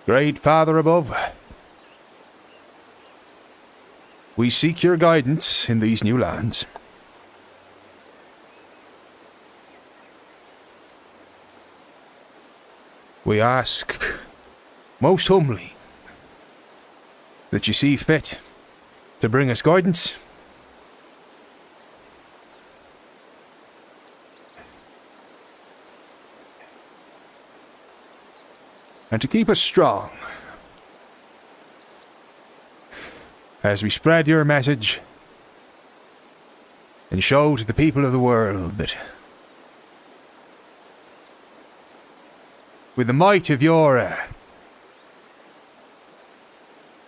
Great Father above, we seek your guidance in these new lands. We ask, most humbly, that you see fit to bring us guidance. And to keep us strong as we spread your message and show to the people of the world that with the might of your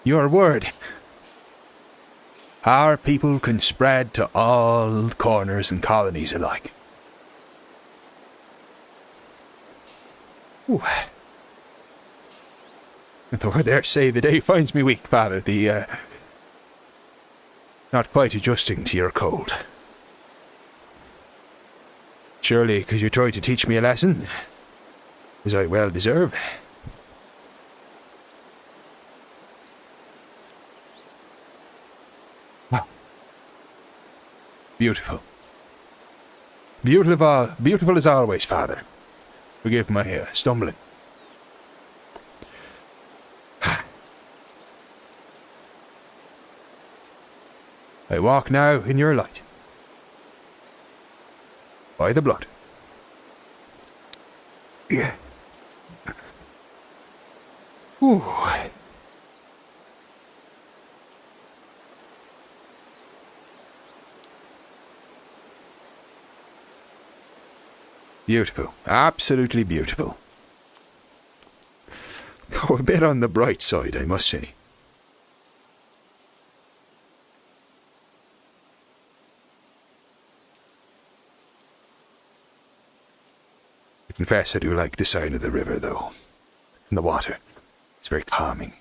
word, our people can spread to all corners and colonies alike. Ooh. Though I dare say the day finds me weak, Father, not quite adjusting to your cold. Surely, because you tried to teach me a lesson, as I well deserve. Wow. Beautiful. Beautiful as always, Father. Forgive my stumbling. I walk now in your light. By the blood. Yeah. Ooh. Beautiful. Absolutely beautiful. Oh, a bit on the bright side, I must say. I confess I do like the sound of the river, though. And the water. It's very calming.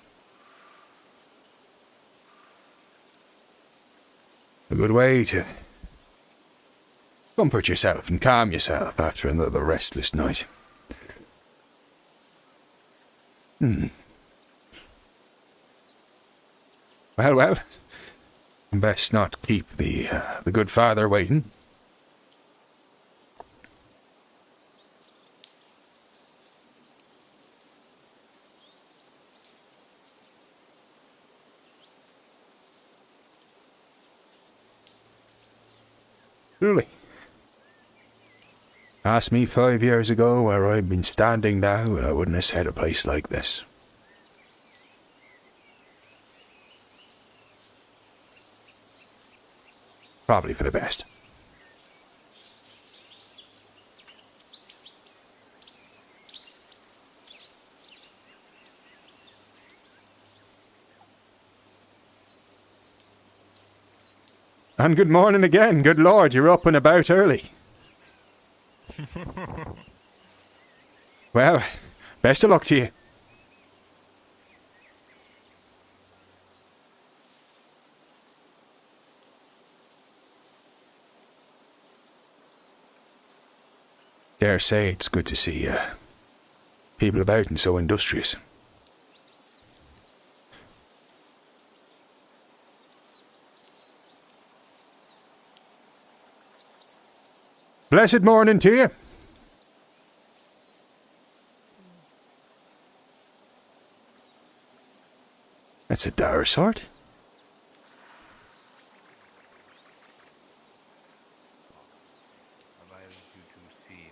A good way to comfort yourself and calm yourself after another restless night. Well, best not keep the good father waiting. Truly. Ask me 5 years ago where I'd been standing now, and I wouldn't have said a place like this. Probably for the best. And good morning again. Good Lord, you're up and about early. Well, best of luck to you. Dare say it's good to see people about and so industrious. Blessed morning to you. That's a dour sort. Have I you two seen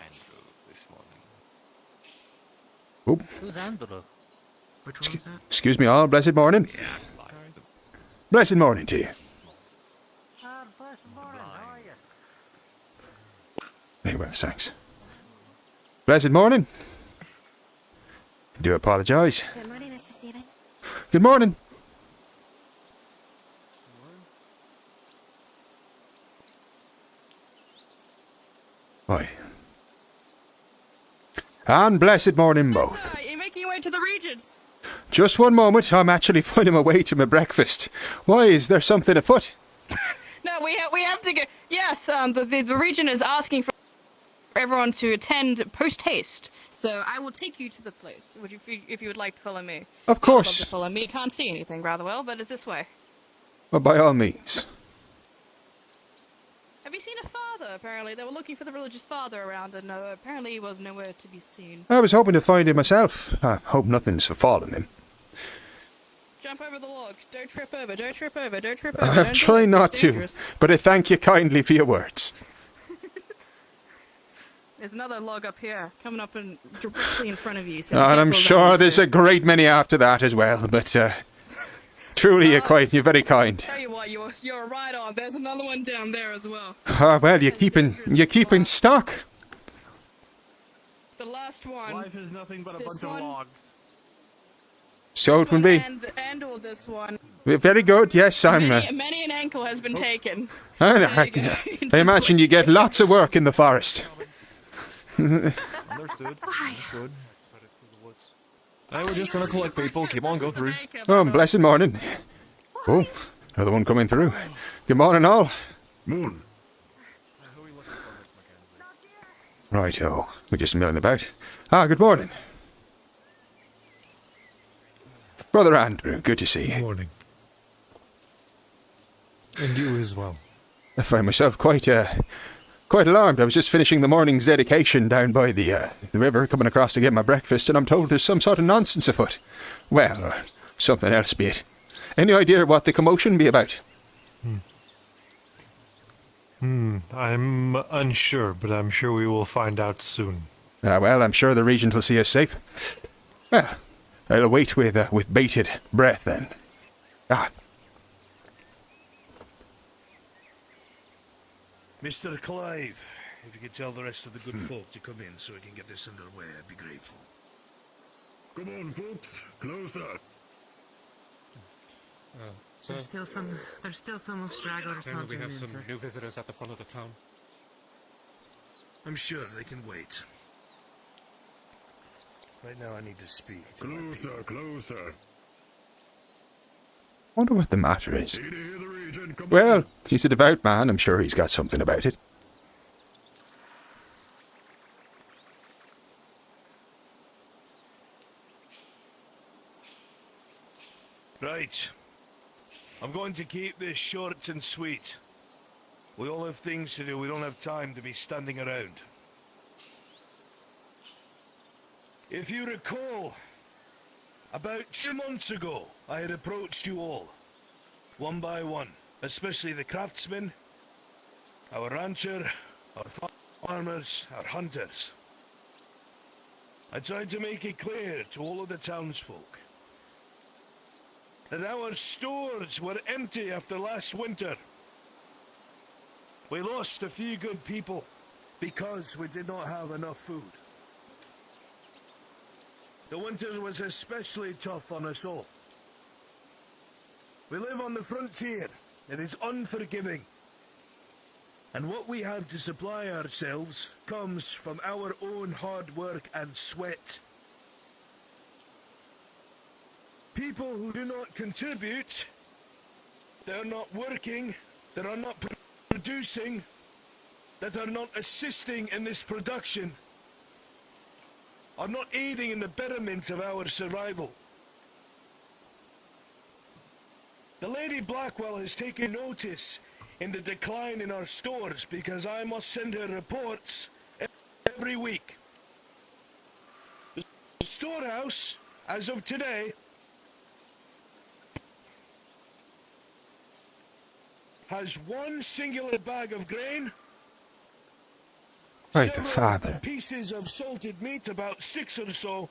Andrew this morning? Oh. Who's Andrew? Which one's that? Excuse me all, blessed morning. Yeah, Blessed morning to you. Blessed morning, how are you? Very well, thanks. Blessed morning. I do apologise. Good morning, Mr. Stephen. Good morning. Why? And blessed morning both. You're making your way to the regions. Just one moment, I'm actually finding my way to my breakfast. Why, is there something afoot? No, we have to go. Yes, the region is asking for for everyone to attend post haste. So I will take you to the place. Would you, if you would like to follow me? Of You're welcome course. to follow me. Can't see anything rather well, but it's this way. Well, by all means. Have you seen a father? Apparently, they were looking for the religious father around, and apparently he was nowhere to be seen. I was hoping to find him myself. I hope nothing's fallen him. Jump over the log. Don't trip over. Don't trip over. Don't trip over. I'm Don't do trying it. not It's to, dangerous. but I thank you kindly for your words. There's another log up here, coming up and directly in front of you. So And I'm careful sure down there's the a great many after that as well, but truly you're very kind. Tell you what, you're right on. There's another one down there as well. Ah, well, you're keeping stock. The last one. Life is nothing but a This bunch one? of logs. So it will one be. and or this one. Very good, yes, I'm... Many an ankle has Oh. been taken. I imagine you get lots of work in the forest. Understood. Understood. Hey, we're just gonna collect people. Keep on, go through. Oh, blessed morning. Oh, another one coming through. Good morning, all. Moon. Righto, we're just milling about. Ah, good morning. Brother Andrew, good to see you. Morning. And you as well. I find myself quite alarmed. I was just finishing the morning's dedication down by the river, coming across to get my breakfast, and I'm told there's some sort of nonsense afoot. Well, or something else be it. Any idea what the commotion be about? I'm unsure, but I'm sure we will find out soon. Ah, well, I'm sure the regent will see us safe. Well, I'll await with bated breath then. Ah, Mr. Clive, if you could tell the rest of the good folk to come in so we can get this underway, I'd be grateful. Come on, folks. Closer. There's still some stragglers or something. We have some new visitors at the front of the town. I'm sure they can wait. Right now I need to speak. Closer, closer. wonder what the matter is. Need to hear the region. Come Well, on. he's a devout man. I'm sure he's got something about it. Right. I'm going to keep this short and sweet. We all have things to do. We don't have time to be standing around. If you recall, about 2 months ago, I had approached you all, one by one, especially the craftsmen, our rancher, our farmers, our hunters. I tried to make it clear to all of the townsfolk that our stores were empty after last winter. We lost a few good people because we did not have enough food. The winter was especially tough on us all. We live on the frontier. It is unforgiving. And what we have to supply ourselves comes from our own hard work and sweat. People who do not contribute, they're not working, that are not producing, that are not assisting in this production, are not aiding in the betterment of our survival. The Lady Blackwell has taken notice in the decline in our stores because I must send her reports every week. The storehouse, as of today, has one singular bag of grain, Right, the several father. pieces of salted meat, about 6 or so,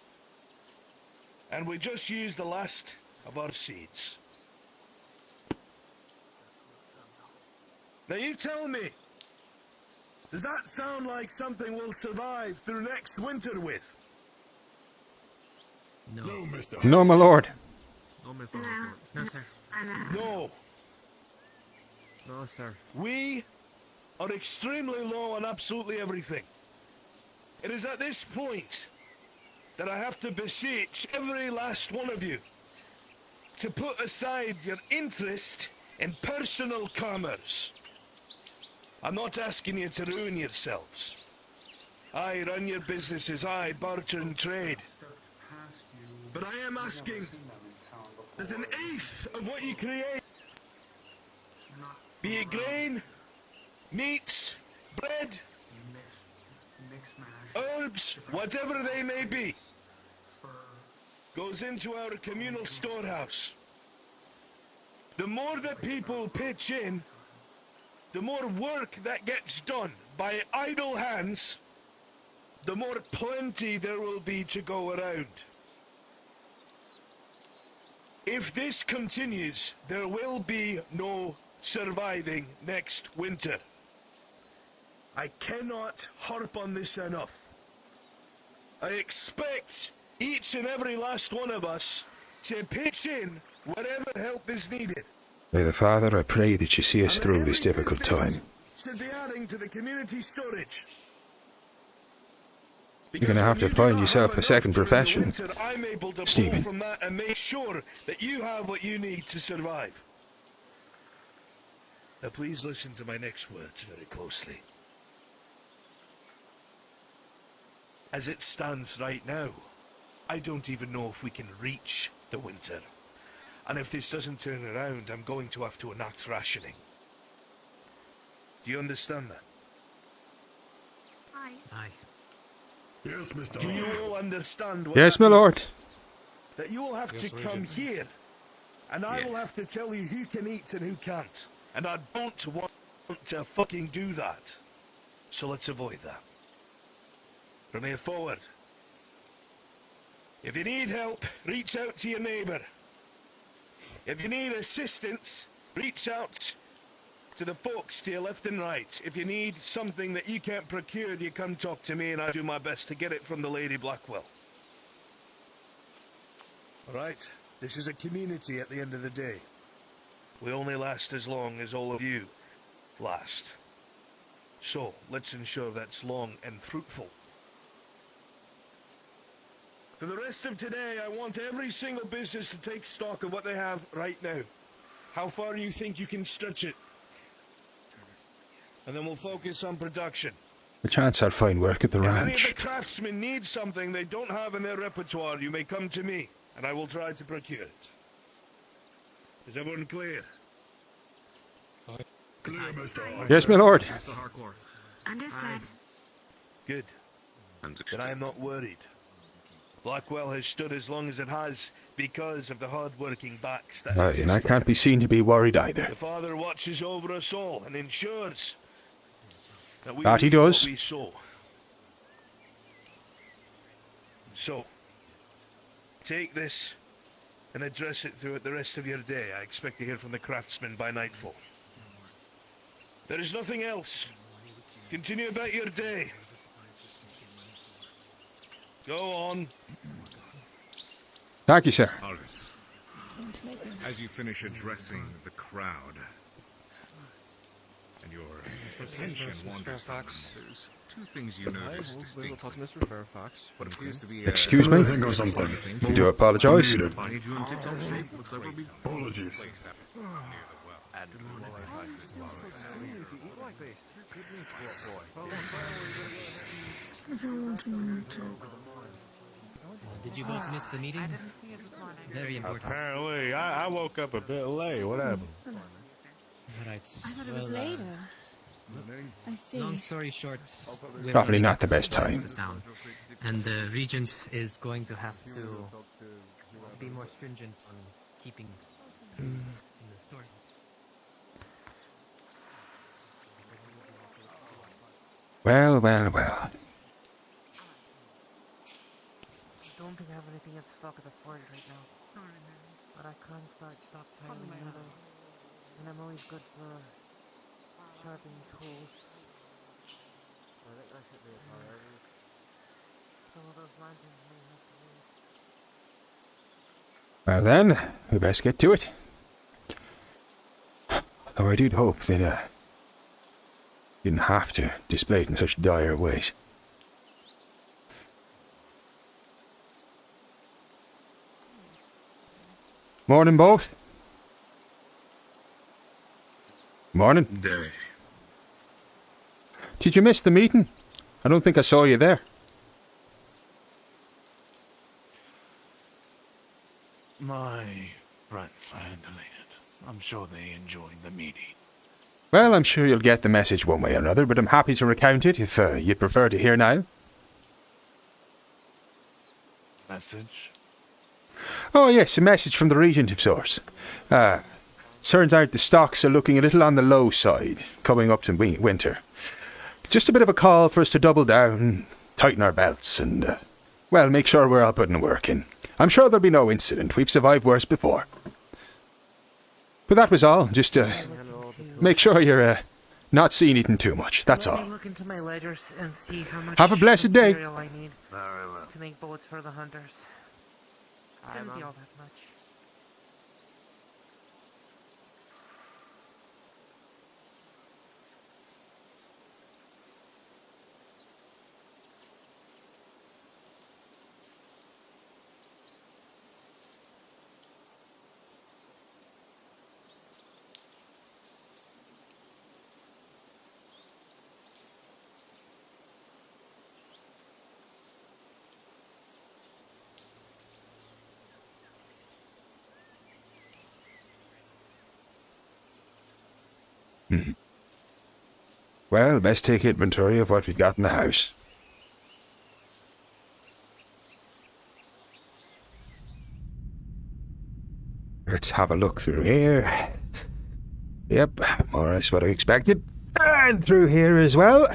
and we just used the last of our seeds. Now you tell me, does that sound like something we'll survive through next winter with? No, Mr. No, my lord. No, Mr. Harcourt. No, sir. No. No, sir. We are extremely low on absolutely everything. It is at this point that I have to beseech every last one of you to put aside your interest in personal commerce. I'm not asking you to ruin yourselves. I run your businesses, I barter and trade. But I am asking that an eighth of what you create, be it grain, meats, bread, herbs, whatever they may be, goes into our communal storehouse. The more that people pitch in, the more work that gets done by idle hands, the more plenty there will be to go around. If this continues, there will be no surviving next winter. I cannot harp on this enough. I expect each and every last one of us to pitch in wherever help is needed. May the Father, I pray that you see us through this difficult time. Should be adding to the community storage. You're going to have to find yourself a second profession, I'm able to Stephen. pull from that and make sure that you have what you need to survive. Now please listen to my next words very closely. As it stands right now, I don't even know if we can reach the winter. And if this doesn't turn around, I'm going to have to enact rationing. Do you understand that? Aye. Yes, Mr. Do you all understand what Yes, that my means? lord. That you will have to come here, and I will have to tell you who can eat and who can't. And I don't want to fucking do that. So let's avoid that. From here forward, if you need help, reach out to your neighbour. If you need assistance, reach out to the folks to your left and right. If you need something that you can't procure, you come talk to me and I'll do my best to get it from the Lady Blackwell. Alright? This is a community at the end of the day. We only last as long as all of you last. So, let's ensure that's long and fruitful. For the rest of today, I want every single business to take stock of what they have right now. How far do you think you can stretch it? And then we'll focus on production. The chance I'll find work at the If any of ranch. the craftsmen need something they don't have in their repertoire, you may come to me, and I will try to procure it. Is everyone clear? Clear, Mr. Yes, my lord. Understood. Good. Then I am not worried. Blackwell has stood as long as it has because of the hard-working backs that Aye, and I can't be seen to be worried either. The Father watches over us all and ensures that we That he reap what does. we sow. So, take this and address it throughout the rest of your day. I expect to hear from the craftsmen by nightfall. There is nothing else. Continue about your day. Go on. Thank you, sir. Alice, as you finish addressing the crowd, and your attention wanders from them, there's two things you notice We will distinctly. talk to Mr. Fairfax. What appears to be Excuse me? think of something. I do apologize. Find you in tip-top shape. Looks like we'll be Apologies. Did you both miss the meeting? Very important. Apparently, I woke up a bit late. What happened? Right. I thought it was later. I see. Long story short, we're Probably running not the out best of time. the town, and the regent is going to have to be more stringent on keeping in the store. Well, well, well. I don't think I have anything in stock at the forge right now. But I can start stockpiling metal. And I'm always good for sharpening tools. I think that should be a priority. Some of those lanterns may have to wait. Well then, we best get to it. Though I did hope that, didn't have to display it in such dire ways. Morning, both. Morning. day. Did you miss the meeting? I don't think I saw you there. My friends are handling it. I'm sure they enjoyed the meeting. Well, I'm sure you'll get the message one way or another, but I'm happy to recount it if you'd prefer to hear now. Message? Oh yes, a message from the Regent of sorts. Turns out the stocks are looking a little on the low side, coming up to winter. Just a bit of a call for us to double down, tighten our belts, and, well, make sure we're all putting the work in. I'm sure there'll be no incident. We've survived worse before. But that was all. Just to make sure you're not seen eating too much. That's all. Let me look into my ledgers and see how much Have a blessed day. material I need to make bullets for the hunters. Shouldn't be all that much. Well, best take inventory of what we've got in the house. Let's have a look through here. Yep, more or less what I expected. And through here as well.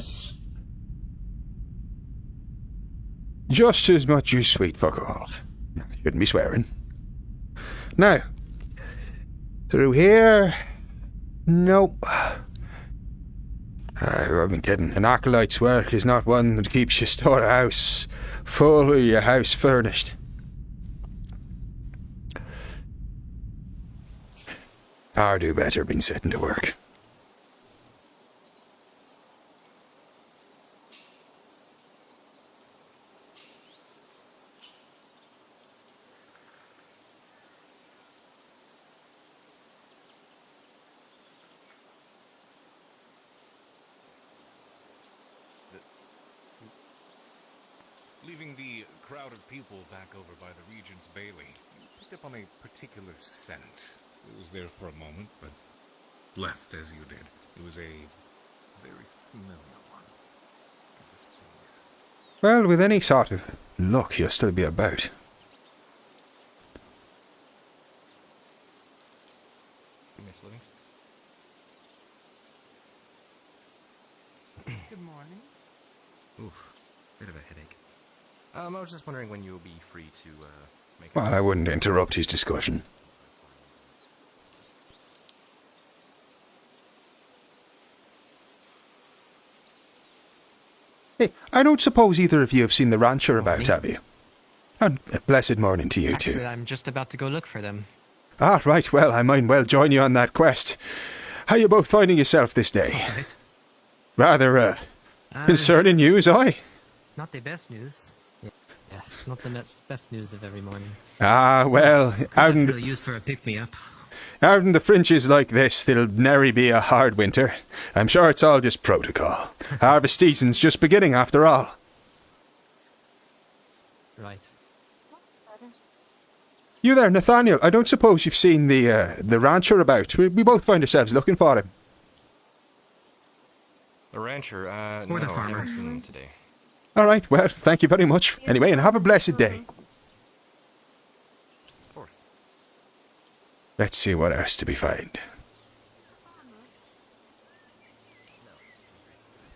Just as much as sweet fuck all. Shouldn't be swearing. Now, through here... Nope. I've been kidding. An acolyte's work is not one that keeps your storehouse full or your house furnished. Far do better being setting to work. Leaving the crowd of people back over by the Regent's Bailey, you picked up on a particular scent. It was there for a moment, but left as you did. It was a very familiar one. Well, with any sort of luck, you'll still be about. Miss Livings? Good morning. Oof, bit of a headache. I was just wondering when you'll be free to make. Well, I wouldn't interrupt his discussion. Hey, I don't suppose either of you have seen the rancher about, have you? And a blessed morning to you Actually, too. I'm just about to go look for them. Ah, right, well, I might well join you on that quest. How you both finding yourself this day? Right. Rather, concerning news, aye? Not the best news. Yeah, not the best news of every morning. Ah, well, out in, Really used for a pick-me-up. out in the fringes like this, there'll nary be a hard winter. I'm sure it's all just protocol. Harvest season's just beginning, after all. Right. You there, Nathaniel, I don't suppose you've seen the rancher about. We both find ourselves looking for him. The rancher, Or the no, I farmer. haven't seen him today. All right, well, thank you very much. Anyway, and have a blessed day. Of course. Let's see what else to be found.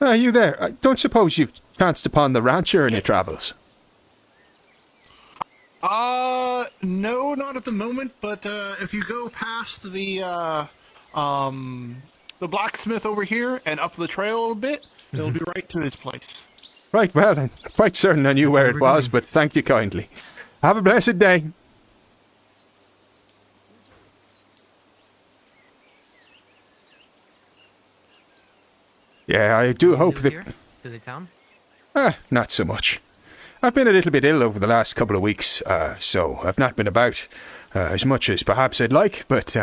Ah, you there. I don't suppose you've chanced upon the rancher in your travels. No, not at the moment, but if you go past the blacksmith over here and up the trail a little bit, it'll be right to his place. Right, well, I'm quite certain I knew where it was, but thank you kindly. Have a blessed day. Yeah, I do hope that... To the town? Not so much. I've been a little bit ill over the last couple of weeks, so I've not been about as much as perhaps I'd like, but,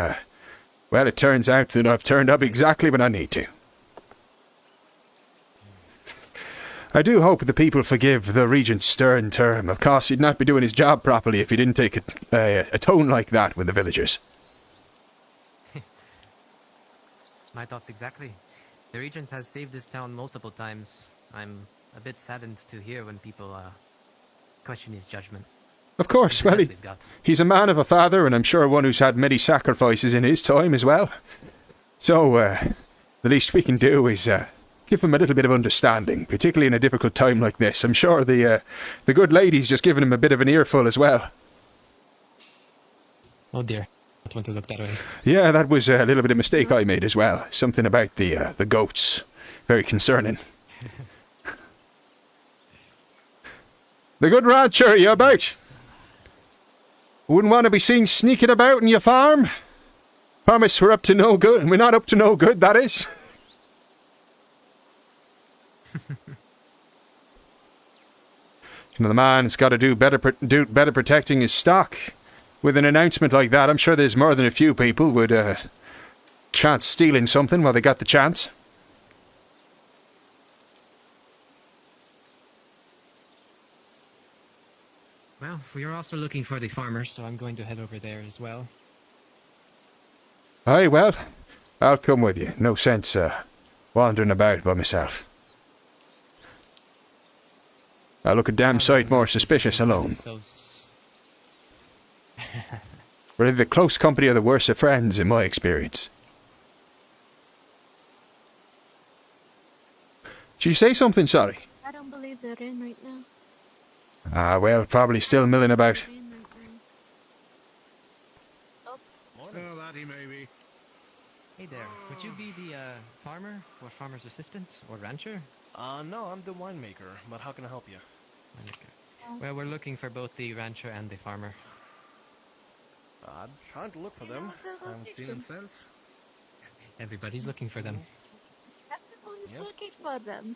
well, it turns out that I've turned up exactly when I need to. I do hope the people forgive the Regent's stern term. Of course, he'd not be doing his job properly if he didn't take a tone like that with the villagers. My thoughts exactly. The Regent has saved this town multiple times. I'm a bit saddened to hear when people question his judgment. Of course, well, he's a man of a father, and I'm sure one who's had many sacrifices in his time as well. So, the least we can do is give him a little bit of understanding, particularly in a difficult time like this. I'm sure the good lady's just given him a bit of an earful as well. Oh dear, I don't want to look that way. Yeah, that was a little bit of mistake I made as well. Something about the goats. Very concerning. The good rancher, you about? Wouldn't want to be seen sneaking about in your farm? Promise we're up to no good. We're not up to no good, that is. You know, the man's got to do better protecting his stock. With an announcement like that, I'm sure there's more than a few people would chance stealing something while they got the chance. Well, we are also looking for the farmers, so I'm going to head over there as well. Aye, well, I'll come with you. No sense wandering about by myself. I look a damn sight more suspicious alone. We're in the close company of the worst of friends, in my experience. Did you say something, sorry? I don't believe they're in right now. Ah, well, probably still milling about. Oh, that he may be. Hey there, would you be the farmer, or farmer's assistant, or rancher? No, I'm the winemaker, but how can I help you? Winemaker. Well, we're looking for both the rancher and the farmer. I'm trying to look for them. I haven't seen them since. Everybody's looking for them. Everyone's looking for them.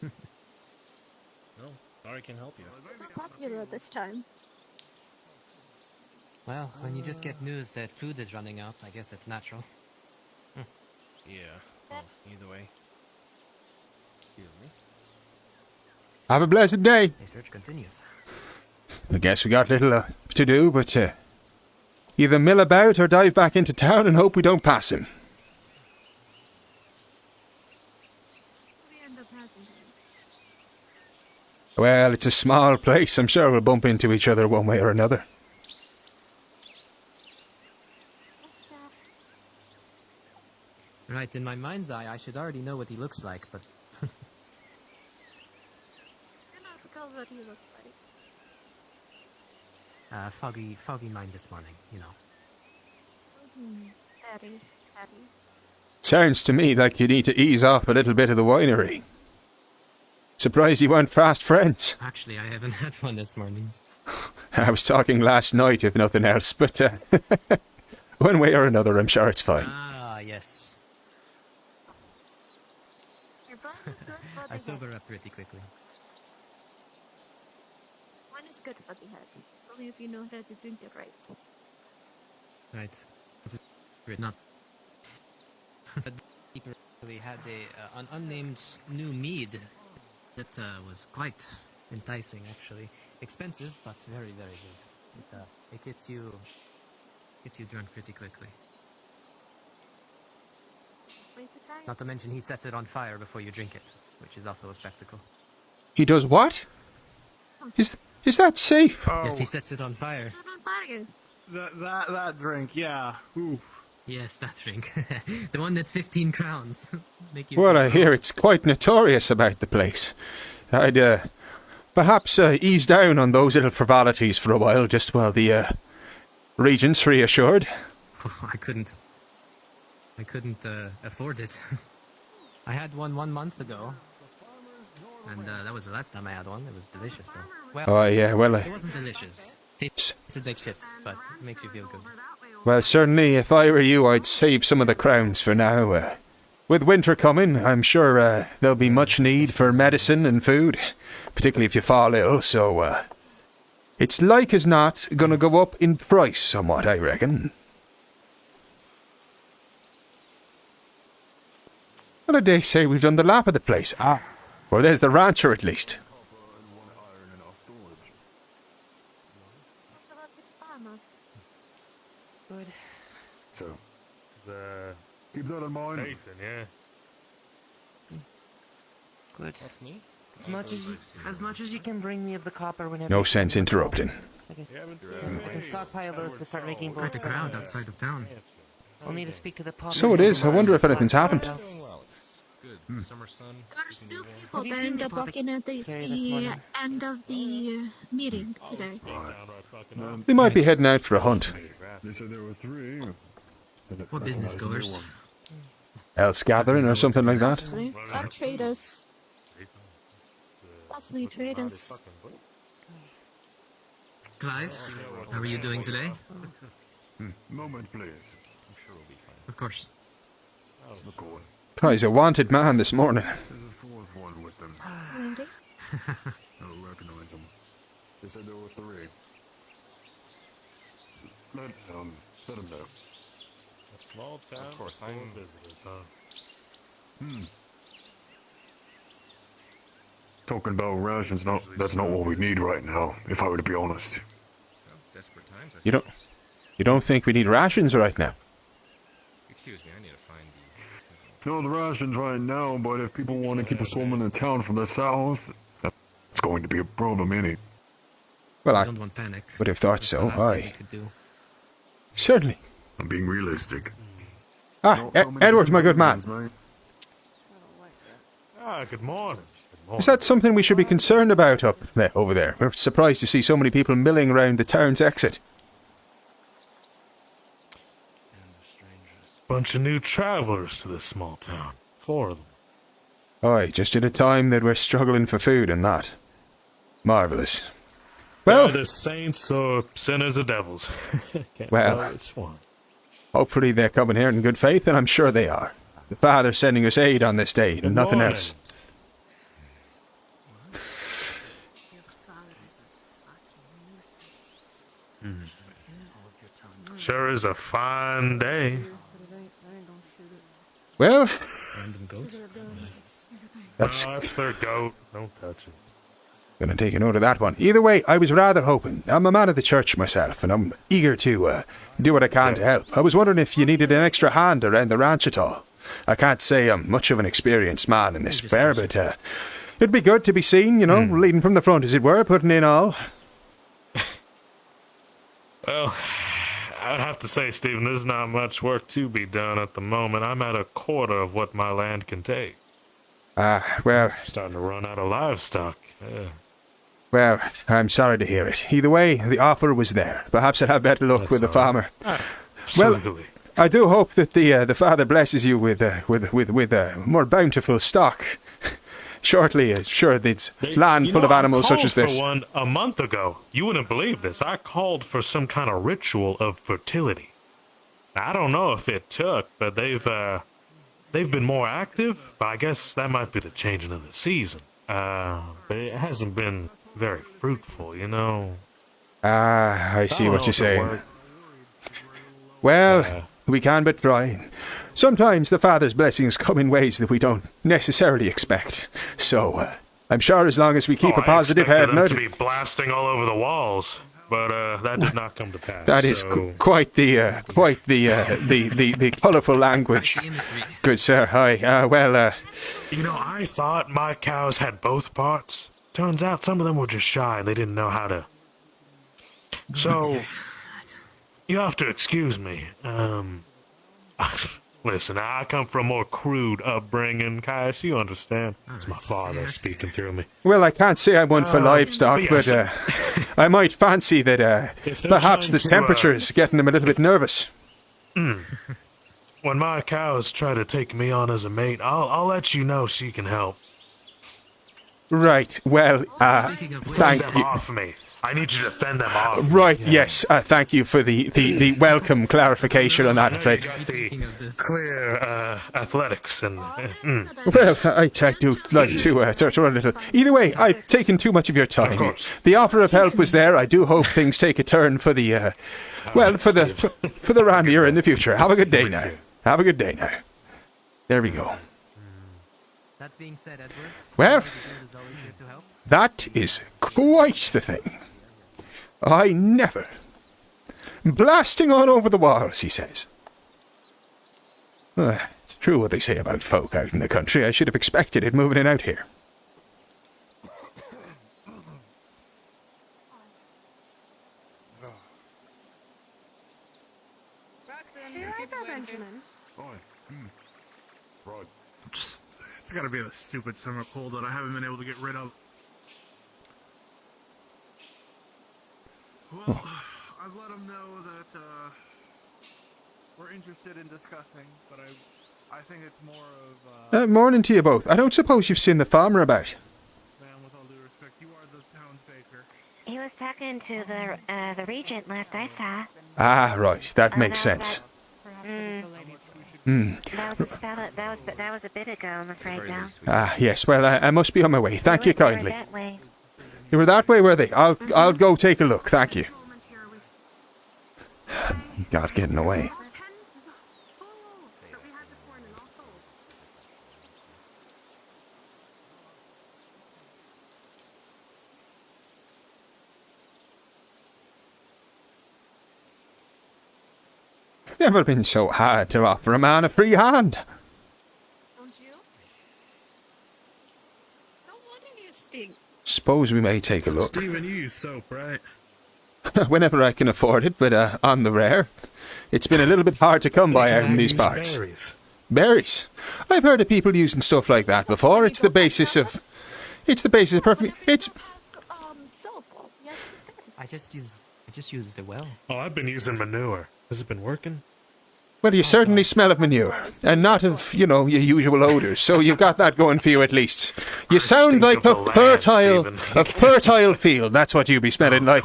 No, sorry, I can't help you. It's so popular this time. Well, when you just get news that food is running out, I guess it's natural. Yeah, well, either way. Excuse me. Have a blessed day. The search continues. I guess we got little to do, but either mill about or dive back into town and hope we don't pass him. We end up passing him. Well, it's a small place. I'm sure we'll bump into each other one way or another. Right, in my mind's eye, I should already know what he looks like, but... I don't recall what he looks like. foggy mind this morning, you know. Patty. Sounds to me like you need to ease off a little bit of the winery. Surprised you weren't fast friends. Actually, I haven't had one this morning. I was talking last night, if nothing else, but one way or another, I'm sure it's fine. Ah, yes. Your blend is good for the I sober head. up pretty quickly. One is good for the head. It's only if you know how to drink it right. Right. Not. But we had an unnamed new mead that was quite enticing, actually. Expensive, but very, very good. It gets you drunk pretty quickly. Wait to try it. Not to mention he sets it on fire before you drink it, which is also a spectacle. He does what? Is that safe? Yes, he sets it on fire. It's on fire. That drink, yeah. Ooh. Yes, that drink. The one that's 15 crowns. Make you Well, I hear it's quite notorious about the place. I'd perhaps ease down on those little frivolities for a while, just while the Regent's reassured. I couldn't afford it. I had one 1 month ago, and that was the last time I had one. It was delicious, though. Well, Oh, yeah, well, it wasn't delicious. Tasted like shit, but it makes you feel good. well, certainly, if I were you, I'd save some of the crowns for now. With winter coming, I'm sure there'll be much need for medicine and food, particularly if you fall ill, so it's like as not gonna go up in price somewhat, I reckon. What did they say? We've done the lap of the place. Ah, Well, there's the rancher at least. Good. So, keep that in mind. Nathan, yeah. Good. That's me? As much as you can bring me of the copper whenever. No sense interrupting. I can stockpile those to start making Quite a both. crowd outside of town. I'll need to speak to the pop. So it is. I wonder if anything's happened. Doing well. It's good. Summer sun. There are still people Have you that seen end the up walking at the end of the meeting today. They might be heading out for a hunt. They said there were 3. What business goers? Else gathering or something like that. Some traders. Possibly traders. Clive, how are you doing today? Moment, please. Of course. McCoy. Oh, he's a wanted man this morning. There's a 4th one with them. Randy? I don't recognize them. They said there were 3. Let them know. A small town. Of course, full I'm- visitors, huh? Talking about rations, that's not what we need right now, if I were to be honest. Well, desperate times, I You don't- suppose. You don't think we need rations right now? Excuse me, I need to find the... No, the rations right now, but if people want to keep a swarming in town from the south, that's going to be a problem, innit? Well, I I don't want panic. would have thought That's the so. last thing we Aye. could do. Certainly. I'm being realistic. Ah, Edward, my good man. Good morning. Good morning. Is that something we should be concerned about over there? We're surprised to see so many people milling around the town's exit. Bunch of new travelers to this small town. 4 of them. Aye, just at a time that we're struggling for food and that. Marvellous. Well, Well, the saints or sinners or devils. Can't Well. tell which one. hopefully they're coming here in good faith, and I'm sure they are. The Father's sending us aid on this day, Good nothing morning. else. Sure is a fine day. Well, Random goat. That's their goat. Don't touch it. gonna take a note of that one. Either way, I was rather hoping. I'm a man of the church myself, and I'm eager to do what I can to help. I was wondering if you needed an extra hand around the ranch at all. I can't say I'm much of an experienced man in this affair, but it'd be good to be seen, you know, leading from the front, as it were, putting in all. Well, I'd have to say, Stephen, there's not much work to be done at the moment. I'm at a quarter of what my land can take. Well, Starting to run out of livestock. Yeah. well, I'm sorry to hear it. Either way, the offer was there. Perhaps I'd have better luck That's with the all farmer. Absolutely. I do hope that the Father blesses you with more bountiful stock shortly. As sure, it's land full of animals such as I called this. for one a month ago. You wouldn't believe this. I called for some kind of ritual of fertility. I don't know if it took, but they've been more active. But I guess that might be the changing of the season. But it hasn't been very fruitful, you know. I see I don't what know you're if it saying. worked. Well, we can but try. Sometimes the Father's blessings come in ways that we don't necessarily expect. So, I'm sure as long as we keep a positive I head, expected them no, to be blasting all over the walls, but that did not come to pass. that is so... quite the colourful language, good sir. Hi. Well, You know, I thought my cows had both parts. Turns out some of them were just shy and they didn't know how to. So, you have to excuse me. Listen, I come from a more crude upbringing, Caius, you understand. It's my father speaking through me. well, I can't say I'm one for livestock, but but I might fancy that If they're perhaps trying the to, temperature's getting him a little bit nervous. When my cows try to take me on as a mate, I'll let you know she can help. Right. Well, Speaking of which, thank Fend them you. off me. I need you to fend them off. Right. Yes. Thank you for the welcome clarification on that. I'm afraid. Got the Speaking of this, clear athletics and. Well, I do like to run a little. Either way, I've taken too much of your time. Of course. The offer of help was there. I do hope things take a turn for the, for the Randier in the future. Have a good day now. Have a good day now. There we go. that being said, Edward, Well, is always here to help. that is quite the thing. I never. Blasting on over the walls, he says. It's true what they say about folk out in the country. I should have expected it moving in out here. Benjamin. Right. It's gotta be the stupid summer cold that I haven't been able to get rid of. Well, I've let them know that we're interested in discussing, but I think it's more of Morning to you both. I don't suppose you've seen the farmer about. ma'am, with all due respect, you are the town faker. He was talking to the regent last I saw. Ah, right. That makes sense. That was a bit ago, I'm afraid now. Ah, yes. Well, I must be on my way. Thank you They were kindly. that way. You were that way, were they? I'll go take a look. Thank you. God, getting away. Never been so hard to offer a man a free hand. Don't you? No wonder you stink. Suppose we may take a look. Stephen, you use soap, right? Whenever I can afford it, but on the rare. It's been a little bit hard to come by out in these Use parts. berries. Berries. I've heard of people using stuff like that before. It's the basis of perfect. It's Soap. Yes, I just use the well. Oh, I've been using manure. Has it been working? well, you certainly smell of manure, and not of your usual odors. So you've got that going for you at least. You sound stink like of the land, Stephen. a fertile field. That's what you be smelling like.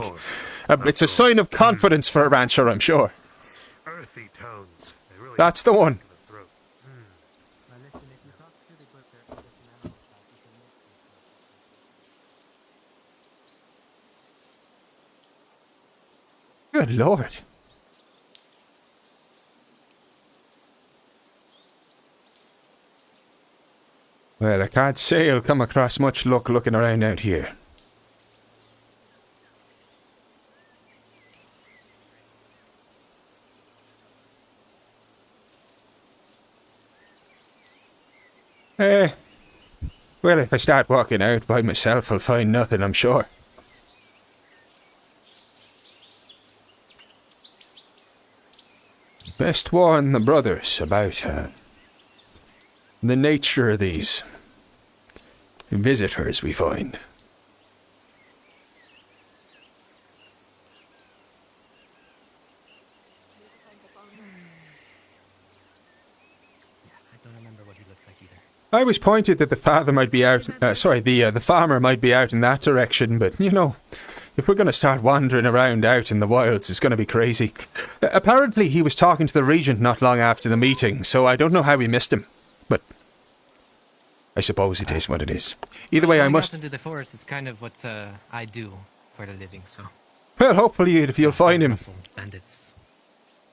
It's a sign of confidence for a rancher, I'm sure. Earthy tones. They really That's the one. Good Lord. Well, I can't say I'll come across much luck looking around out here. Well, if I start walking out by myself, I'll find nothing, I'm sure. Best warn the brothers about the nature of these visitors we find. I don't remember what he looks like either. I was pointed that the father might be out. The farmer might be out in that direction, but if we're going to start wandering around out in the wilds, it's going to be crazy. Apparently, he was talking to the regent not long after the meeting, so I don't know how we missed him. But I suppose it is what it is. Either way, I must. Going out into the forest is kind of what I do for a living, so. Well, hopefully, if you'll find him. Bandits.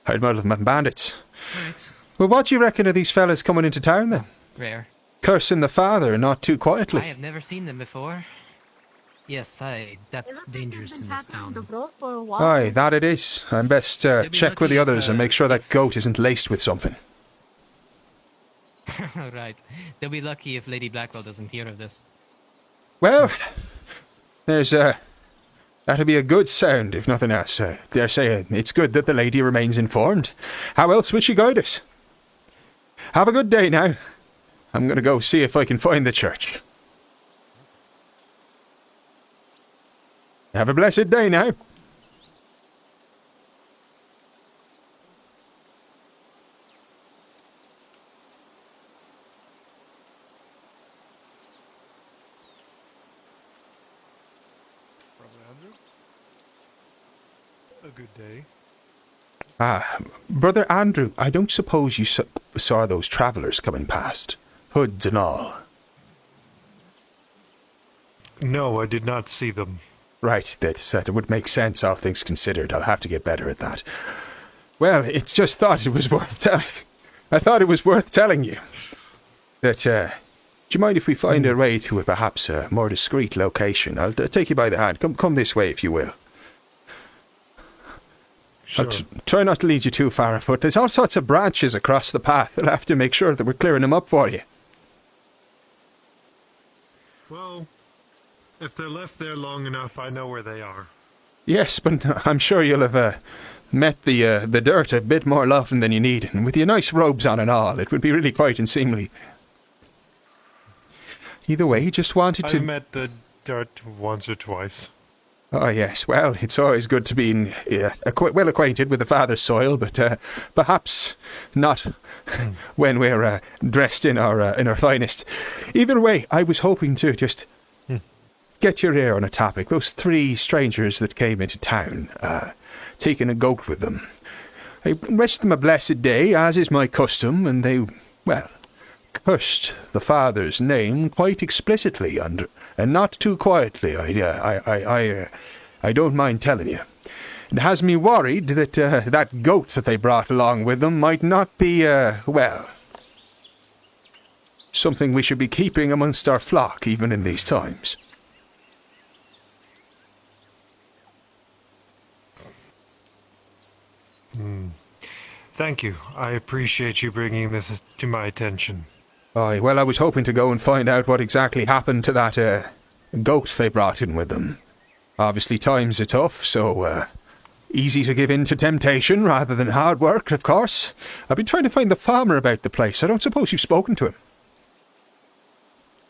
I'd murder them bandits. Right. Well, what do you reckon of these fellas coming into town then? Rare. Cursing the father, not too I quietly. have never seen them before. Yes, that's dangerous in this town. Aye, that it is. I'm best check with the others and make sure that goat isn't laced with something. Right. They'll be lucky if Lady Blackwell doesn't hear of this. Well, there's that'll be a good sound, if nothing else. Dare say it's good that the lady remains informed. How else would she guide us? Have a good day now. I'm going to go see if I can find the church. Have a blessed day now. A good day. Brother Andrew, I don't suppose you saw those travellers coming past. Hoods and all. No, I did not see them. Right, that would make sense, all things considered. I'll have to get better at that. Well, it's just thought it was worth telling. I thought it was worth telling you that you mind if we find our way to perhaps a more discreet location? I'll take you by the hand. Come this way, if you will. Sure. I'll try not to lead you too far afoot. There's all sorts of branches across the path. I'll have to make sure that we're clearing them up for you. Well, if they're left there long enough, I know where they are. Yes, but I'm sure you'll have met the dirt a bit more often than you need, and with your nice robes on and all, it would be really quite unseemly. Either way, just wanted to... I've met the dirt once or twice. Oh, yes. Well, it's always good to be well acquainted with the father's soil, but perhaps not when we're dressed in our finest. Either way, I was hoping to just get your ear on a topic. Those 3 strangers that came into town, taking a goat with them. I wished them a blessed day, as is my custom, and they, well, cursed the father's name quite explicitly, and not too quietly. I don't mind telling you. It has me worried that that goat that they brought along with them might not be, well, something we should be keeping amongst our flock, even in these times. Thank you. I appreciate you bringing this to my attention. Aye, well, I was hoping to go and find out what exactly happened to that goat they brought in with them. Obviously, times are tough, so easy to give in to temptation rather than hard work, of course. I've been trying to find the farmer about the place. I don't suppose you've spoken to him.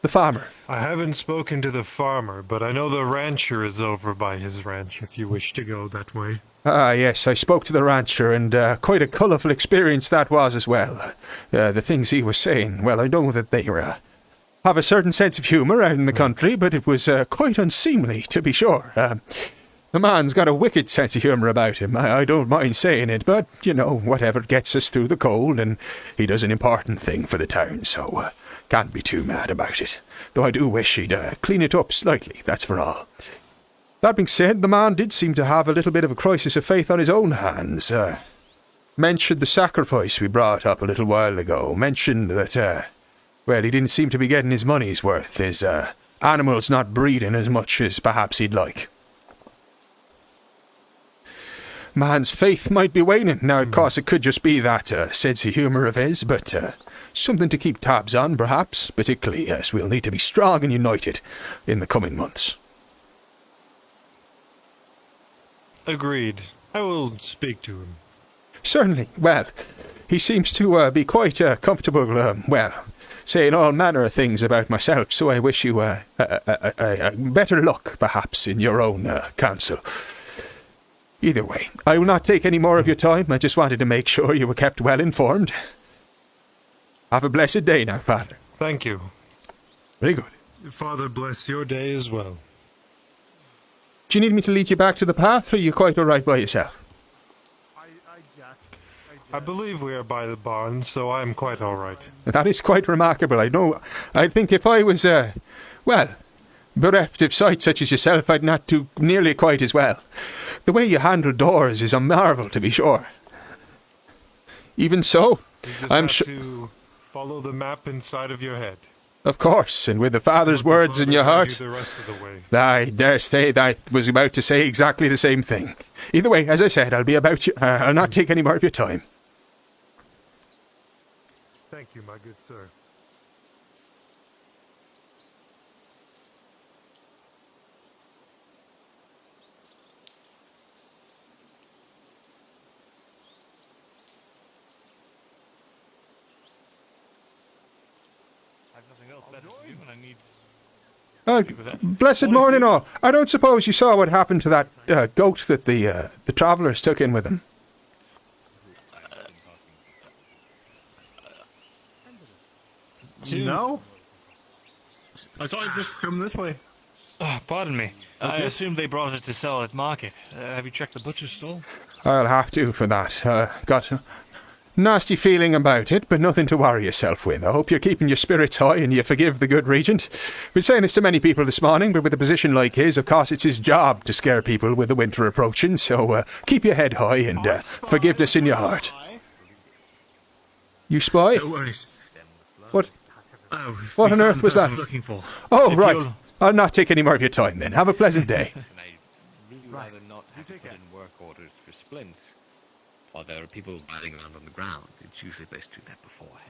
The farmer. I haven't spoken to the farmer, but I know the rancher is over by his ranch if you wish to go that way. Ah, yes, I spoke to the rancher, and quite a colourful experience that was as well. The things he was saying, well, I know that they have a certain sense of humour out in the country, but it was quite unseemly, to be sure. The man's got a wicked sense of humour about him. I don't mind saying it, but, you know, whatever gets us through the cold, and he does an important thing for the town, so can't be too mad about it. Though I do wish he'd clean it up slightly, that's for all. That being said, the man did seem to have a little bit of a crisis of faith on his own hands. Mentioned the sacrifice we brought up a little while ago. Mentioned that, well, he didn't seem to be getting his money's worth. His animals not breeding as much as perhaps he'd like. Man's faith might be waning. Now, of course, it could just be that sense of humour of his, but something to keep tabs on, perhaps. Particularly, yes, we'll need to be strong and united in the coming months. Agreed. I will speak to him. Certainly. Well, he seems to be quite comfortable, well, saying all manner of things about myself, so I wish you better luck, perhaps, in your own counsel. Either way, I will not take any more of your time. I just wanted to make sure you were kept well informed. Have a blessed day now, Father. Thank you. Very good. Father, bless your day as well. Do you need me to lead you back to the path, or are you quite all right by yourself? I believe we are by the barn, so I am quite all right. That is quite remarkable. I think if I was, well, bereft of sight such as yourself, I'd not do nearly quite as well. The way you handle doors is a marvel, to be sure. Even so, I'm sure... to follow the map inside of your head. Of course, and with the Father's words in your heart. The rest of the way. I dare say that I was about to say exactly the same thing. Either way, as I said, I'll be about you. I'll not take any more of your time. Thank you, my good sir. Blessed morning all. I don't suppose you saw what happened to that goat that the travellers took in with them. No? I thought you'd just come this way. Pardon me. I assumed they brought it to sell at market. Have you checked the butcher's stall? I'll have to for that. Got a nasty feeling about it, but nothing to worry yourself with. I hope you're keeping your spirits high and you forgive the good regent. Been saying this to many people this morning, but with a position like his, of course, it's his job to scare people with the winter approaching, so keep your head high and forgiveness in your heart. You spy? No worries. What? Oh, What on earth was that? Looking for. Oh, If right. you'll- I'll not take any more of your time then. Have a pleasant day. And I'd really rather not have to put in work orders for splints. While there are people lying around on the ground, it's usually best to do that beforehand.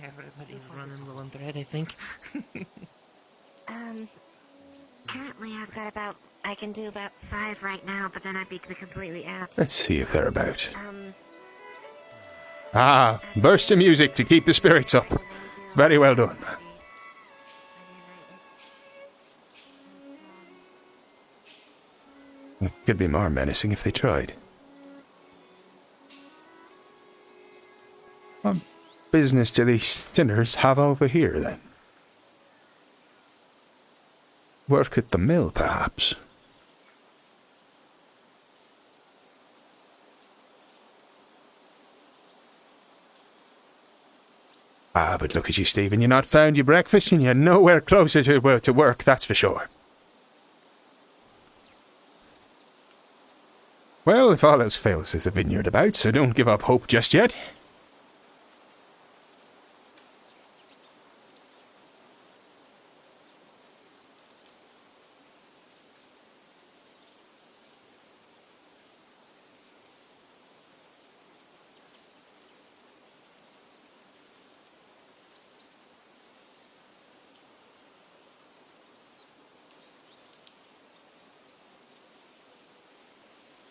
Everybody's running low on thread, I think. Currently I can do about 5 right now, but then I'd be completely out. Let's see if they're about. Ah, burst of music to keep the spirits up. Very well done. It could be more menacing if they tried. What business do these sinners have over here, then? Work at the mill, perhaps? Ah, but look at you, Stephen. You're not found your breakfast and you're nowhere closer to work, that's for sure. Well, if all else fails, there's a vineyard about, so don't give up hope just yet.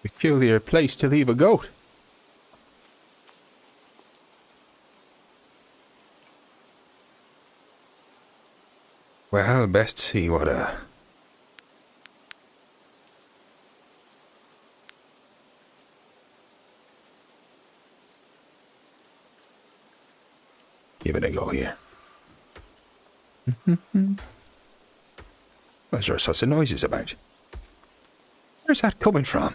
Peculiar place to leave a goat. Well, best see what give it a go here. What's there sorts of noises about? Where's that coming from?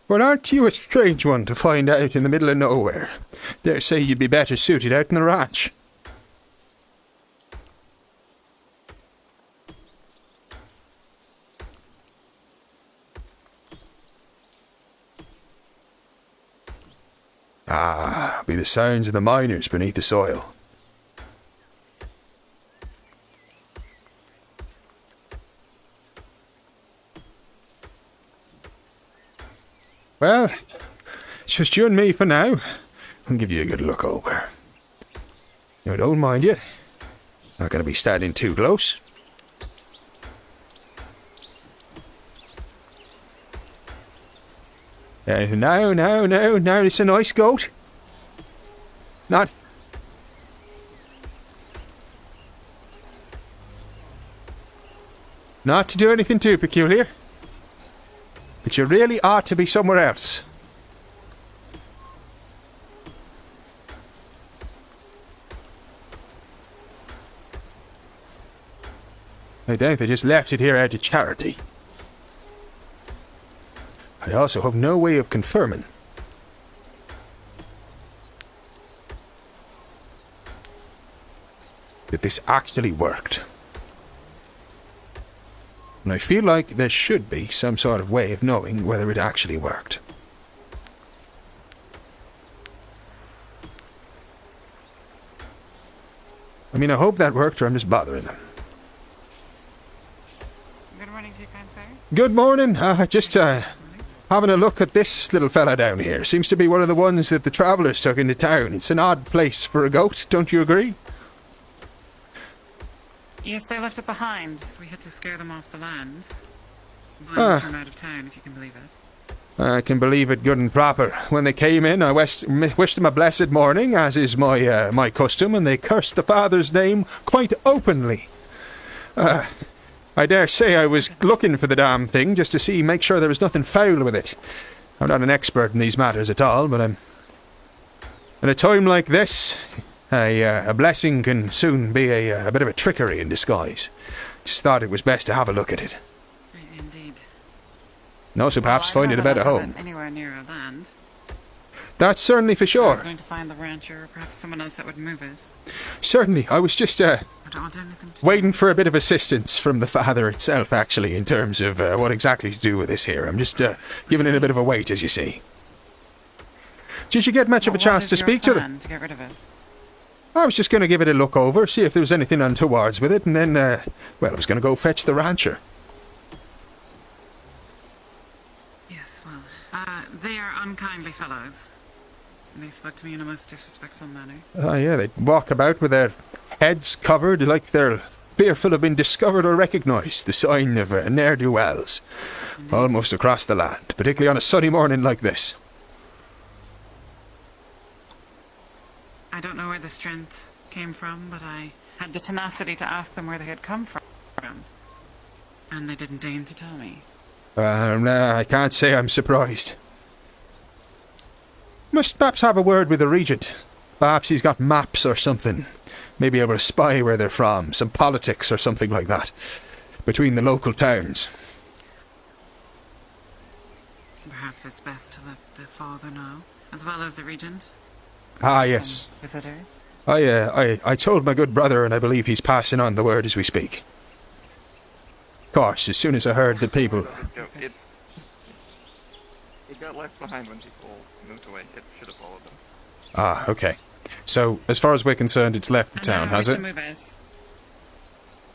Well, aren't you a strange one to find out in the middle of nowhere? Dare say you'd be better suited out in the ranch. Ah, be the sounds of the miners beneath the soil. Well, it's just you and me for now. I'll give you a good look over. Now, don't mind you. Not going to be standing too close. Now, it's a nice goat. Not to do anything too peculiar. But you really ought to be somewhere else. I doubt they just left it here out of charity. I also have no way of confirming that this actually worked. And I feel like there should be some sort of way of knowing whether it actually worked. I mean, I hope that worked, or I'm just bothering them. Good morning to you, kind sir. Good morning. Just having a look at this little fella down here. Seems to be one of the ones that the travellers took into town. It's an odd place for a goat, don't you agree? Yes, they left it behind. We had to scare them off the land. Miles from out of town, if you can believe it. I can believe it good and proper. When they came in, I wished them a blessed morning, as is my custom, and they cursed the father's name quite openly. I dare say I was looking for the damn thing just to make sure there was nothing foul with it. I'm not an expert in these matters at all, but at a time like this, a blessing can soon be a bit of a trickery in disguise. Just thought it was best to have a look at it. Indeed. And also perhaps find it a better home. Anywhere near our land. That's certainly for I sure. was going to find the rancher, or perhaps someone else that would move it. Certainly. I was just I don't want anything to waiting for a bit of assistance from the father itself, actually, in terms of what exactly to do with this here. I'm just giving it a bit of a wait, as you see. Did you get much of a chance to speak to them? To get rid of it? I was just going to give it a look over, see if there was anything untowards with it, and then, well, I was going to go fetch the rancher. Yes, well, they are unkindly fellows. And they spoke to me in a most disrespectful manner. Oh, yeah, they walk about with their heads covered like they're fearful of being discovered or recognised, the sign of ne'er-do-wells, almost across the land, particularly on a sunny morning like this. I don't know where the strength came from, but I had the tenacity to ask them where they had come from. And they didn't deign to tell me. I can't say I'm surprised. Must perhaps have a word with the regent. Perhaps he's got maps or something. Maybe able to spy where they're from, some politics or something like that, between the local towns. Perhaps it's best to let the father know, as well as the regent. Ah, yes. Visitors. I told my good brother, and I believe he's passing on the word as we speak. Of course, as soon as I heard that people... It got left behind when people moved away. It should have followed them. Ah, okay. So, as far as we're concerned, it's left the town, has it?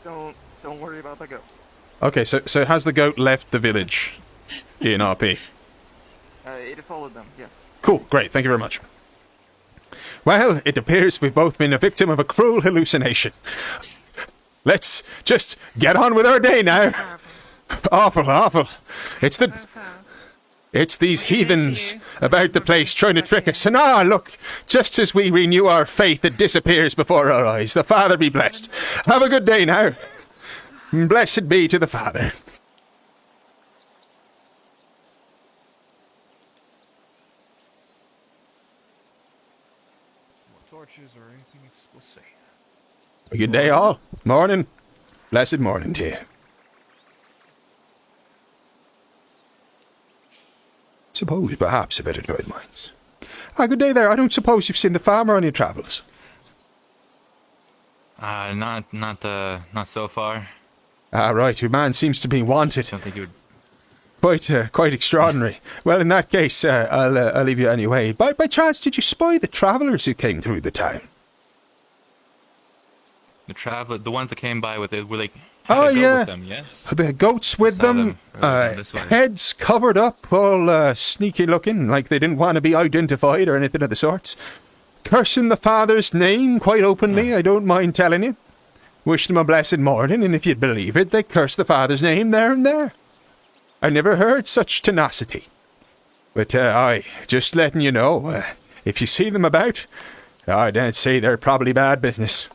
Don't worry about the goat. Okay, so has the goat left the village in RP? It followed them, yes. Cool, great, thank you very much. Well, it appears we've both been a victim of a cruel hallucination. Let's just get on with our day now. Awful, awful. It's these heathens about the place trying to trick us. And look, just as we renew our faith, it disappears before our eyes. The Father be blessed. Have a good day now. Blessed be to the Father. Torches or anything, we'll see. Good day all. Morning. Blessed morning to you. Suppose perhaps a bit of good minds. Good day there. I don't suppose you've seen the farmer on your travels. Not so far. Right. Your man seems to be wanted. I don't think you would... Quite extraordinary. Well, in that case, I'll leave you anyway. By chance, did you spy the travellers who came through the town? The ones that came by with it, were they... Oh, yeah. With them, yes. The goats with them, heads covered up, all sneaky looking, like they didn't want to be identified or anything of the sorts. Cursing the Father's name quite openly, I don't mind telling you. Wish them a blessed morning, and if you'd believe it, they cursed the Father's name there and there. I never heard such tenacity. But, just letting you know, if you see them about, I'd say they're probably bad business.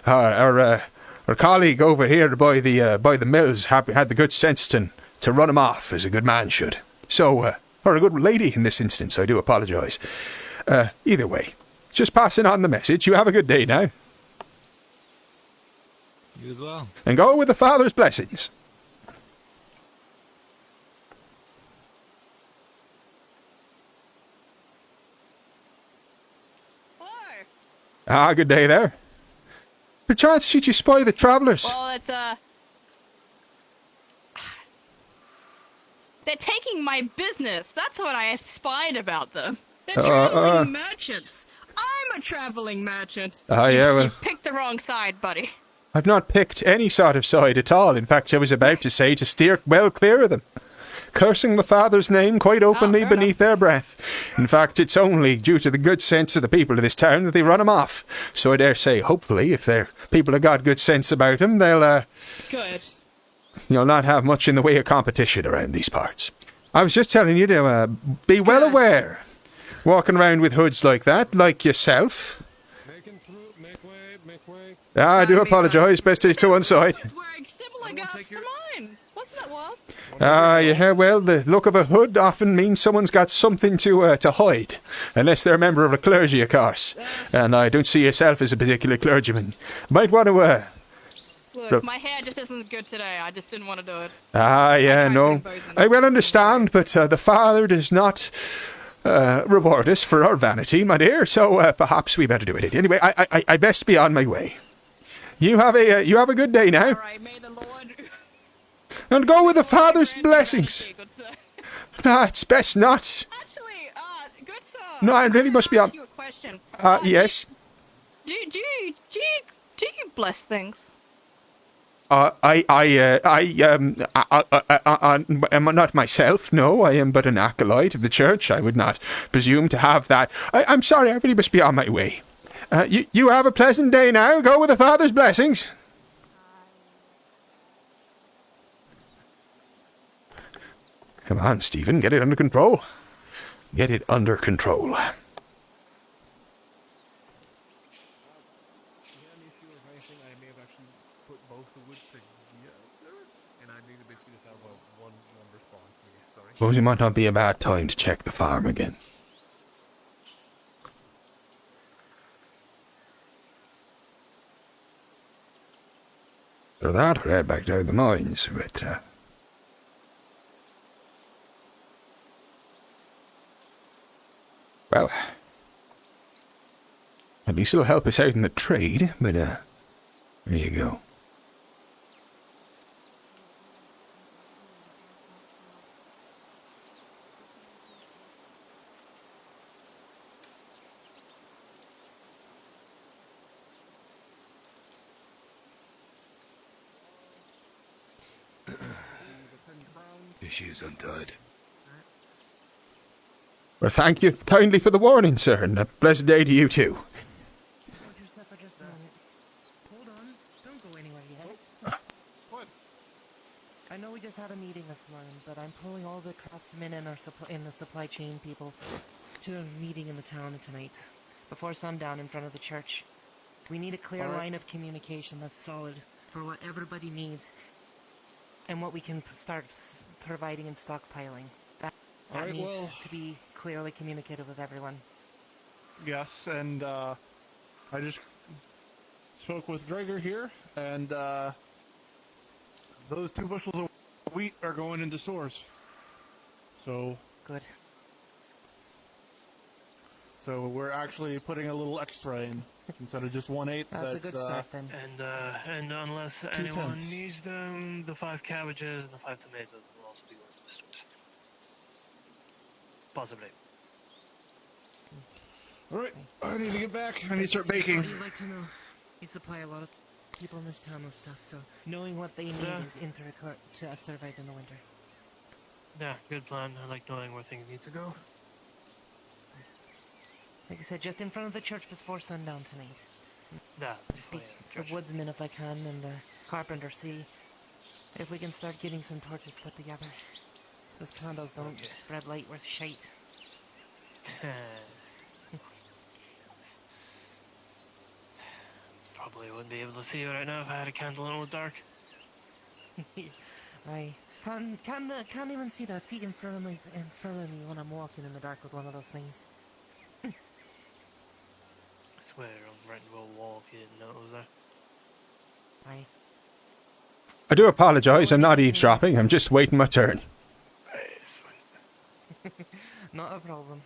Our colleague over here by the mills had the good sense to run him off, as a good man should. So, or a good lady in this instance, I do apologise. Either way, just passing on the message. You have a good day now. You as well. And go with the Father's blessings. Good day there. Perchance should you spy the travellers? Well, it's, they're taking my business. That's what I spied about them. They're traveling merchants. I'm a traveling merchant. You picked the wrong side, buddy. I've not picked any sort of side at all. In fact, I was about to say to steer well clear of them. Cursing the Father's name quite openly beneath their breath. In fact, it's only due to the good sense of the people of this town that they run him off. So I dare say, hopefully, if their people have got good sense about him, they'll, Good. You'll not have much in the way of competition around these parts. I was just telling you to be well aware. Walking around with hoods like that, like yourself. I do apologise. Best to one side. Yeah, well, the look of a hood often means someone's got something to hide. Unless they're a member of the clergy, of course. And I don't see yourself as a particular clergyman. Might want to, Look, my hair just isn't good today. I just didn't want to do it. Yeah, no. I well understand, but the Father does not reward us for our vanity, my dear, so perhaps we better do it. Anyway, I best be on my way. You have a good day now. All right, may the Lord. And go with the Father's blessings. Nah, it's best not. Actually, good sir. No, I really must be on. Ask you a question. Yes. Do you bless things? I'm not myself, no. I am but an acolyte of the church. I would not presume to have that. I'm sorry, I really must be on my way. You have a pleasant day now. Go with the Father's blessings. Come on, Stephen, get it under control. Get it under control. Suppose it might not be a bad time to check the farm again. So that, or head back down the mines, but, well, at least it'll help us out in the trade, but, there you go. Your shoe's untied. Well, thank you kindly for the warning, sir, and a blessed day to you too. Hold on. Don't go anywhere yet. What? I know we just had a meeting this morning, but I'm pulling all the craftsmen and the supply chain people to a meeting in the town tonight, before sundown in front of the church. We need a clear line of communication that's solid for what everybody needs, and what we can start providing and stockpiling. That needs to be clearly communicated with everyone. Yes, and I just spoke with Drager here, and those 2 bushels of wheat are going into stores. So good. So we're actually putting a little extra in instead of just 1/8. That's a good start then. And unless anyone needs them, the 5 cabbages and the 5 tomatoes will also be going to the stores. Possibly. Alright, I need to get back. I need to start baking. What do you like to know? We supply a lot of people in this town with stuff, so knowing what they need is integral to us survive in the winter. Yeah, good plan. I like knowing where things need to go. Like I said, just in front of the church before sundown tonight. Yeah, Speak to the woodsman if I can, and the carpenter, see if we can start getting some torches put together. Those candles don't spread light worth shite. Probably wouldn't be able to see you right now if I had a candle and it was dark. I can't even see the feet in front of me when I'm walking in the dark with one of those things. I swear I was right into a wall if you didn't know it was there. I do apologize, I'm not eavesdropping, I'm just waiting my turn. Not a problem.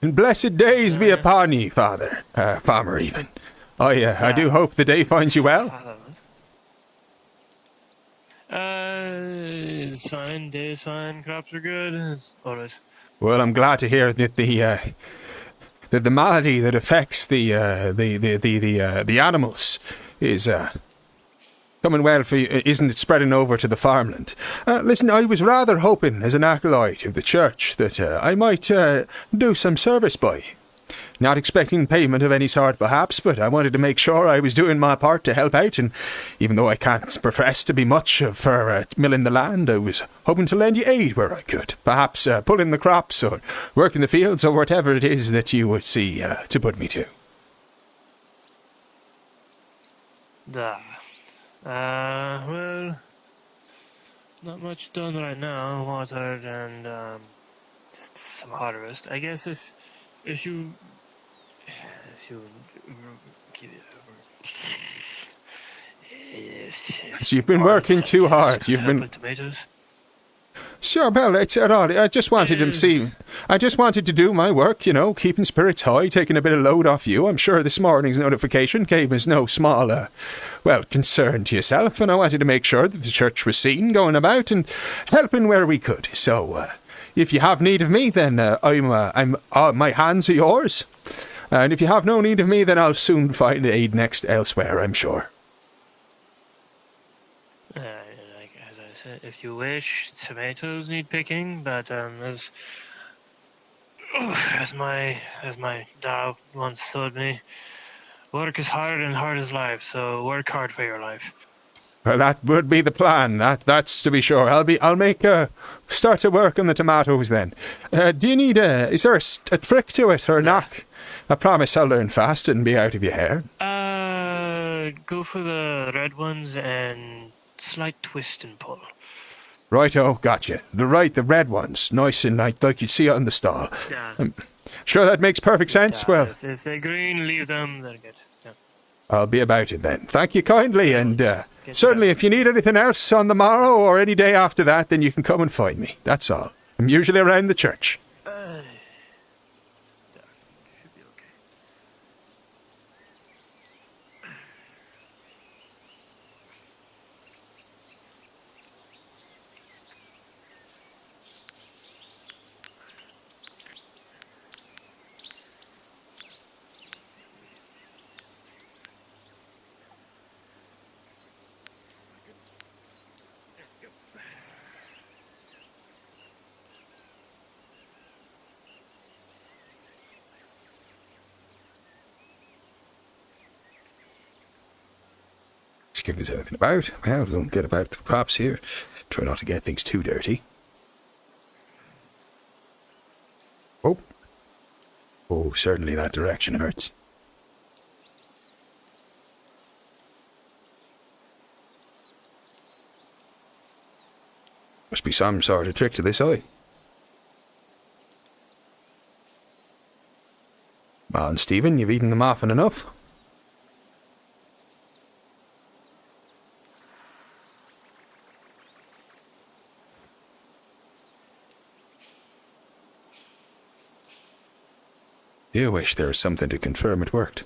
And blessed days be upon ye, Father, Farmer even. I do hope the day finds you well. It's fine, day is fine, crops are good, as always. Well, I'm glad to hear that the malady that affects the animals is coming well for you, isn't it spreading over to the farmland? Listen, I was rather hoping, as an acolyte of the church, that I might do some service by you. Not expecting payment of any sort, perhaps, but I wanted to make sure I was doing my part to help out, and even though I can't profess to be much for milling the land, I was hoping to lend you aid where I could. Perhaps pulling the crops, or working the fields, or whatever it is that you would see to put me to. Well, not much done right now. Watered and just some harvest. I guess if you So you've been working too hard. You've been. Tomatoes. Sure, well, it's at all. I just wanted to see. I just wanted to do my work, you know, keeping spirits high, taking a bit of load off you. I'm sure this morning's notification came as no small, concern to yourself, and I wanted to make sure that the church was seen going about and helping where we could. So, if you have need of me, then my hands are yours. And if you have no need of me, then I'll soon find aid next elsewhere, I'm sure. As I said, if you wish, tomatoes need picking, but as my dad once told me, work is hard and hard is life, so work hard for your life. Well, that would be the plan. That's to be sure. I'll start to work on the tomatoes then. Do you need is there a trick to it or a knack? I promise I'll learn fast and be out of your hair. Go for the red ones and slight twist and pull. Righto, gotcha. The red ones, nice and like you'd see on the stall. Yeah. I'm sure that makes perfect sense. Yeah, Well, if they're green, leave them. They're good. Yeah. I'll be about it then. Thank you kindly, and certainly if you need anything else on the morrow or any day after that, then you can come and find me. That's all. I'm usually around the church. If there's anything about, well, we'll get about the props here. Try not to get things too dirty. Oh, certainly that direction hurts. Must be some sort of trick to this eye. Come on, Stephen, you've eaten them often enough. You wish there was something to confirm it worked.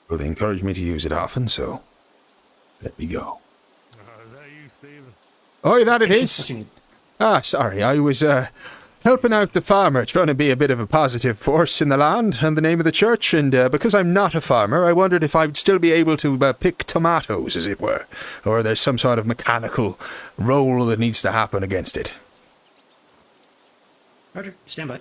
Well, they encouraged me to use it often, so let me go. Is that you, Stephen? Oh, that it is. Sorry, I was helping out the farmer, trying to be a bit of a positive force in the land and the name of the church, and because I'm not a farmer, I wondered if I would still be able to pick tomatoes, as it were, or there's some sort of mechanical roll that needs to happen against it. Roger, stand by.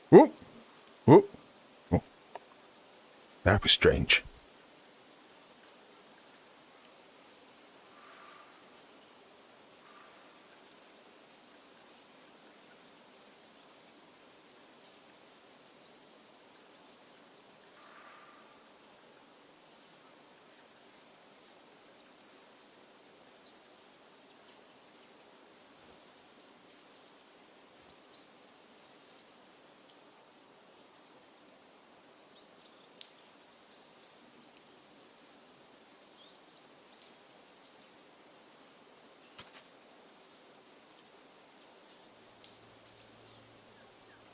Whoop! Whoop! Oh. That was strange.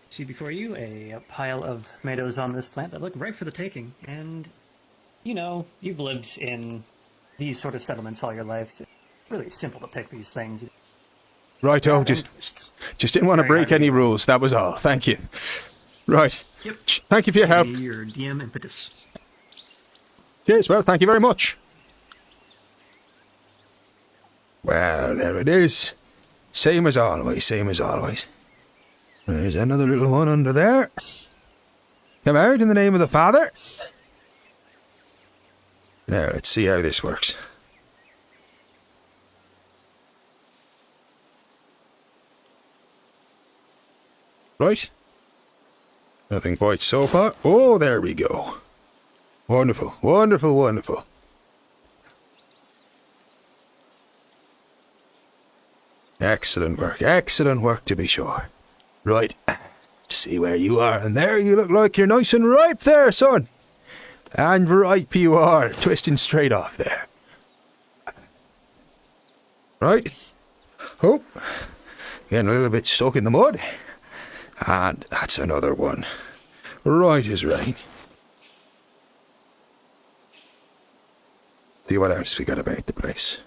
See before you a pile of tomatoes on this plant that look ripe for the taking. And, you know, you've lived in these sort of settlements all your life. It's really simple to pick these things. Righto, just didn't want to break any rules, that was all. Thank you. Right. Yep. Thank you for your help. Your DM impetus. Cheers, well, thank you very much. Well, there it is. Same as always, same as always. There's another little one under there. Come out in the name of the Father. Now, let's see how this works. Right. Nothing quite so far. Oh, there we go. Wonderful, wonderful, wonderful. Excellent work to be sure. Right, see where you are, and there you look like you're nice and ripe there, son. And ripe you are, twisting straight off there. Right. Oh, getting a little bit stuck in the mud. And that's another one. Right is right. See what else we got about the place.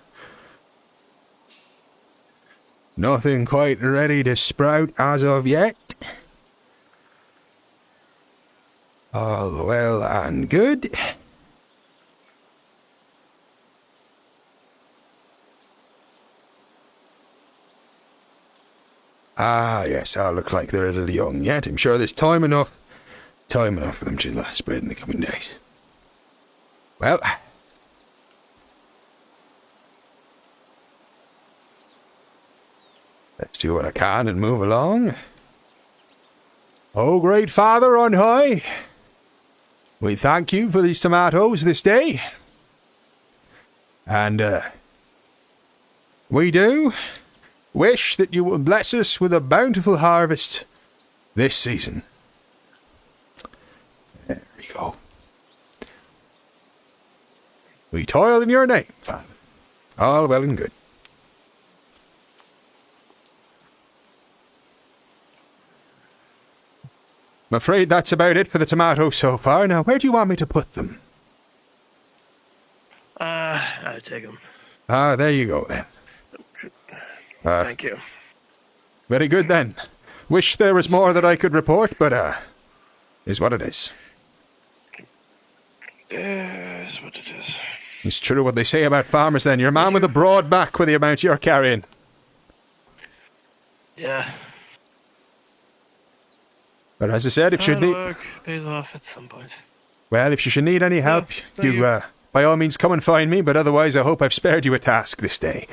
Nothing quite ready to sprout as of yet. All well and good. Ah, yes, all look like they're a little young yet. I'm sure there's time enough for them to spread in the coming days. Well, let's do what I can and move along. Oh, great Father on high, we thank you for these tomatoes this day. And, we do wish that you will bless us with a bountiful harvest this season. There we go. We toil in your name, Father. All well and good. I'm afraid that's about it for the tomatoes so far. Now, where do you want me to put them? I'll take them. Ah, there you go then. Thank you. Very good then. Wish there was more that I could report, but is what it is. Is what it is. It's true what they say about farmers then. You're a man with a broad back with the amount you're carrying. Yeah. But as I said, if you need... work pays off at some point. Well, if you should need any help, you by all means come and find me, but otherwise I hope I've spared you a task this day.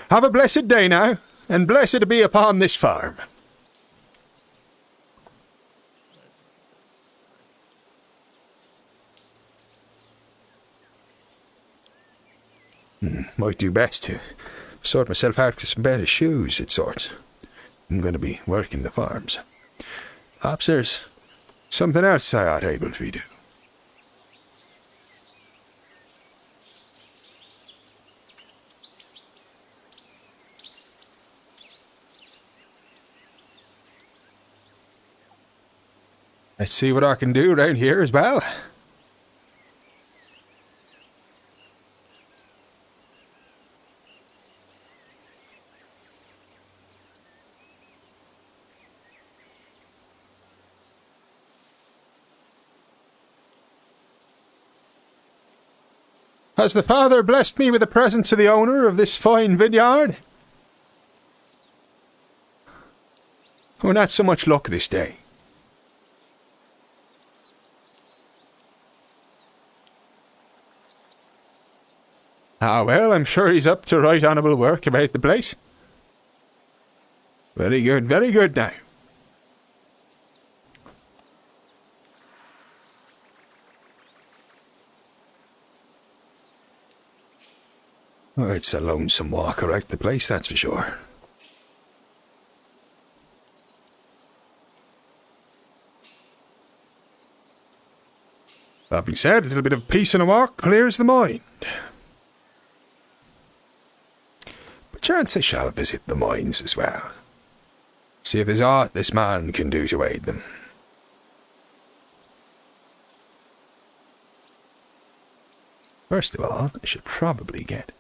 Have a blessed day now, and blessed be upon this farm. Might do best to sort myself out with some better shoes, it sorts. I'm going to be working the farms. Perhaps there's something else I ought able to do. Let's see what I can do around here as well. Has the Father blessed me with the presence of the owner of this fine vineyard? Oh, not so much luck this day. Ah, well, I'm sure he's up to right honourable work about the place. Very good now. Oh, it's a lonesome walk around the place, that's for sure. That being said, a little bit of peace and a walk clears the mind. Perchance I shall visit the mines as well. See if there's aught this man can do to aid them. First of all, I should probably get...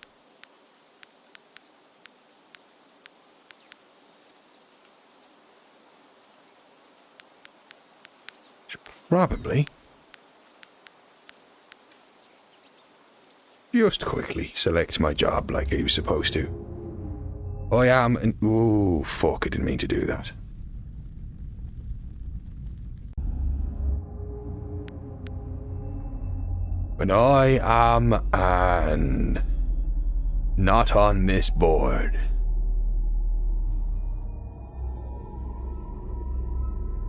just quickly select my job like I was supposed to. I am an... Ooh, fuck, I didn't mean to do that. And I am an... Not on this board.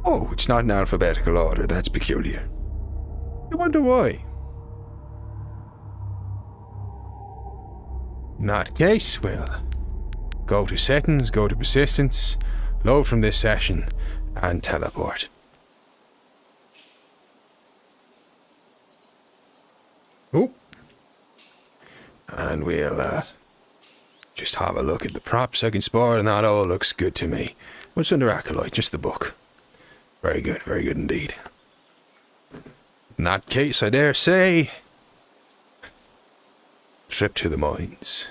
Oh, it's not in alphabetical order. That's peculiar. I wonder why. In that case, well, go to settings, go to persistence, load from this session, and teleport. Oh. And we'll just have a look at the props I can spot, and that all looks good to me. What's under Acolyte? Just the book. Very good indeed. In that case, I dare say, trip to the mines.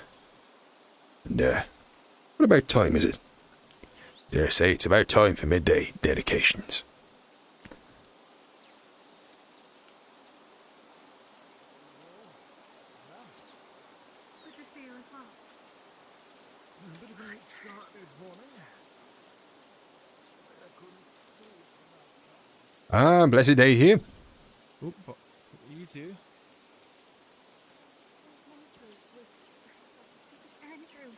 And, what about time is it? Dare say it's about time for midday dedications. Ah, blessed day here. Oop, you too. Andrew,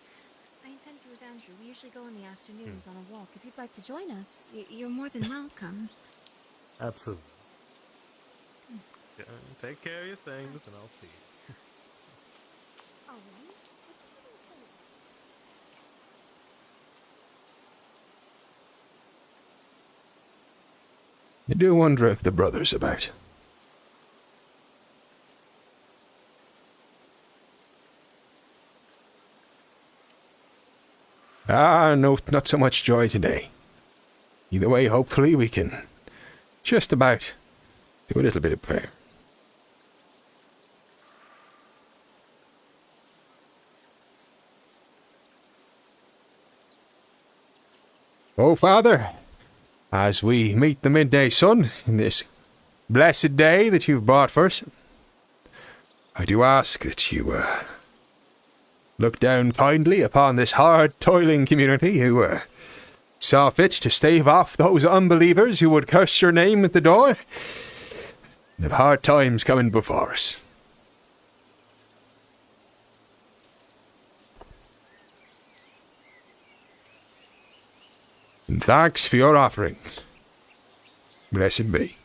I intend to with Andrew. We usually go in the afternoons on a walk. If you'd like to join us, you're more than welcome. Absolutely. Yeah, take care of your things, and I'll see you. I do wonder if the brother's about. Ah, no, not so much joy today. Either way, hopefully we can just about do a little bit of prayer. Oh, Father, as we meet the midday sun in this blessed day that you've brought for us, I do ask that you look down kindly upon this hard, toiling community who saw fit to stave off those unbelievers who would curse your name at the door, and have hard times coming before us. And thanks for your offerings. Blessed be.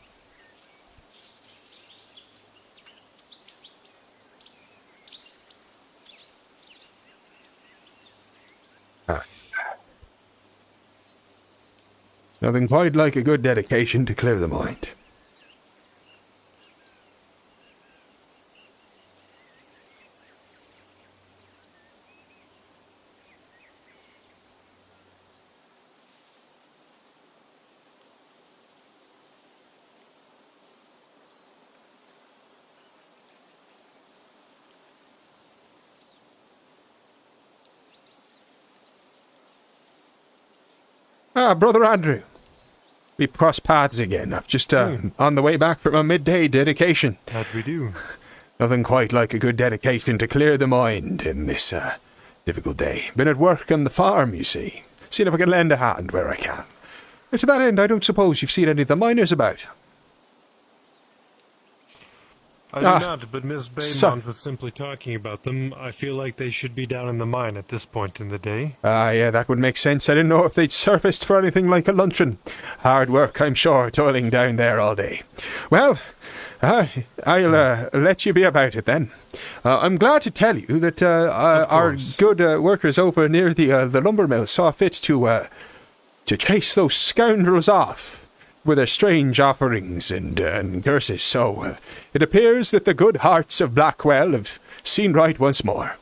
Nothing quite like a good dedication to clear the mind. Ah, Brother Andrew. We cross paths again. I've just on the way back from a midday dedication. That we do. Nothing quite like a good dedication to clear the mind in this difficult day. Been at work on the farm, you see. Seeing if I can lend a hand where I can. And to that end, I don't suppose you've seen any of the miners about. I do not, but Miss Baymont was simply talking about them. I feel like they should be down in the mine at this point in the day. Yeah, that would make sense. I didn't know if they'd surfaced for anything like a luncheon. Hard work, I'm sure, toiling down there all day. Well, I'll let you be about it then. I'm glad to tell you that our good workers over near the lumber mill saw fit to chase those scoundrels off with their strange offerings and curses, so it appears that the good hearts of Blackwell have seen right once more.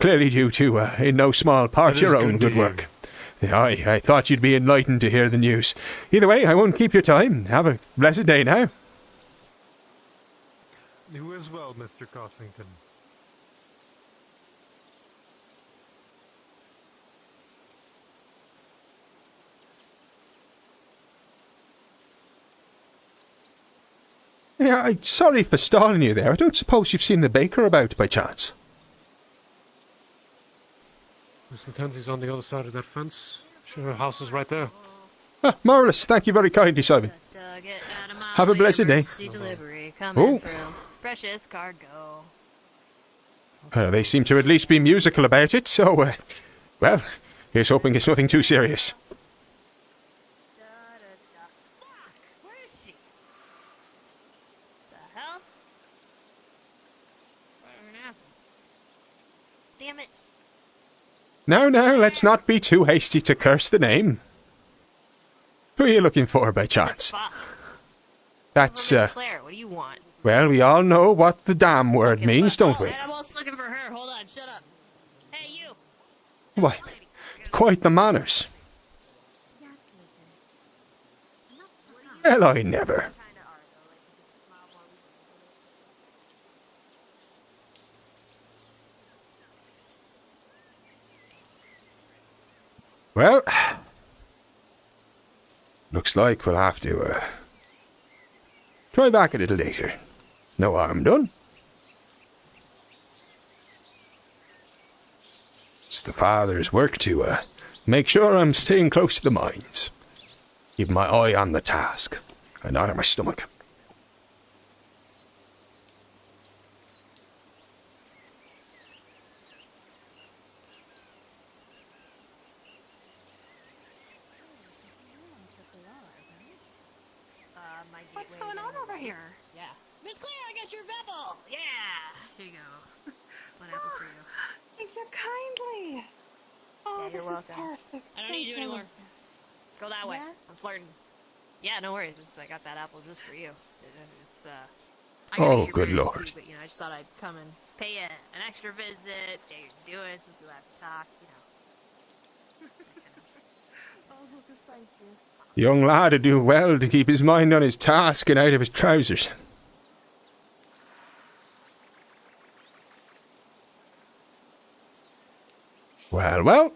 Clearly due to, in no small part, your own good work. I thought you'd be enlightened to hear the news. Either way, I won't keep your time. Have a blessed day now. You as well, Mr. Cossington. Yeah, I'm sorry for stalling you there. I don't suppose you've seen the baker about by chance. Miss Mackenzie's on the other side of that fence. Sure, her house is right there. Ah, marvellous. Thank you very kindly, Simon. Have a blessed day. Oh. Precious cargo. They seem to at least be musical about it, so, well, here's hoping it's nothing too serious. Where is she? The hell? What happened? Damn it. Now, let's not be too hasty to curse the name. Who are you looking for, by chance? That's, Claire, what do you want? well, we all know what the damn word means, don't we? I'm also looking for her. Hold on, shut up. Hey, you. Why, quite the manners. Well, I never. Well, looks like we'll have to, try back a little later. No harm done. It's the father's work to, make sure I'm staying close to the mines. Keep my eye on the task, and not on my stomach. What's going on over here? Yeah. Miss Claire, I got your apple. Yeah. Here you go. One apple for you. Thank you kindly. Oh, Yeah, you're this welcome. is perfect. I don't need you Thank anymore. Go that way. Yeah? I'm flirting. Yeah, no worries. I got that apple just for you. It's, I Oh, gotta get your good parents lord. too, but, I just thought I'd come and pay you an extra visit, see how you're doing since we last talked, Oh, thank you. The young lad would do well to keep his mind on his task and out of his trousers. Well.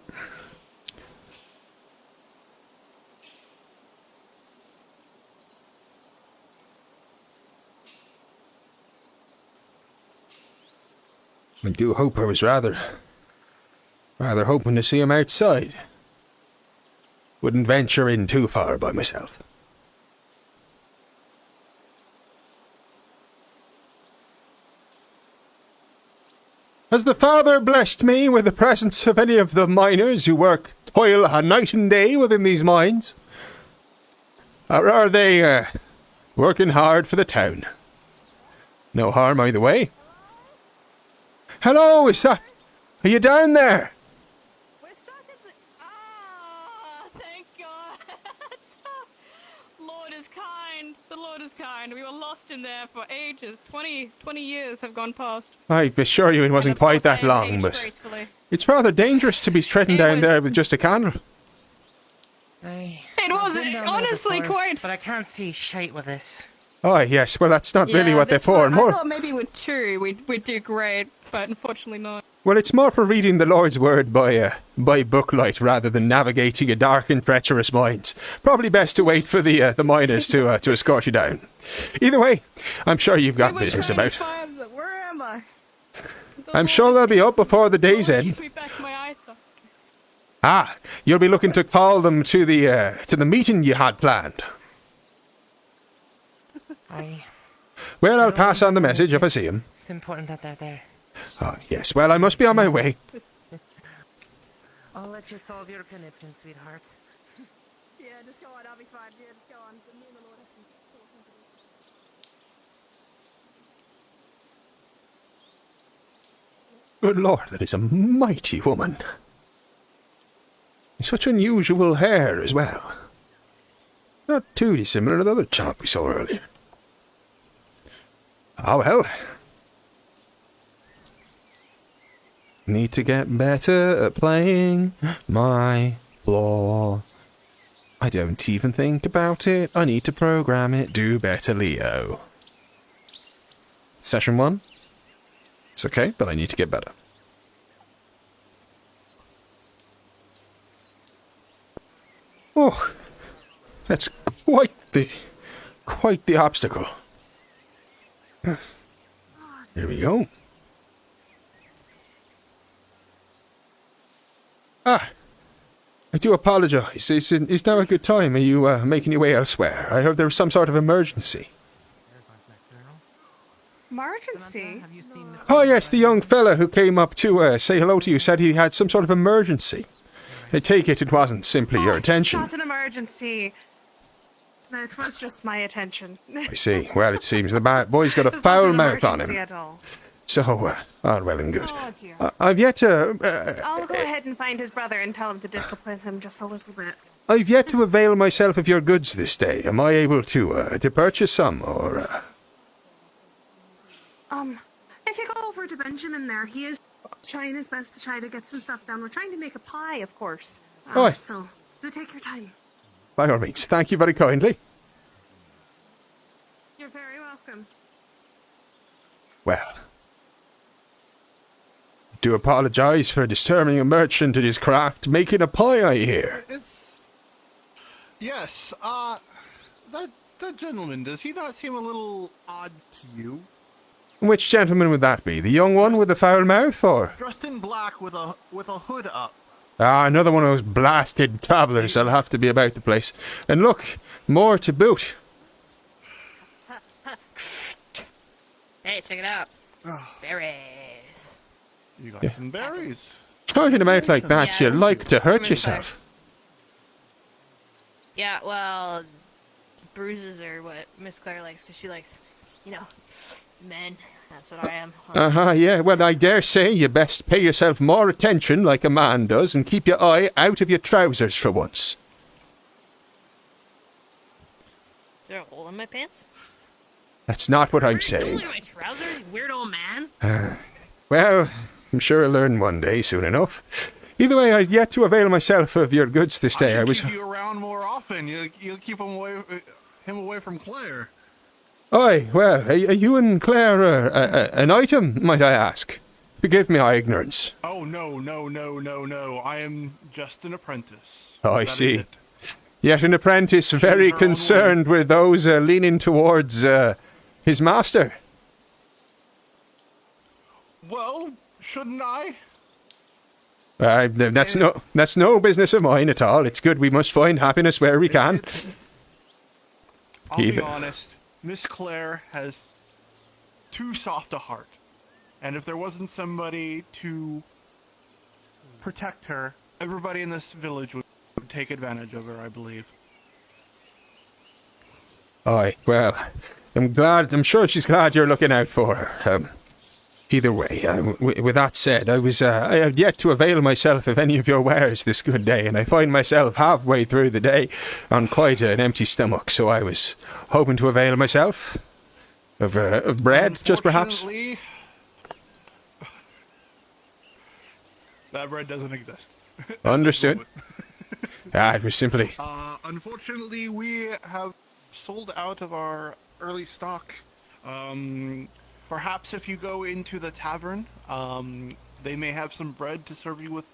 I do hope I was rather hoping to see him outside. Wouldn't venture in too far by myself. Has the Father blessed me with the presence of any of the miners who work toil night and day within these mines? Or are they, working hard for the town? No harm either way. Hello, are you down there? Thank God. Lord is kind. The Lord is kind. We were lost in there for ages. 20 years have gone past. I assure you it wasn't quite that long, but it's rather dangerous to be treading down there with just a candle. It was honestly quite. But I can't see shite with this. Oh, yes, well, that's not really what they're for. I More, thought maybe with two we'd do great, but unfortunately not. well, it's more for reading the Lord's word by booklight rather than navigating a dark and treacherous mines. Probably best to wait for the miners to escort you down. Either way, I'm sure you've got business about. Where am I? I'm sure they'll be up before the day's end. Ah, you'll be looking to call them to the meeting you had planned. Well, I'll pass on the message if I see him. It's important that they're there. Oh, yes, well, I must be on my way. I'll let you solve your conniption, sweetheart. Yeah, just go on. I'll be fine. Yeah, just go on. Me and the Lord have some Good Lord, that is a mighty woman. Such unusual hair as well. Not too dissimilar to the other chap we saw earlier. Oh well. Need to get better at playing my floor. I don't even think about it. I need to program it. Do better, Leo. Session 1. It's okay, but I need to get better. Oh, that's quite the obstacle. Here we go. Ah, I do apologize. Is now a good time? Are you making your way elsewhere? I heard there was some sort of emergency. Emergency? Oh yes, the young fella who came up to say hello to you said he had some sort of emergency. I take it wasn't simply your attention. Not an emergency. No, it was just my attention. I see. Well, it seems the boy's got a foul mouth on him. At all. So, all well and good. Oh, dear. I've yet to... I'll go ahead and find his brother and tell him to discipline him just a little bit. I've yet to avail myself of your goods this day. Am I able to purchase some, or... If you go over to Benjamin there, he is trying his best to try to get some stuff done. We're trying to make a pie, of course. Aye. So, do take your time. By all means, thank you very kindly. You're very welcome. Well... do apologise for disturbing a merchant at his craft, making a pie, I hear. Yes, that gentleman, does he not seem a little odd to you? Which gentleman would that be? The young one with the foul mouth, or...? Dressed in black with a hood up. Ah, another one of those blasted travellers that'll have to be about the place. And look, more to boot. Hey, check it out. Berries. You got some berries. Throwing them out like that, you like to hurt yourself. Yeah, well, bruises are what Miss Claire likes, because she likes, men. That's what I am. Yeah, well, I dare say you best pay yourself more attention like a man does and keep your eye out of your trousers for once. Is there a hole in my pants? That's not what I'm saying. Look at my trousers, you weird old man. Well, I'm sure I'll learn one day soon enough. Either way, I've yet to avail myself of your goods this day. I was... keep you around more often. You'll keep him away from Claire. Aye, well, are you and Claire an item, might I ask? Forgive me my ignorance. Oh, no. I am just an apprentice. Oh, I see. Yet an apprentice very concerned with those leaning towards his master. Well, shouldn't I? That's no business of mine at all. It's good we must find happiness where we can. I'll be honest. Miss Claire has too soft a heart. And if there wasn't somebody to protect her, everybody in this village would take advantage of her, I believe. Aye, well, I'm sure she's glad you're looking out for her. Either way, with that said, I have yet to avail myself of any of your wares this good day, and I find myself halfway through the day on quite an empty stomach, so I was hoping to avail myself of bread, just perhaps. That bread doesn't exist. Understood. It was simply... unfortunately, we have sold out of our early stock. Perhaps if you go into the tavern, they may have some bread to serve you with.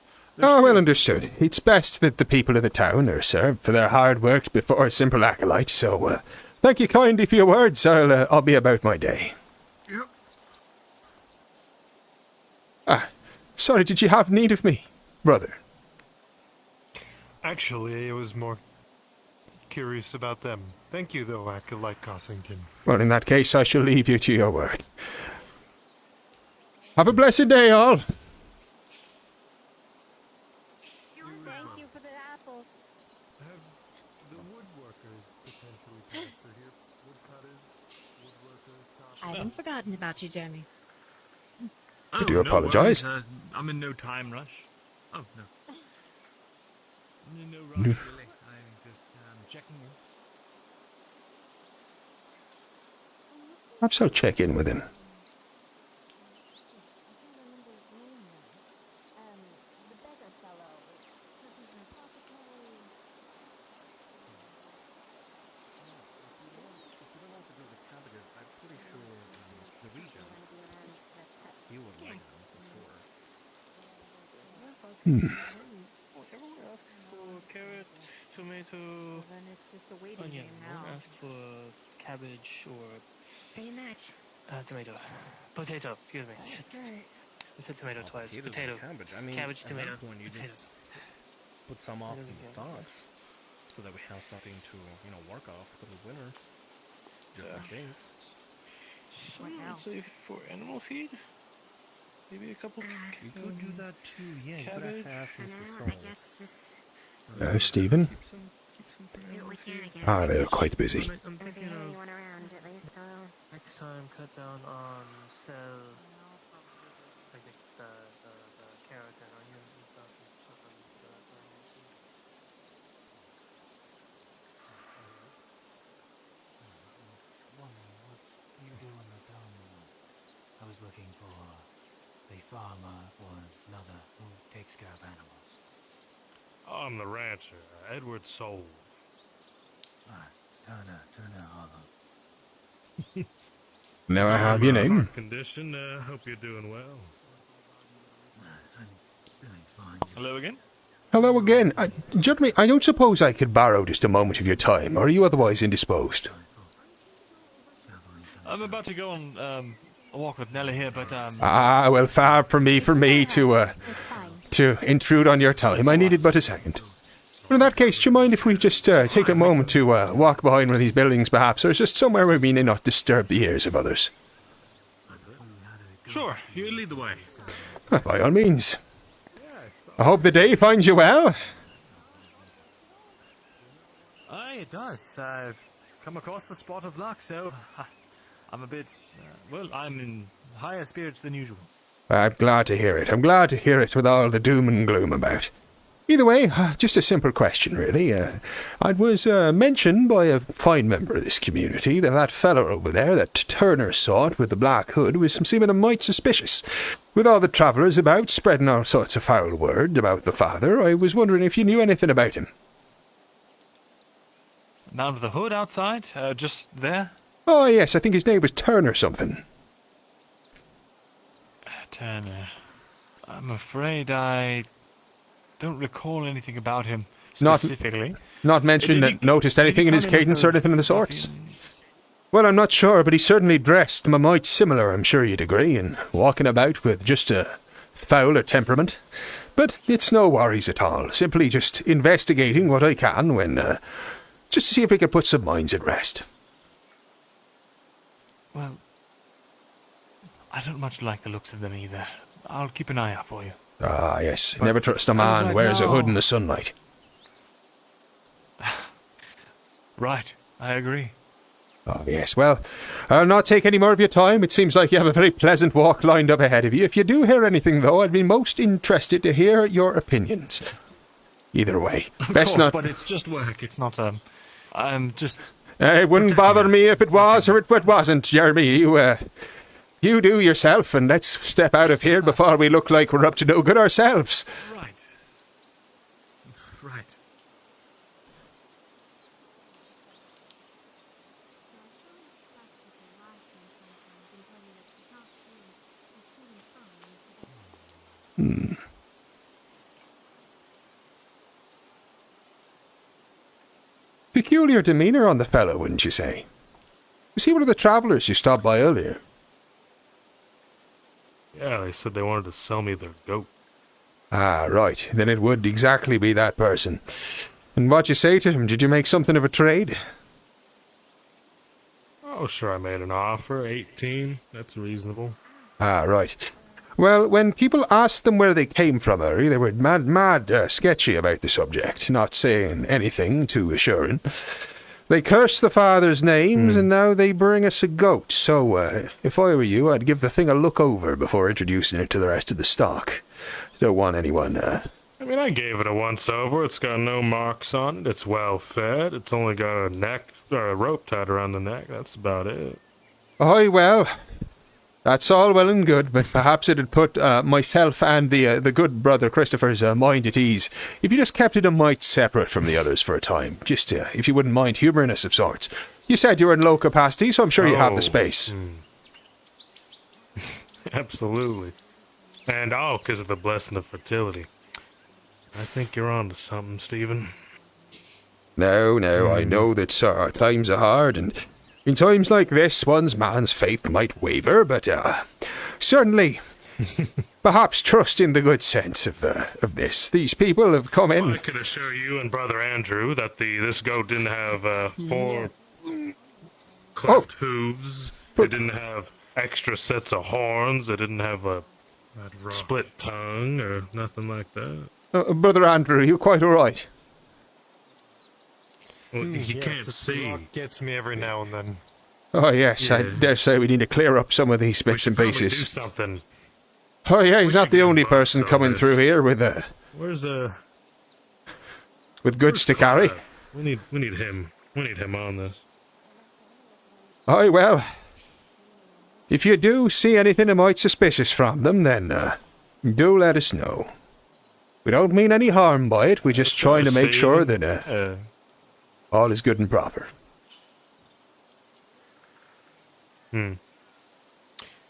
Oh, well understood. It's best that the people of the town are served for their hard work before a simple acolyte, so thank you kindly for your words. I'll be about my day. Yep. Sorry, did you have need of me, brother? Actually, I was more curious about them. Thank you, though, Acolyte Cossington. Well, in that case, I shall leave you to your work. Have a blessed day, all. Thank you for the apples. Have the woodworkers potentially passed through here? Woodcutters, woodworkers, I haven't forgotten about you, Jeremy. I do apologize. I'm in no time rush. Oh, no. I'm in no rush, really. I'm just checking in. Perhaps I'll check in with him. Carrot, tomato, onion. Don't ask for cabbage or tomato. Potato, excuse me. I said tomato twice. Potato. Cabbage. I mean, cabbage, tomato. Point, you potato. just put some off in the stocks, so that we have something to, work off for the winter, just in case. So, let's say for animal feed? Maybe a couple... We could do that too, yeah. You could actually ask Mr. Soul. I guess just Stephen? do what we can, I guess. Ah, they're quite busy. I'm thinking of Anyone around, at least, next time cut down on sell, like the carrots and onions and stuff on the You doing the I was looking for a farmer or another who takes care of animals. I'm the rancher, Edward Soul. Turner Hollow. Now I have your name. Condition, hope you're doing well. I'm doing fine. Hello again? Hello again. Gentlemen, I don't suppose I could borrow just a moment of your time, or are you otherwise indisposed? I'm about to go on a walk with Nelly here, but Well, far from me to intrude on your time. I needed but a second. Well, in that case, do you mind if we just take a moment to walk behind one of these buildings, perhaps, or just somewhere where we may not disturb the ears of others? Sure, you lead the way. By all means. I hope the day finds you well. Aye, it does. I've come across the spot of luck, so I'm a bit, I'm in higher spirits than usual. I'm glad to hear it. I'm glad to hear it with all the doom and gloom about. Either way, just a simple question, really. I was mentioned by a fine member of this community that fellow over there, that Turner sought with the black hood, was seeming a mite suspicious. With all the travellers about spreading all sorts of foul word about the father, I was wondering if you knew anything about him. Down to the hood outside? Just there? Oh, yes, I think his name was Turner something. Turner. I'm afraid I don't recall anything about him Not specifically. Not mentioned that noticed anything in his cadence or anything of the sorts? Well, I'm not sure, but he certainly dressed a mite similar, I'm sure you'd agree, and walking about with just a fouler temperament. But it's no worries at all. Simply just investigating what I can when, just to see if we can put some minds at rest. Well, I don't much like the looks of them either. I'll keep an eye out for you. Ah, yes. Never trust a man who wears a hood in the sunlight. Right, I agree. Oh, yes. Well, I'll not take any more of your time. It seems like you have a very pleasant walk lined up ahead of you. If you do hear anything, though, I'd be most interested to hear your opinions. Either way. Of course, but it's just work. It's not, I'm just... It wouldn't bother me if it was or it wasn't, Jeremy. You do yourself, and let's step out of here before we look like we're up to no good ourselves. Right. Right. Peculiar demeanour on the fellow, wouldn't you say? Was he one of the travellers you stopped by earlier? Yeah, they said they wanted to sell me their goat. Ah, right. Then it would exactly be that person. And what'd you say to him? Did you make something of a trade? Oh, sure, I made an offer. 18. That's reasonable. Ah, right. Well, when people asked them where they came from, Harry, they were mad sketchy about the subject, not saying anything too assuring. They cursed the father's names, and now they bring us a goat. So, if I were you, I'd give the thing a look over before introducing it to the rest of the stock. Don't want anyone, I mean, I gave it a once-over. It's got no marks on it. It's well-fed. It's only got a rope tied around the neck. That's about it. Aye, well, that's all well and good, but perhaps it'd put myself and the good brother Christopher's mind at ease if you just kept it a mite separate from the others for a time. Just, if you wouldn't mind humouring us of sorts. You said you were in low capacity, so I'm sure you have the space. Absolutely. And all because of the blessing of fertility. I think you're on to something, Stephen. No, I know that times are hard, and in times like this, one's man's faith might waver, but certainly, perhaps trust in the good sense of this. These people have come in. I can assure you and Brother Andrew that this goat didn't have 4 cleft hooves. It didn't have extra sets of horns. It didn't have a split tongue or nothing like that. Brother Andrew, are you quite all right? Well, you can't see. Gets me every now and then. Oh, yes, I dare say we need to clear up some of these bits and pieces. Do something. Oh, yeah, he's not the only person coming through here with with goods to carry. We need him. We need him on this. Oh, well, if you do see anything that might suspicious from them, then do let us know. We don't mean any harm by it. We're just trying to make sure that all is good and proper.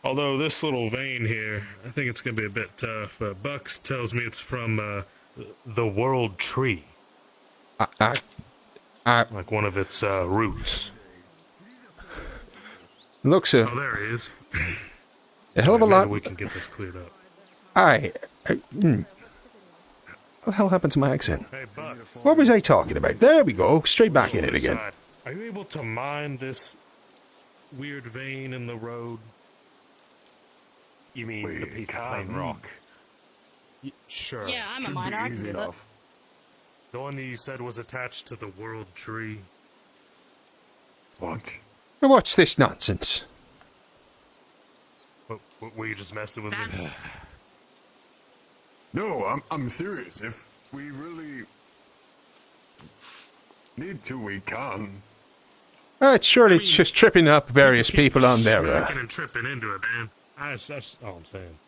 Although this little vein here, I think it's going to be a bit tough. Bucks tells me it's from the world tree. Like one of its roots. Looks oh, there he is. A hell of a lot. We can get this cleared up. What the hell happened to my accent? Hey, Bucks. What was I talking about? There we go. Straight back in it again. Are you able to mine this weird vein in the road? You mean the piece of plain rock? Sure. Yeah, I'm a miner. I can do that. The one that you said was attached to the world tree. What? Now what's this nonsense? What, were you just messing with me? No, I'm serious. If we really need to, we can. Surely it's just tripping up various people on their... Smacking and tripping into it, man. That's all I'm saying.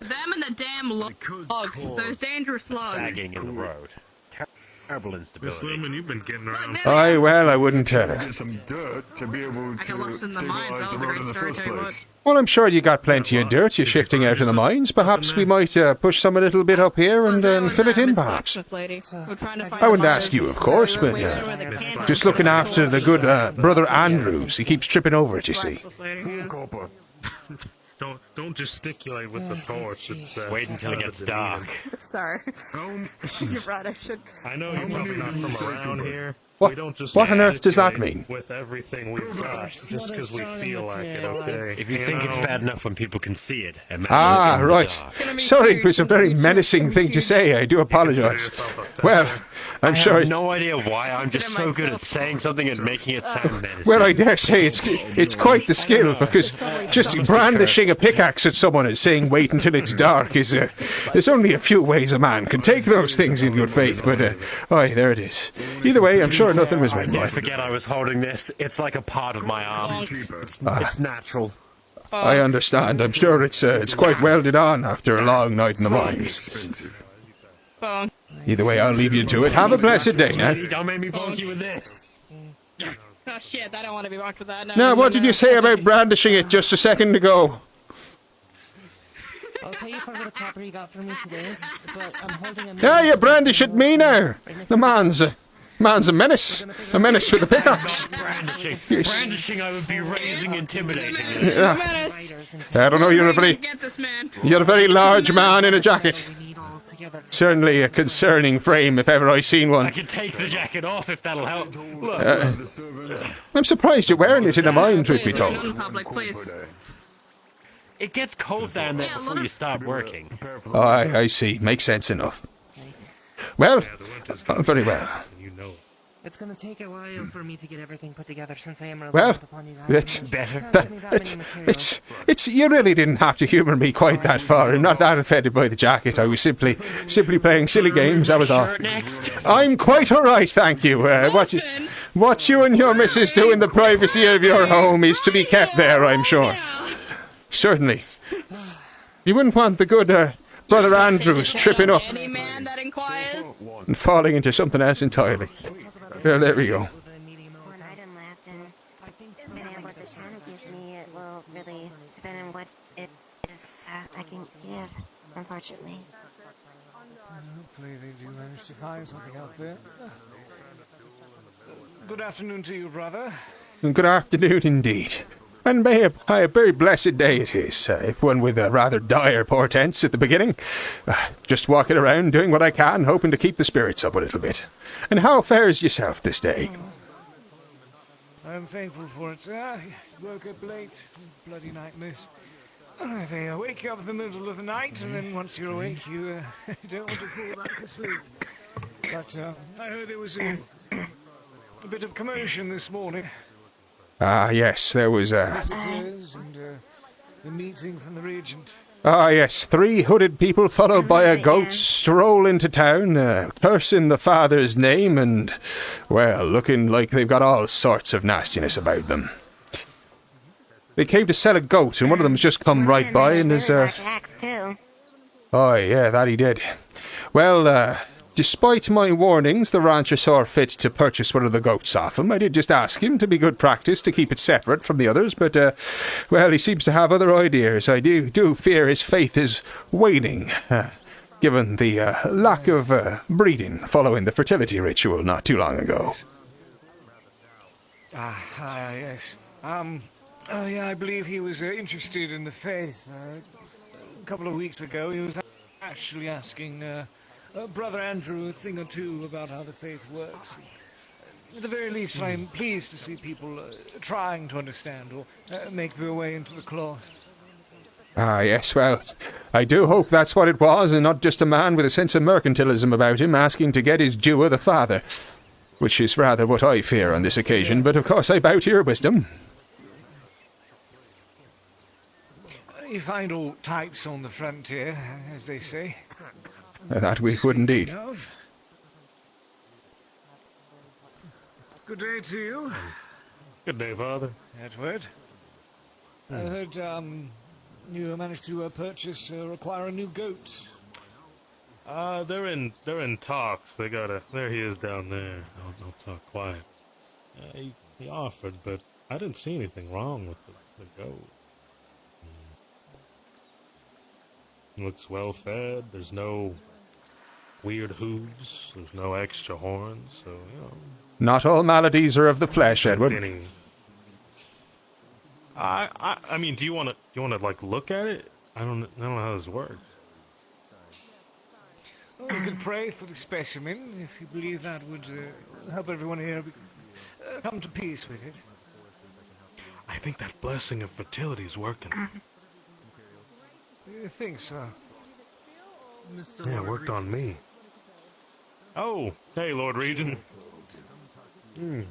Them and the damn logs. Those dangerous logs. Sagging in the road. Terrible instability. Slimmin, you've been getting around. Aye, well, I wouldn't... Get some dirt to be able I got lost in the mines. That was a great story, tell you what. Well, I'm sure you got plenty of dirt you're shifting out of the mines. Perhaps we might push some a little bit up here and fill it in, perhaps. I wouldn't ask you, of course, but just looking after the good Brother Andrews. He keeps tripping over it, you see. Don't gesticulate with the torch. It's wait until it gets dark. Sorry. You're right, I should... I know you're probably not from around here. What on earth does that mean? With everything we've got, just because we feel like it, okay? If you think it's bad enough when people can see it, right. Sorry, it was a very menacing thing to say. I do apologize. Well, I'm sure... I have no idea why I'm just so good at saying something and making it sound menacing. Well, I dare say it's quite the skill, because just brandishing a pickaxe at someone and saying wait until it's dark is... there's only a few ways a man can take those things in good faith, but... there it is. Either way, I'm sure nothing was meant by I forget I was holding this. It's like a part of my arm. It's natural. I understand. I'm sure it's quite welded on after a long night in the mines. Either way, I'll leave you to it. Have a blessed day now. Don't make me poke you with this. Oh shit, I don't want to be marked with that. Now, what did you say about brandishing it just a second ago? I'll pay you for the copper you got for me today, but I'm holding a... Yeah, you brandish at me now. The man's a menace. A menace with a pickaxe. Brandishing, I would be raising intimidating. I don't know, you're a very large man in a jacket. Certainly a concerning frame if ever I seen one. I can take the jacket off if that'll help. Look. I'm surprised you're wearing it in the mine, truth be told. It gets cold down there before you start working. Oh, I see. Makes sense enough. Well, very well. It's gonna take a while for me to get everything put together since I am reliant upon you guys. It's you really didn't have to humour me quite that far. I'm not that offended by the jacket. I was simply playing silly games. That was all. I'm quite all right, thank you. What you and your missus do in the privacy of your home is to be kept there, I'm sure. Certainly. You wouldn't want the good Brother Andrews tripping up and falling into something else entirely. Well, there we go. One item left, and what the town gives me, it will really depend on what it is I can give, unfortunately. Hopefully they do manage to find something out there. Good afternoon to you, brother. Good afternoon indeed. And may a very blessed day it is, if one with rather dire portents at the beginning. Just walking around, doing what I can, hoping to keep the spirits up a little bit. And how fares yourself this day? I'm thankful for it. Woke up late. Bloody nightmares. They wake you up in the middle of the night, and then once you're awake, you don't want to fall back asleep. But I heard there was a bit of commotion this morning. Ah, yes, there was Visitors and the meeting from the regent. Ah, yes, 3 hooded people followed by a goat stroll into town, cursing the father's name and, well, looking like they've got all sorts of nastiness about them. They came to sell a goat, and one of them's just come right by and is, Oh, yeah, that he did. Well, despite my warnings, the rancher saw fit to purchase one of the goats off him. I did just ask him to be good practice to keep it separate from the others, but, well, he seems to have other ideas. I do fear his faith is waning, given the lack of breeding following the fertility ritual not too long ago. Yes. Yeah, I believe he was interested in the faith. A couple of weeks ago, he was actually asking Brother Andrew a thing or two about how the faith works. At the very least, I'm pleased to see people trying to understand or make their way into the cloth. Ah, yes, well, I do hope that's what it was, and not just a man with a sense of mercantilism about him asking to get his due of the father, which is rather what I fear on this occasion, but of course I bow to your wisdom. You find all types on the frontier, as they say. That we would indeed. Good day to you. Good day, Father. Edward. I heard you managed to acquire a new goat. They're in talks. There he is down there. I'll talk quiet. He offered, but I didn't see anything wrong with the goat. Looks well fed. There's no weird hooves. There's no extra horns. So, you know. Not all maladies are of the flesh, Edward. I mean, do you want to like look at it? I don't know how this works. Well, we could pray for the specimen if you believe that would help everyone here come to peace with it. I think that blessing of fertility is working. You think so? Yeah, it worked on me. Oh, hey, Lord Regent. I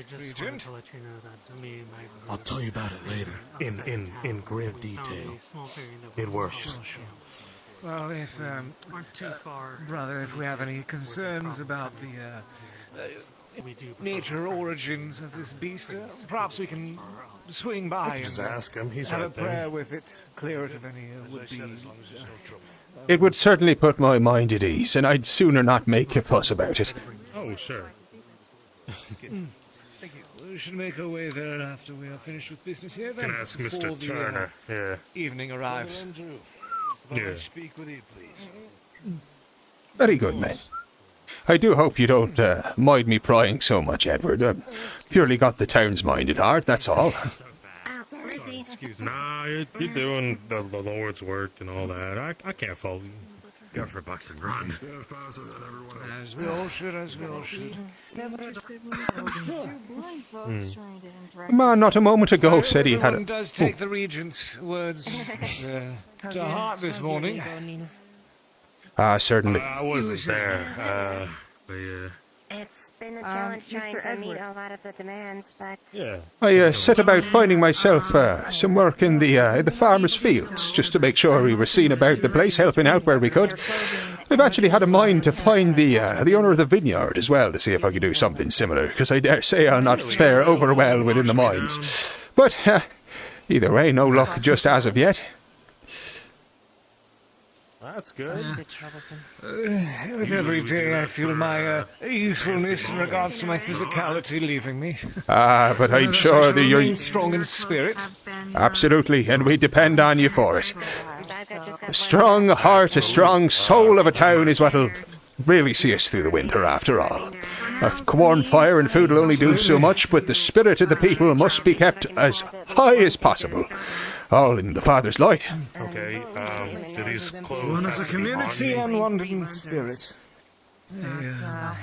just Regent? wanted to let you know that me and my I'll tell you about it later, in grim detail. It works. Well, if aren't too far, brother, if we have any concerns about the nature origins of this beast, perhaps we can swing by and Just ask him. He's have right a prayer there. with it, clear it of any would-be. It would certainly put my mind at ease, and I'd sooner not make a fuss about it. Oh, sure. Thank you. We should make our way there after we are finished with business here. Then, Can ask before Mr. the, Turner. Yeah. Evening arrives. Yeah. Speak with you, please. Very good, man. I do hope you don't mind me prying so much, Edward. Purely got the town's mind at heart, that's all. Excuse me. Nah, you're doing the Lord's work and all that. I can't follow you. Go for bucks and run. As we all should, as we all should. A man not a moment ago said he had Everyone does take the Regent's words to heart this morning. Ah, certainly. I wasn't there. It's been a challenge trying to meet a lot of the demands, but... Yeah. I set about finding myself some work in the farmers' fields, just to make sure we were seen about the place, helping out where we could. I've actually had a mind to find the owner of the vineyard as well, to see if I could do something similar, because I dare say I'll not fare over well within the mines. But either way, no luck just as of yet. That's good. Every day I feel my usefulness in regards to my physicality leaving me. Ah, but I'm sure that you're strong in spirit. Absolutely, and we depend on you for it. A strong heart, a strong soul of a town is what'll really see us through the winter, after all. A warm fire and food will only do so much, but the spirit of the people must be kept as high as possible. All in the Father's light. Okay, do these clothes One as a have to be on community me? and one in spirit. I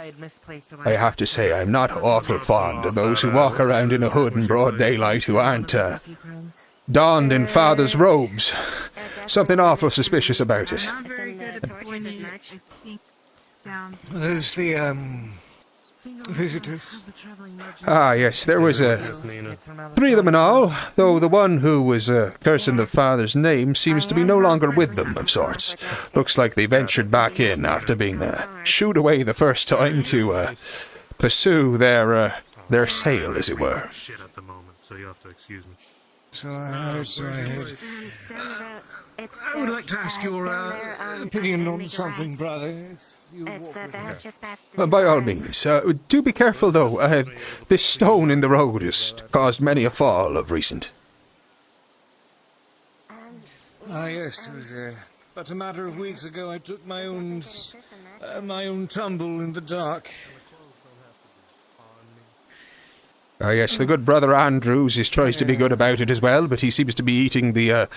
had misplaced I have to say, I'm not awful fond of those who walk around in a hood in broad daylight who aren't donned in Father's robes. Something awful suspicious about it. Not very good at pointing, I think, down. There's the, visitors. Ah, yes, there was 3 of them in all, though the one who was cursing the Father's name seems to be no longer with them, of sorts. Looks like they ventured back in after being shooed away the first time to pursue their sale, as it were. Shit at the moment, so you have to excuse me. So I would like to ask your opinion on something, brother. By all means. Do be careful, though. This stone in the road has caused many a fall of recent. Yes, it was but a matter of weeks ago I took my own tumble in the dark. Yes, the good brother Andrews tries to be good about it as well, but he seems to be eating the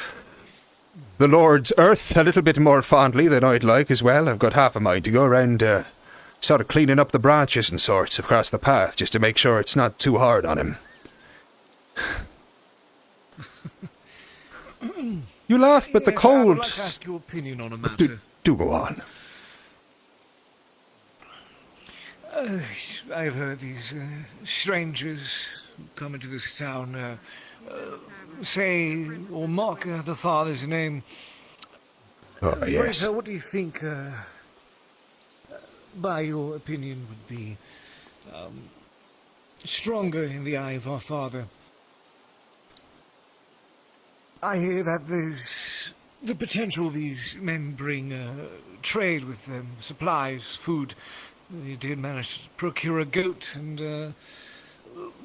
Lord's earth a little bit more fondly than I'd like as well. I've got half a mind to go around sort of cleaning up the branches and sorts across the path, just to make sure it's not too hard on him. You laugh, but the cold... I would like to ask your opinion on a matter. Do go on. I've heard these strangers who come into this town say or mock the Father's name. Oh, yes. What do you think, by your opinion, would be stronger in the eye of our Father? I hear that there's the potential these men bring trade with them, supplies, food. They did manage to procure a goat, and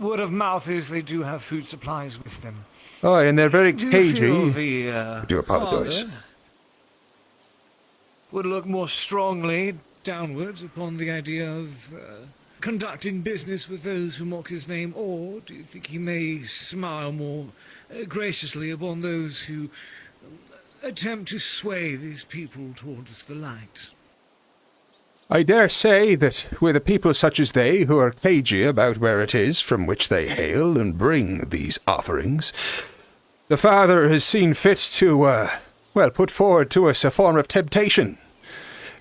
word of mouth is they do have food supplies with them. Oh, and they're very cagey. I do apologize. Would look more strongly downwards upon the idea of conducting business with those who mock his name, or do you think he may smile more graciously upon those who attempt to sway these people towards the light? I dare say that with a people such as they, who are cagey about where it is from which they hail and bring these offerings, the Father has seen fit to, put forward to us a form of temptation,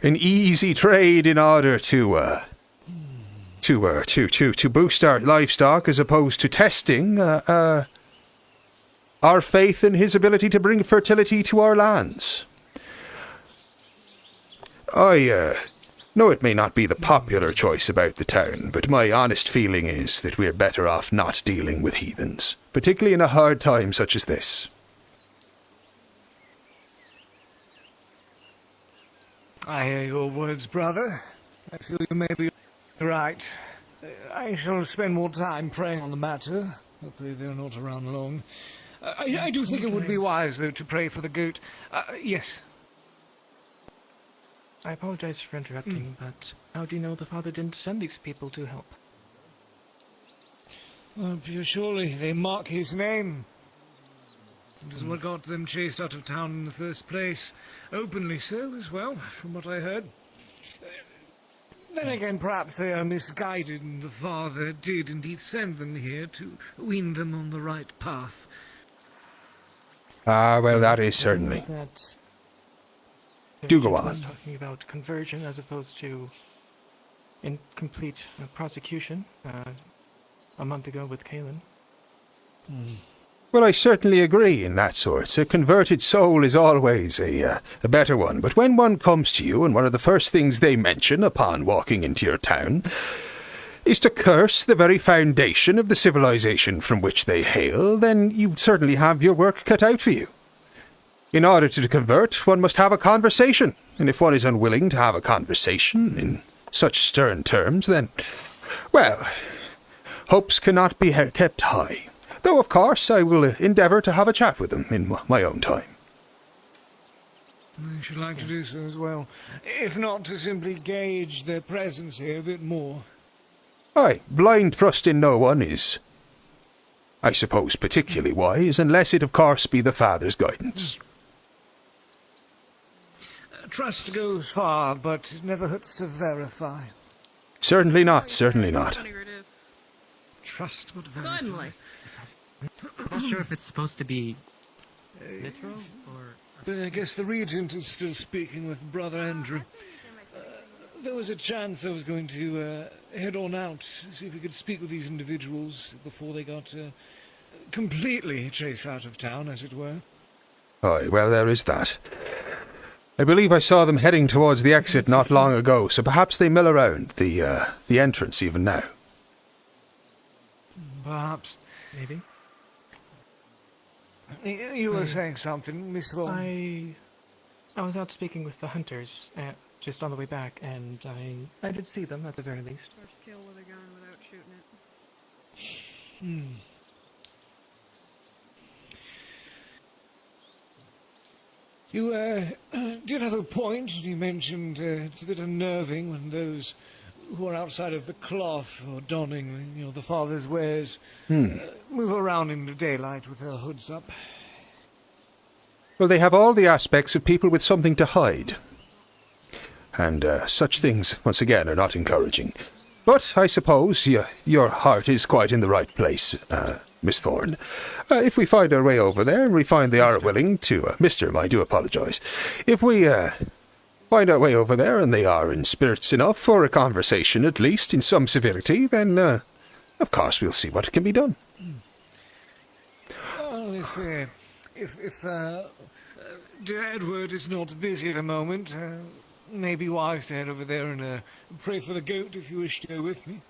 an easy trade in order to boost our livestock, as opposed to testing our faith in his ability to bring fertility to our lands. No, it may not be the popular choice about the town, but my honest feeling is that we're better off not dealing with heathens, particularly in a hard time such as this. I hear your words, brother. I feel you may be right. I shall spend more time praying on the matter. Hopefully they're not around long. I do think it would be wise, though, to pray for the goat. Yes. I apologize for interrupting, but how do you know the Father didn't send these people to help? Well, surely they mock his name. It is what got them chased out of town in the first place. Openly so, as well, from what I heard. Then again, perhaps they are misguided, and the Father did indeed send them here to wean them on the right path. Well, that is certainly. Do go on. I was talking about conversion as opposed to incomplete prosecution a month ago with Kalen. Well, I certainly agree in that sort. A converted soul is always a better one. But when one comes to you, and one of the first things they mention upon walking into your town is to curse the very foundation of the civilization from which they hail, then you certainly have your work cut out for you. In order to convert, one must have a conversation, and if one is unwilling to have a conversation in such stern terms, then, well, hopes cannot be kept high. Though, of course, I will endeavour to have a chat with them in my own time. I should like to do so as well, if not to simply gauge their presence here a bit more. Aye, blind trust in no one is, I suppose, particularly wise, unless it of course be the Father's guidance. Trust goes far, but it never hurts to verify. Certainly not, certainly not. Trust would verify. Suddenly. I'm not sure if it's supposed to be literal or... But I guess the Regent is still speaking with Brother Andrew. There was a chance I was going to head on out, see if we could speak with these individuals before they got completely chased out of town, as it were. Aye, well, there is that. I believe I saw them heading towards the exit not long ago, so perhaps they mill around the entrance even now. Perhaps. Maybe. You were saying something, Miss I Thorne. was out speaking with the hunters just on the way back, and I did see them at the very least. First kill with a gun without shooting it. You did have a point. You mentioned it's a bit unnerving when those who are outside of the cloth or donning, the Father's wares, move around in the daylight with their hoods up. Well, they have all the aspects of people with something to hide. And such things, once again, are not encouraging. But I suppose your heart is quite in the right place, Miss Thorne. If we find our way over there, and we find they are willing to... Mister, I do apologise. If we find our way over there, and they are in spirits enough for a conversation, at least, in some civility, then, of course, we'll see what can be done. Well, if dear Edward is not busy at the moment, may be wise to head over there and pray for the goat if you wish to go with me.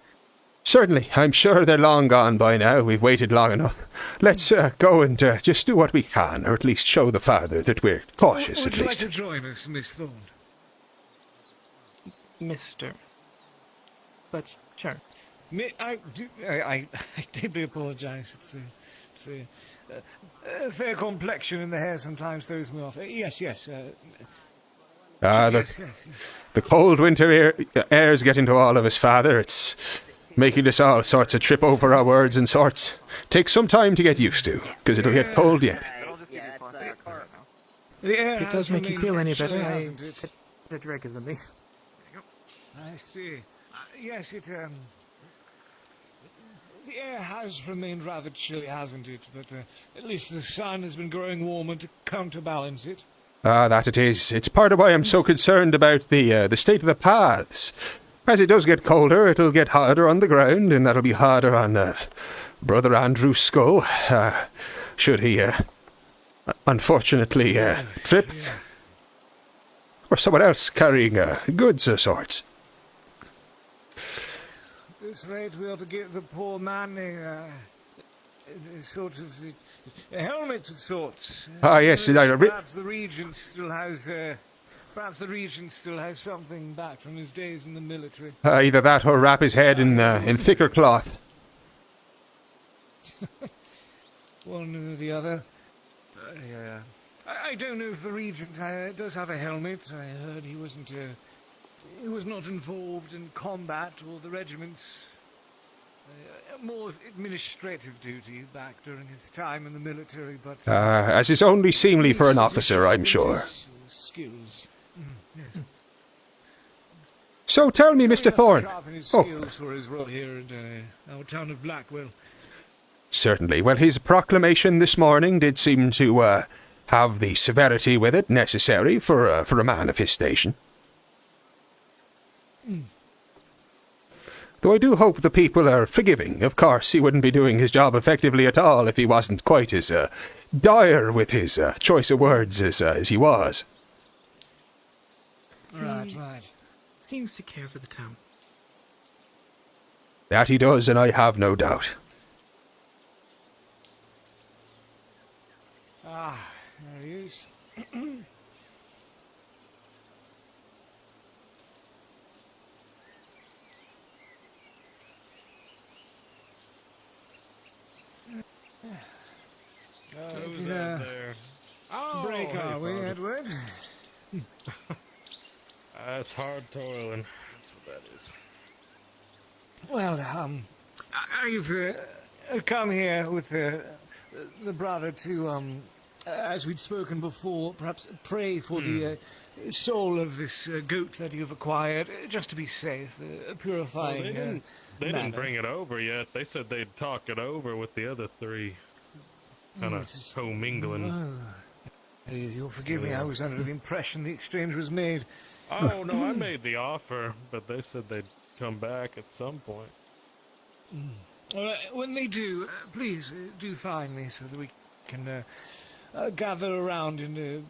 Certainly. I'm sure they're long gone by now. We've waited long enough. Let's go and just do what we can, or at least show the Father that we're cautious, at least. Would you like to join us, Miss Thorne? Mister. But, sure. I deeply apologise. It's a fair complexion in the hair sometimes throws me off. Yes. The cold winter air's getting to all of us, Father. It's making us all sorts of trip over our words and sorts. Takes some time to get used to, because it'll get cold yet. If it does make you feel any better, I get it regularly. I see. Yes, the air has remained rather chilly, hasn't it? But at least the sun has been growing warmer to counterbalance it. That it is. It's part of why I'm so concerned about the state of the paths. As it does get colder, it'll get harder on the ground, and that'll be harder on Brother Andrew's skull, should he, unfortunately, trip. Or someone else carrying goods of sorts. At this rate, we ought to give the poor man a sort of a helmet of sorts. Yes, perhaps the Regent still has. Perhaps the Regent still has something back from his days in the military. Either that or wrap his head in thicker cloth. One or the other. I don't know if the Regent does have a helmet. I heard he was not involved in combat or the regiment's more administrative duty back during his time in the military. But as is only seemly for an officer, I'm sure. Skills. Yes. So tell me, Mr. Thorne. Skills for his role here in our town of Blackwell. Certainly. Well, his proclamation this morning did seem to have the severity with it necessary for a man of his station. Though I do hope the people are forgiving. Of course, he wouldn't be doing his job effectively at all if he wasn't quite as dire with his choice of words as he was. Right. Seems to care for the town. That he does, and I have no doubt. There he is. Who's out there? Oh, break, are we, Father. Edward? That's hard toiling. That's what that Well, I've come here with the brother to, as we'd spoken before, perhaps pray for the soul of this goat that you've acquired, just to be safe, purifying. Well, they didn't bring it over yet. They said they'd talk it over with the other three, kind of co-mingling. You'll forgive me, I was under the impression the exchange was made. Oh, no, I made the offer, but they said they'd come back at some point. When they do, please do find me so that we can gather around and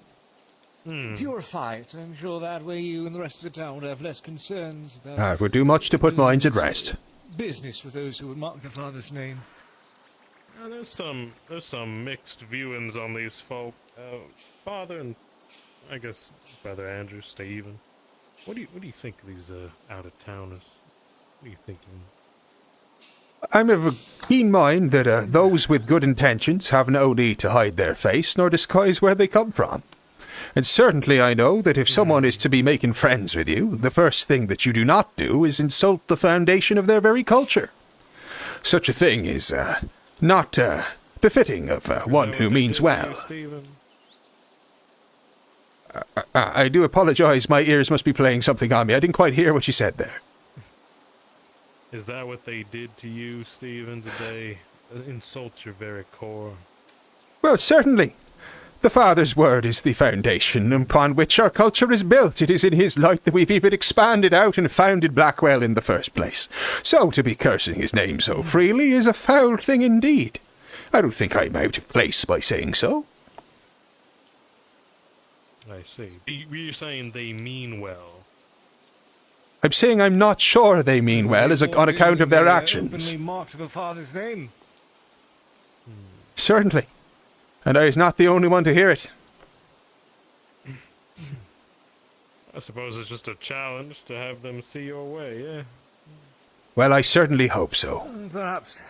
purify it. I'm sure that way you and the rest of the town would have less concerns about... It would do much to put minds at rest. Business with those who would mock the father's name. There's some mixed viewings on these folk. Father and, I guess, Brother Andrew, Stephen. What do you think of these out-of-towners? What are you thinking? I'm of a keen mind that those with good intentions have no need to hide their face nor disguise where they come from. And certainly I know that if someone is to be making friends with you, the first thing that you do not do is insult the foundation of their very culture. Such a thing is not befitting of one who means well. I do apologize, my ears must be playing something on me. I didn't quite hear what you said there. Is that what they did to you, Stephen? Did they insult your very core? Well, certainly. The Father's word is the foundation upon which our culture is built. It is in his light that we've even expanded out and founded Blackwell in the first place. So to be cursing his name so freely is a foul thing indeed. I don't think I'm out of place by saying so. I see. You're saying they mean well. I'm saying I'm not sure they mean well on account of their actions. Openly mocked the father's name. Certainly. And I was not the only one to hear it. I suppose it's just a challenge to have them see your way, yeah? Well, I certainly hope so. Perhaps.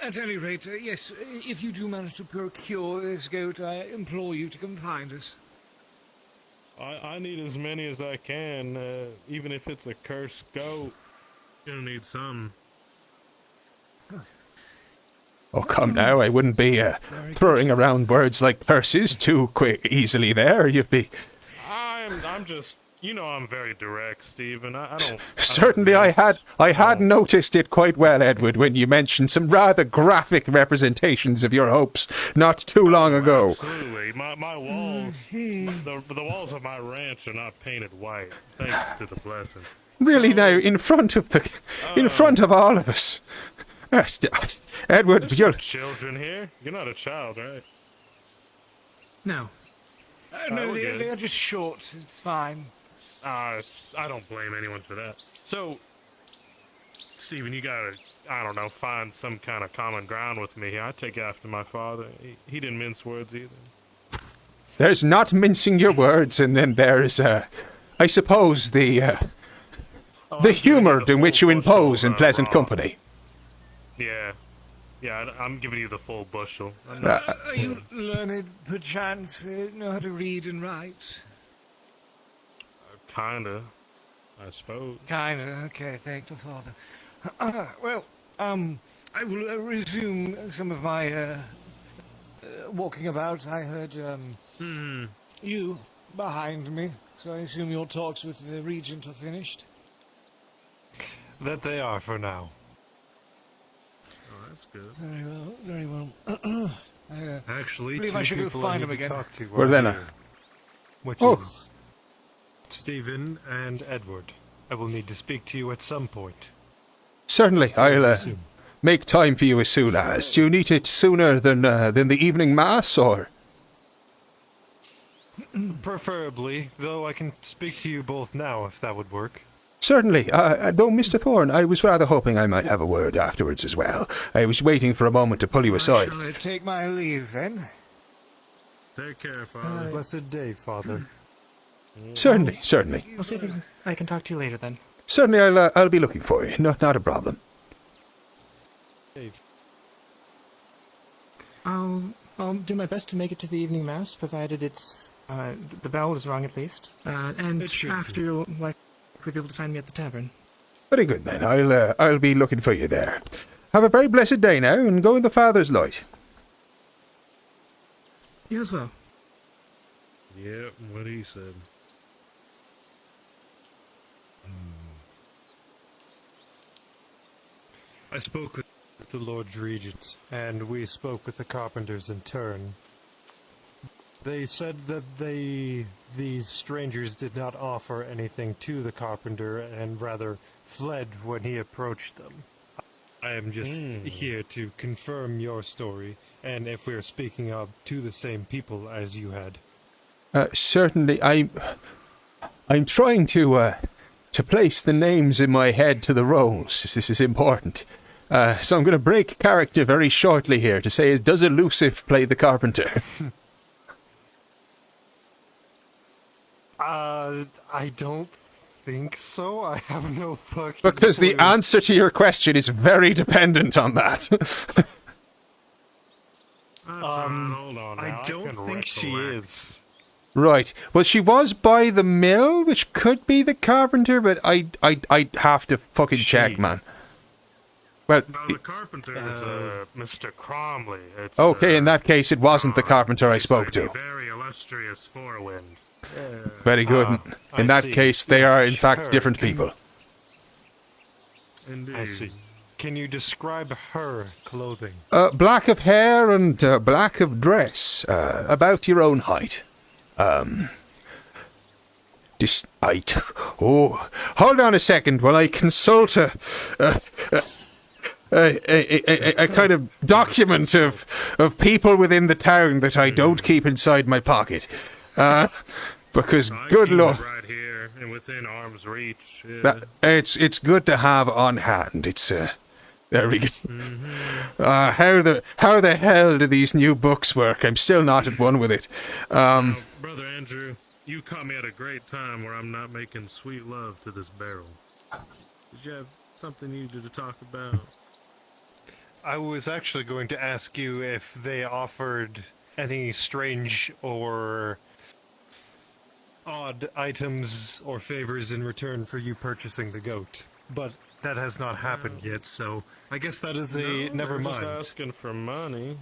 At any rate, yes, if you do manage to procure this goat, I implore you to come find us. I need as many as I can, even if it's a cursed goat. Gonna need some. Oh, come now, I wouldn't be throwing around words like curses too easily there. You'd be... I'm just... You know I'm very direct, Stephen. Certainly I had noticed it quite well, Edward, when you mentioned some rather graphic representations of your hopes not too long ago. Absolutely. My walls... the walls of my ranch are not painted white, thanks to the blessing. Really now, in front of all of us... Edward, you're children here. You're not a child, right? No. No, they're just short. It's fine. I don't blame anyone for that. So, Stephen, you gotta, I don't know, find some kind of common ground with me. I take after my father. He didn't mince words either. There's not mincing your words, and then there's, I suppose, the humor in which you impose in pleasant company. Yeah, I'm giving you the full bushel. Are you learned, perchance, know how to read and write? Kinda, I suppose. Kinda, okay, thank the Father. Well, I will resume some of my walking about. I heard you behind me, so I assume your talks with the Regent are finished? That they are for now. Oh, that's good. Very well, very well. Actually, believe I should go find him again. Talk to well then, which is Stephen and Edward. I will need to speak to you at some point. Certainly, I'll make time for you as soon as. Do you need it sooner than the evening mass, or? Preferably, though I can speak to you both now if that would work. Certainly, though, Mr. Thorne, I was rather hoping I might have a word afterwards as well. I was waiting for a moment to pull you aside. Shall I take my leave, then? Take care, Father. Blessed day, Father. Certainly, certainly. We'll see if I can talk to you later, then. Certainly, I'll be looking for you. Not a problem. I'll do my best to make it to the evening mass, provided it's the bell is rung at least. And after you'll likely be able to find me at the tavern. Very good then. I'll be looking for you there. Have a very blessed day now, and go in the Father's light. You as well. Yep, what he said. I spoke with the Lord Regent, and we spoke with the carpenters in turn. They said that these strangers did not offer anything to the carpenter, and rather fled when he approached them. I am just here to confirm your story, and if we are speaking of to the same people as you had. Certainly, I'm trying to place the names in my head to the roles. This is important. So I'm going to break character very shortly here to say, does Elusive play the carpenter? I don't think so. I have no fucking Because the clue. answer to your question is very dependent on that. Hold on now. I don't think she is. Right. Well, she was by the mill, which could be the carpenter, but I'd have to fucking check, man. Well, no, the carpenter is Mr. Cromley. It's, okay, in that case, it wasn't the carpenter I spoke to. Very illustrious Forewind. Very good. In that case, they are, in fact, different people. Indeed. I see. Can you describe her clothing? Black of hair and black of dress. About your own height. Hold on a second while I consult a kind of document of people within the town that I don't keep inside my pocket. Because, good lord, right here and within arm's reach. it's good to have on hand. It's there we go. How the hell do these new books work? I'm still not at one with it. Brother Andrew, you caught me at a great time where I'm not making sweet love to this barrel. Did you have something you needed to talk about? I was actually going to ask you if they offered any strange or odd items or favors in return for you purchasing the goat, but that has not happened yet, so I guess that is a never mind. Just asking for money,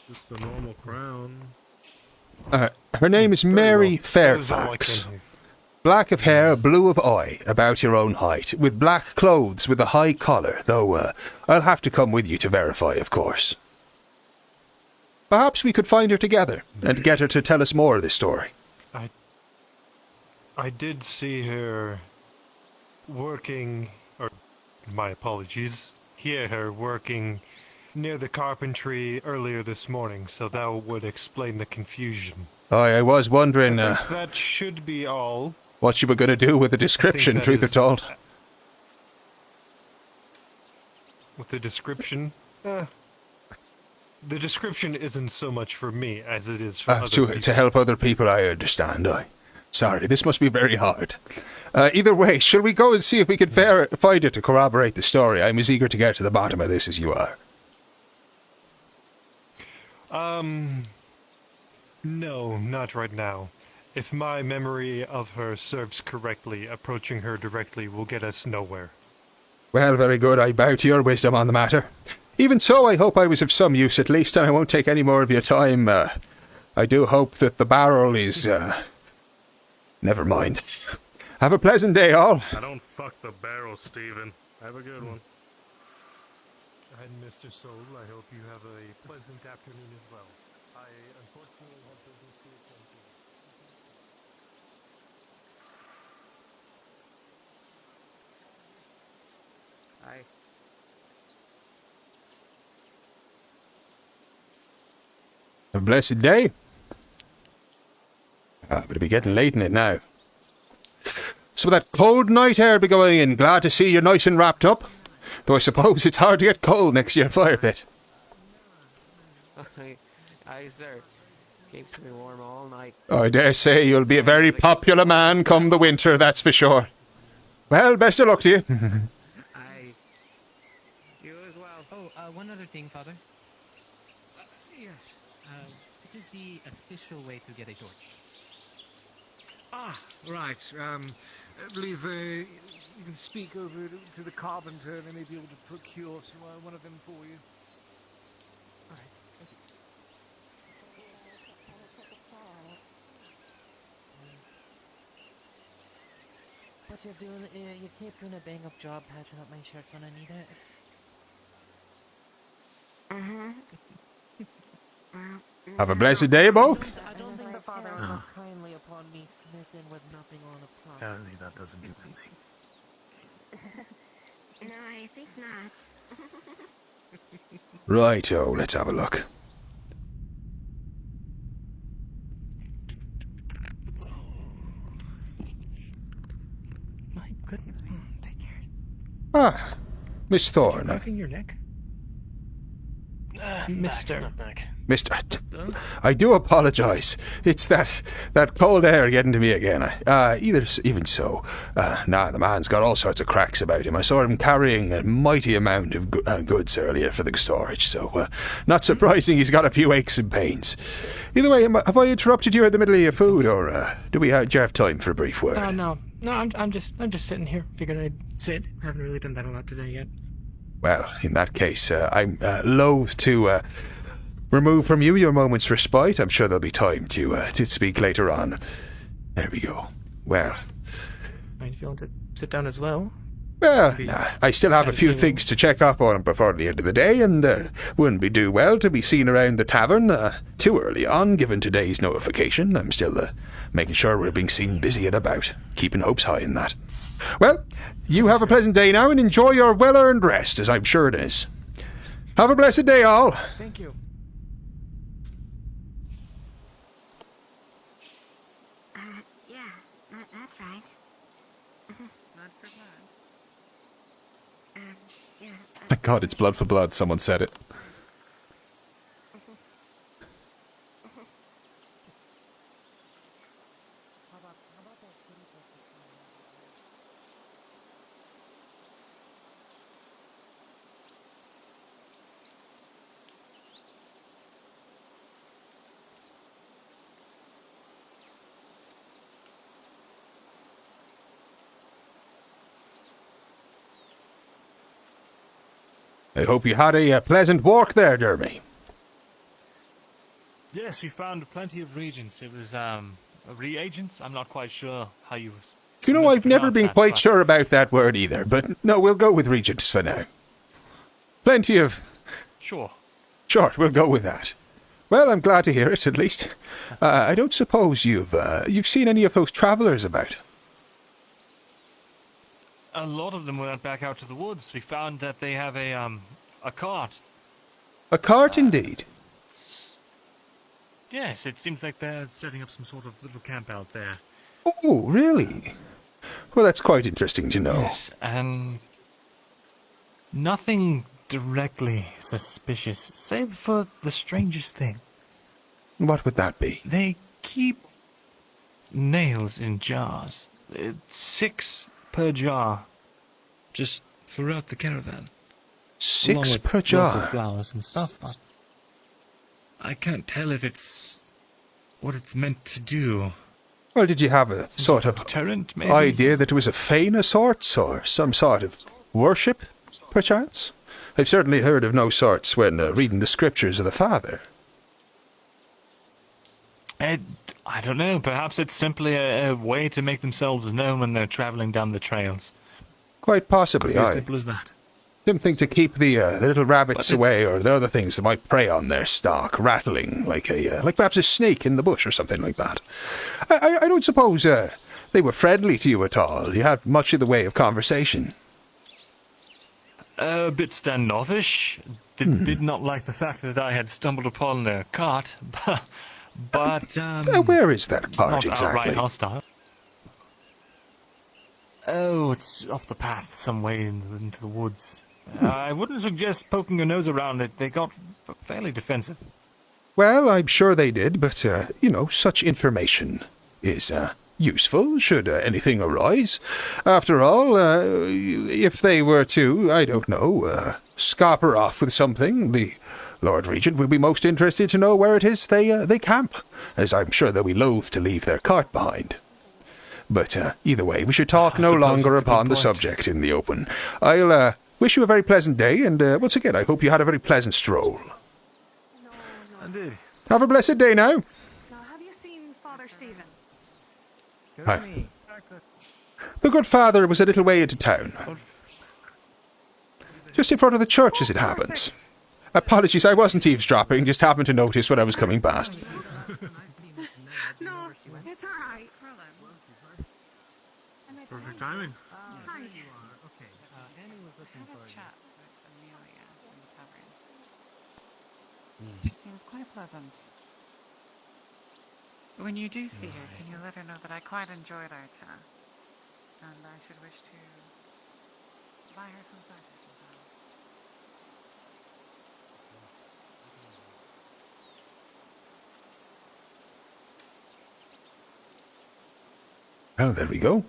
just a normal crown. Her name is Mary Fairfax. Black of hair, blue of eye, about your own height, with black clothes with a high collar, though I'll have to come with you to verify, of course. Perhaps we could find her together and get her to tell us more of this story. I did see her working, or my apologies, hear her working near the carpentry earlier this morning, so that would explain the confusion. I was wondering that should be all. What you were going to do with the description, truth be told. With the description? The description isn't so much for me as it is for other people. To help other people, I understand. Sorry, this must be very hard. Either way, shall we go and see if we can find her to corroborate the story? I'm as eager to get to the bottom of this as you are. No, not right now. If my memory of her serves correctly, approaching her directly will get us nowhere. Well, very good. I bow to your wisdom on the matter. Even so, I hope I was of some use at least, and I won't take any more of your time. I do hope that the barrel is, never mind. Have a pleasant day, all. I don't fuck the barrel, Stephen. Have a good one. And Mr. Soul, I hope you have a pleasant afternoon as well. I unfortunately have business to attend to. A blessed day. But it'll be getting late in it now. So that cold night air be going in. Glad to see you nice and wrapped up. Though I suppose it's hard to get cold next to your fire pit. Aye, sir. Keeps me warm all night. I dare say you'll be a very popular man come the winter, that's for sure. Well, best of luck to you. Aye. You as well. Oh, one other thing, Father. Yes. It is the official way to get a torch. Ah, right. I believe you can speak over to the carpenter. They may be able to procure one of them for you. All right. Thank you. What you're doing, you keep doing a bang-up job patching up my shirts when I need it. Have a blessed day, both. I don't think the father will look kindly upon me smitten with nothing on a plot. Apparently that doesn't do anything. No, I think not. Righto, let's have a look. My goodness. Take care. Ah, Miss Thorne. Cracking your neck? Mister. Mister, I do apologize. It's that cold air getting to me again. Even so, the man's got all sorts of cracks about him. I saw him carrying a mighty amount of goods earlier for the storage, so not surprising he's got a few aches and pains. Either way, have I interrupted you in the middle of your food, or do you have time for a brief word? No, I'm just sitting here. Figured I'd sit. Haven't really done that a lot today yet. Well, in that case, I'm loath to remove from you your moment's respite. I'm sure there'll be time to speak later on. There we go. Well. Are you feeling to sit down as well? Well, I still have a few things to check up on before the end of the day, and wouldn't be do well to be seen around the tavern too early on, given today's notification. I'm still making sure we're being seen busy and about, keeping hopes high in that. Well, you have a pleasant day now, and enjoy your well-earned rest, as I'm sure it is. Have a blessed day, all. Thank you. Yeah, that's right. Blood for blood. Yeah. My God, it's blood for blood. Someone said it. I hope you had a pleasant walk there, Jeremy. Yes, we found plenty of reagents. It was reagents. I'm not quite sure how you. You know, I've never been quite sure about that word either, but no, we'll go with regents for now. Plenty of. Sure, we'll go with that. Well, I'm glad to hear it, at least. I don't suppose you've seen any of those travellers about. a lot of them went back out to the woods. We found that they have a cart. A cart, indeed. Yes, it seems like they're setting up some sort of little camp out there. Oh, really? Well, that's quite interesting to know. Yes, and nothing directly suspicious, save for the strangest thing. What would that be? They keep nails in jars. 6 per jar. Just throughout the caravan. 6 per jar? Flowers and stuff. I can't tell if it's what it's meant to do. Well, did you have a sort of deterrent, maybe? Idea that it was a feign of sorts, or some sort of worship, perchance? I've certainly heard of no sorts when reading the scriptures of the Father. I don't know. Perhaps it's simply a way to make themselves known when they're traveling down the trails. Quite possibly, Could be as simple as that. Something to keep the little rabbits away, or the other things that might prey on their stock, rattling like perhaps a snake in the bush or something like that. I don't suppose they were friendly to you at all. You had much in the way of conversation. A bit standoffish. Did not like the fact that I had stumbled upon their cart, but where is that cart not exactly? outright hostile. Oh, it's off the path some way into the woods. I wouldn't suggest poking your nose around it. They got fairly defensive. Well, I'm sure they did, but, such information is useful should anything arise. After all, if they were to, I don't know, scupper off with something, the Lord Regent will be most interested to know where it is they camp, as I'm sure they'll be loath to leave their cart behind. But either way, we should talk no longer upon the subject in the open. I'll wish you a very pleasant day, and once again, I hope you had a very pleasant stroll. Indeed. Have a blessed day now. Now, have you seen Father Stephen? Hi. The good father was a little way into town. Just in front of the church, as it happens. Apologies, I wasn't eavesdropping, just happened to notice when I was coming past. No, it's all right. Perfect timing. Hi. Okay. Annie was looking for you. Chat with Amelia in the tavern. She seems quite pleasant. When you do see her, can you let her know that I quite enjoyed our chat? And I should wish to buy her some cider sometime. Oh, there we go.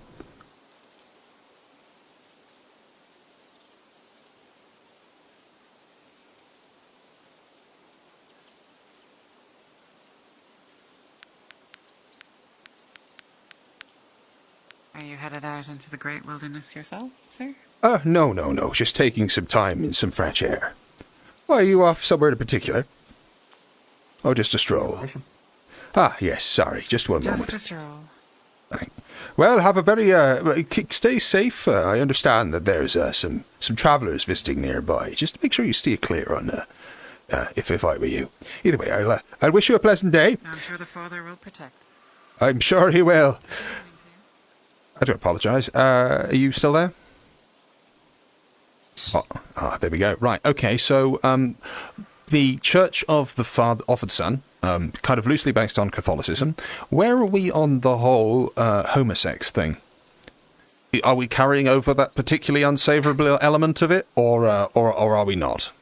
Are you headed out into the great wilderness yourself, sir? No. Just taking some time in some fresh air. Why, are you off somewhere in particular? Oh, just a stroll. Ah, yes, sorry, just one moment. Just a stroll. Well, have a very, stay safe. I understand that there's some travellers visiting nearby. Just make sure you steer clear on, if I were you. Either way, I'll wish you a pleasant day. I'm sure the Father will protect. I'm sure he will. I do apologise. Are you still there? Oh, there we go. Right, okay, so, the Church of the Offered Son, kind of loosely based on Catholicism. Where are we on the whole homosex thing? Are we carrying over that particularly unsavourable element of it, or are we not?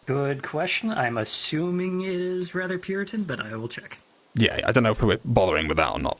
Good question. I'm assuming it is rather Puritan, but I will check. Yeah, I don't know if we're bothering with that or not.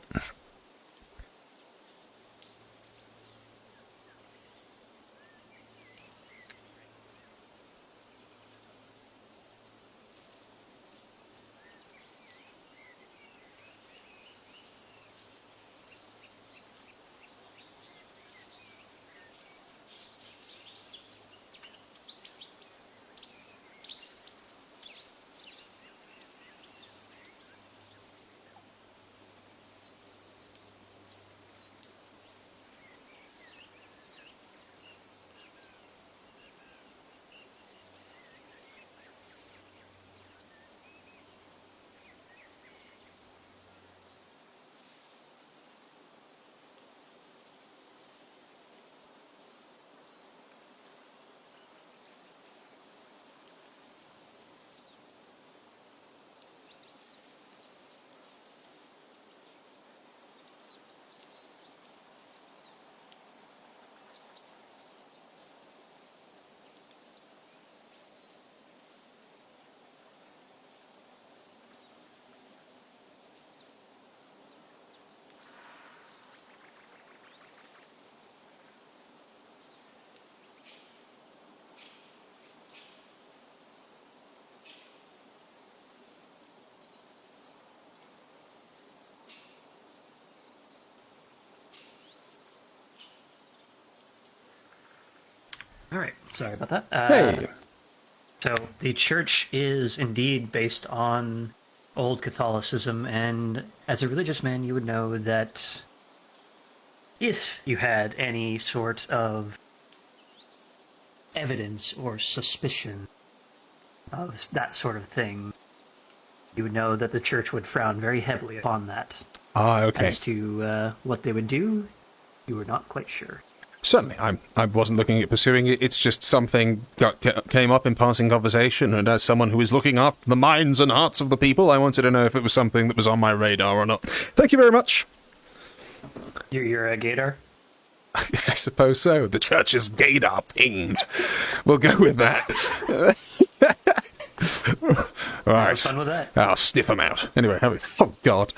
Alright, sorry about that. Hey! So, the church is indeed based on old Catholicism, and as a religious man, you would know that if you had any sort of evidence or suspicion of that sort of thing, you would know that the church would frown very heavily upon that. Ah, okay. As to what they would do, you were not quite sure. Certainly, I wasn't looking at pursuing it. It's just something came up in passing conversation, and as someone who is looking after the minds and hearts of the people, I wanted to know if it was something that was on my radar or not. Thank you very much. You're a gaydar? I suppose so. The church is gaydar pinged. We'll go with that. All right. Have fun with that. I'll sniff them out. Anyway, oh God.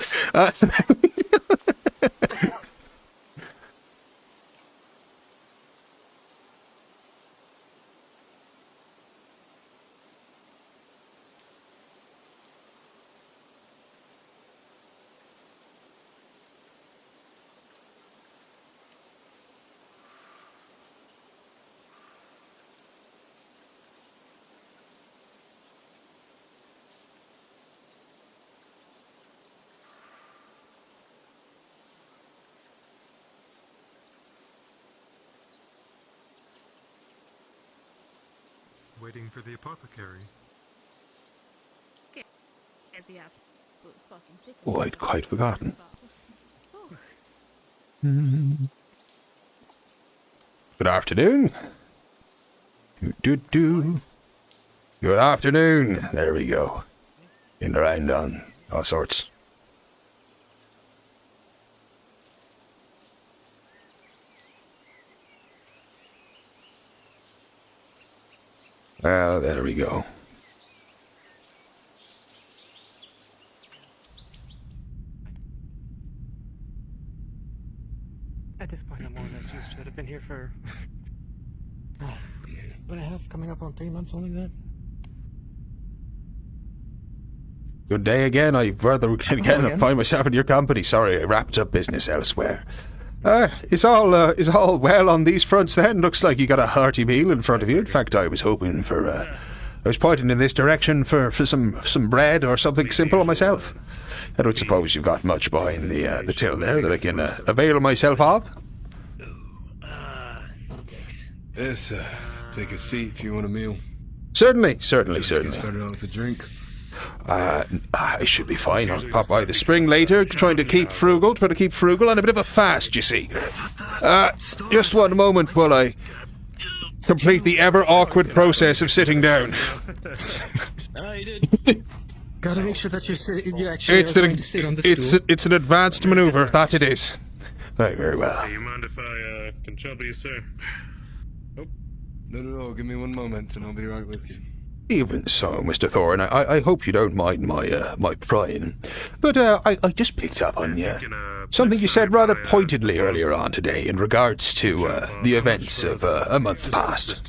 Waiting for the apothecary. Get the absolute fucking chicken. Oh, I'd quite forgotten. Good afternoon. Good afternoon. There we go. In around on all sorts. Well, there we go. At this point, I'm more or less used to it. I've been here for 2.5, coming up on 3 months, something like that. Good day again. I rather again find myself in your company. Sorry, I wrapped up business elsewhere. Is all well on these fronts then? Looks like you got a hearty meal in front of you. In fact, I was hoping for, I was pointing in this direction for some bread or something simple myself. I don't suppose you've got much behind the till there that I can avail myself of? Yes, take a seat if you want a meal. Certainly. Get started on with a drink. I should be fine. I'll pop by the spring later, trying to keep frugal on a bit of a fast, you see. Just one moment while I complete the ever-awkward process of sitting down. Gotta make sure that you actually going to sit on the stool. It's an advanced maneuver, that it is. Very well. Do you mind if I can trouble you, sir? Oh, not at all. Give me one moment and I'll be right with you. Even so, Mr. Thorne, I hope you don't mind my prying. But I just picked up on something you said rather pointedly earlier on today in regards to the events of a month past.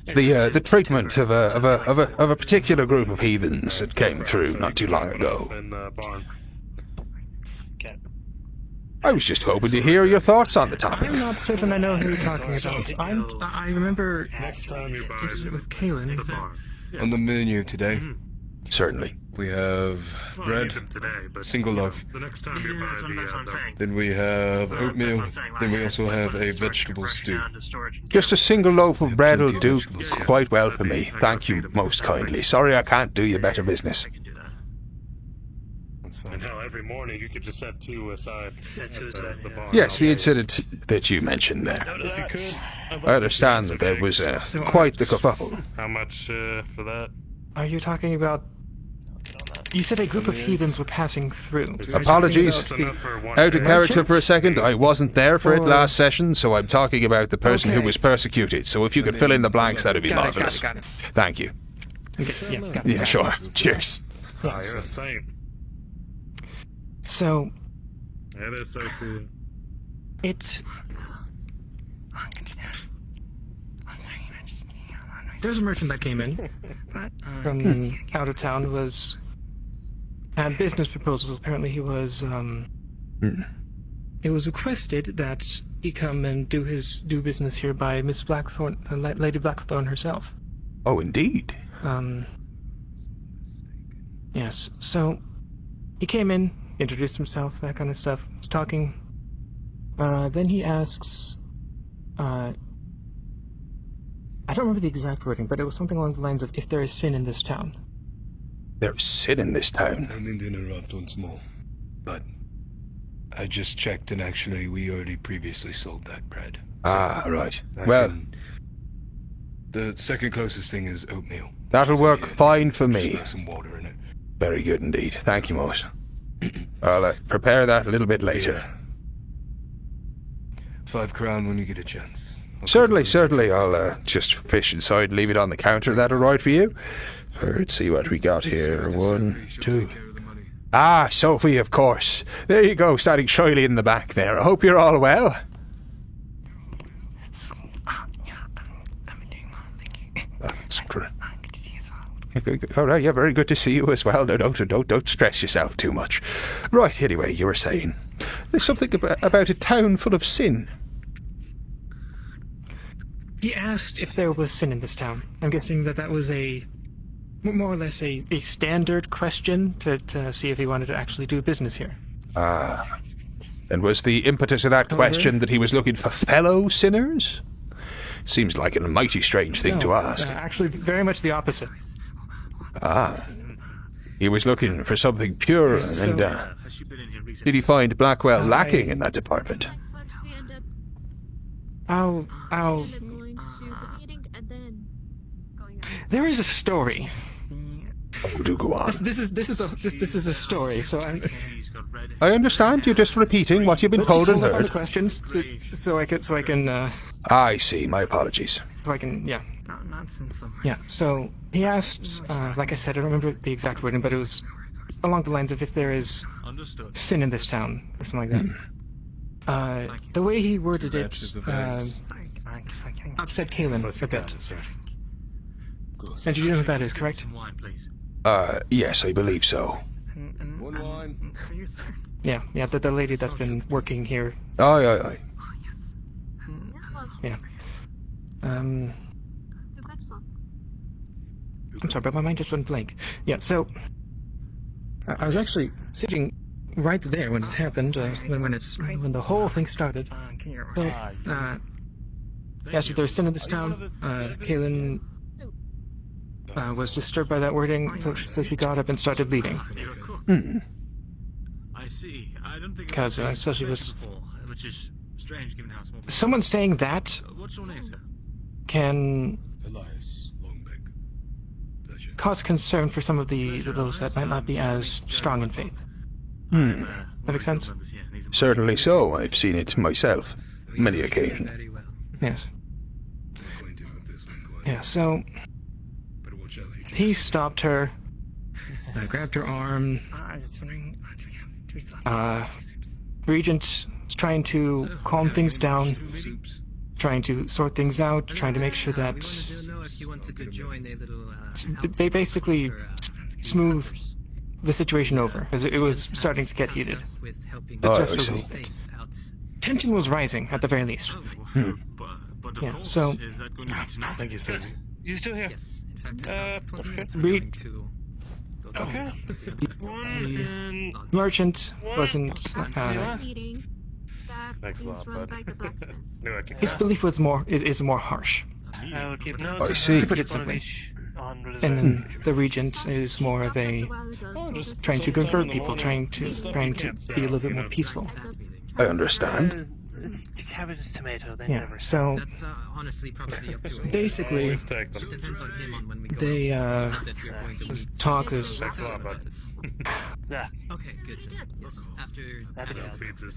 The treatment of a particular group of heathens that came through not too long ago. I was just hoping to hear your thoughts on the topic. I'm not certain I know who you're talking about. I remember incident with Kalen. On the menu today. Certainly. We have bread, single loaf. Then we have oatmeal. Then we also have a vegetable stew. Just a single loaf of bread will do quite well for me. Thank you most kindly. Sorry I can't do you better business. And how every morning you could just set 2 aside at the bar. Yes, the incident that you mentioned there. If you could, I understand that there was quite the kerfuffle. How much for that? Are you talking about... You said a group of heathens were passing through. Apologies. Out of character for a second. I wasn't there for it last session, so I'm talking about the person who was persecuted. So if you could fill in the blanks, that would be marvelous. Got it. Thank you. Okay, Yeah, sure. Cheers. Oh, you're a saint. So... That is so cool. There's a merchant that came in from out of town, had business proposals. Apparently he was, it was requested that he come and do business here by Miss Blackthorne, Lady Blackthorne herself. Oh, indeed. Yes, so he came in, introduced himself, that kind of stuff, was talking. Then he asks, I don't remember the exact wording, but it was something along the lines of, if there is sin in this town. There's sin in this town? I mean to interrupt once more, but I just checked and actually we already previously sold that bread. Ah, right. Well... The second closest thing is oatmeal. That'll work fine for me. Just some water in it. Very good indeed. Thank you, Mose. I'll prepare that a little bit later. 5 crown when you get a chance. Certainly. I'll just fish inside and leave it on the counter. That all right for you? Let's see what we got here. 1, 2... Ah, Sophie, of course. There you go, standing shyly in the back there. I hope you're all well. That's great. All right, yeah, very good to see you as well. No, don't stress yourself too much. Right, anyway, you were saying there's something about a town full of sin. He asked if there was sin in this town. I'm guessing that was more or less a standard question to see if he wanted to actually do business here. And was the impetus of that question that he was looking for fellow sinners? seems like a mighty strange thing to ask. Actually, very much the opposite. Ah. He was looking for something pure, and did he find Blackwell lacking in that department? There is a story. Do go on. This is a story. So I understand. You're just repeating what you've been told and the heard. Questions, so I can. I see. My apologies. So I can, yeah. Yeah. So he asked, like I said, I don't remember the exact wording, but it was along the lines of if there is sin in this town or something like that. The way he worded it upset Kalen a bit. And you know who that is, correct? Yes, I believe so. One wine. Yeah, the lady that's been working here. Aye. Yeah. I'm sorry, but my mind just went blank. Yeah, so I was actually sitting right there when it happened, when the whole thing started. So, he asked if there was sin in this town. Kalen was disturbed by that wording, so she got up and started bleeding. I see. I don't think because especially with which is strange given how small. Someone saying that what's your name, sir? Can cause concern for some of those that might not be as strong in faith. That makes sense? Certainly so. I've seen it myself, many occasions. Yes. Yeah, so he stopped her, grabbed her arm. Regent trying to calm things down, trying to sort things out, trying to make sure that they basically smoothed the situation over, because it was starting to get heated. Tension was rising, at the very least. Yeah, so... Thank you, sir. You still here? Yes, in fact, Okay. The merchant wasn't... Thanks a lot, bud. his belief is more harsh. I'll keep notes. I see. To put it simply. And then the regent is more of a trying to convert people, trying to be a little bit more peaceful. I understand. It's cabbage, tomato. They Yeah. never. So that's honestly probably up to basically, it depends on him on when we go. they talk is. Yeah. Okay, good. Yes. After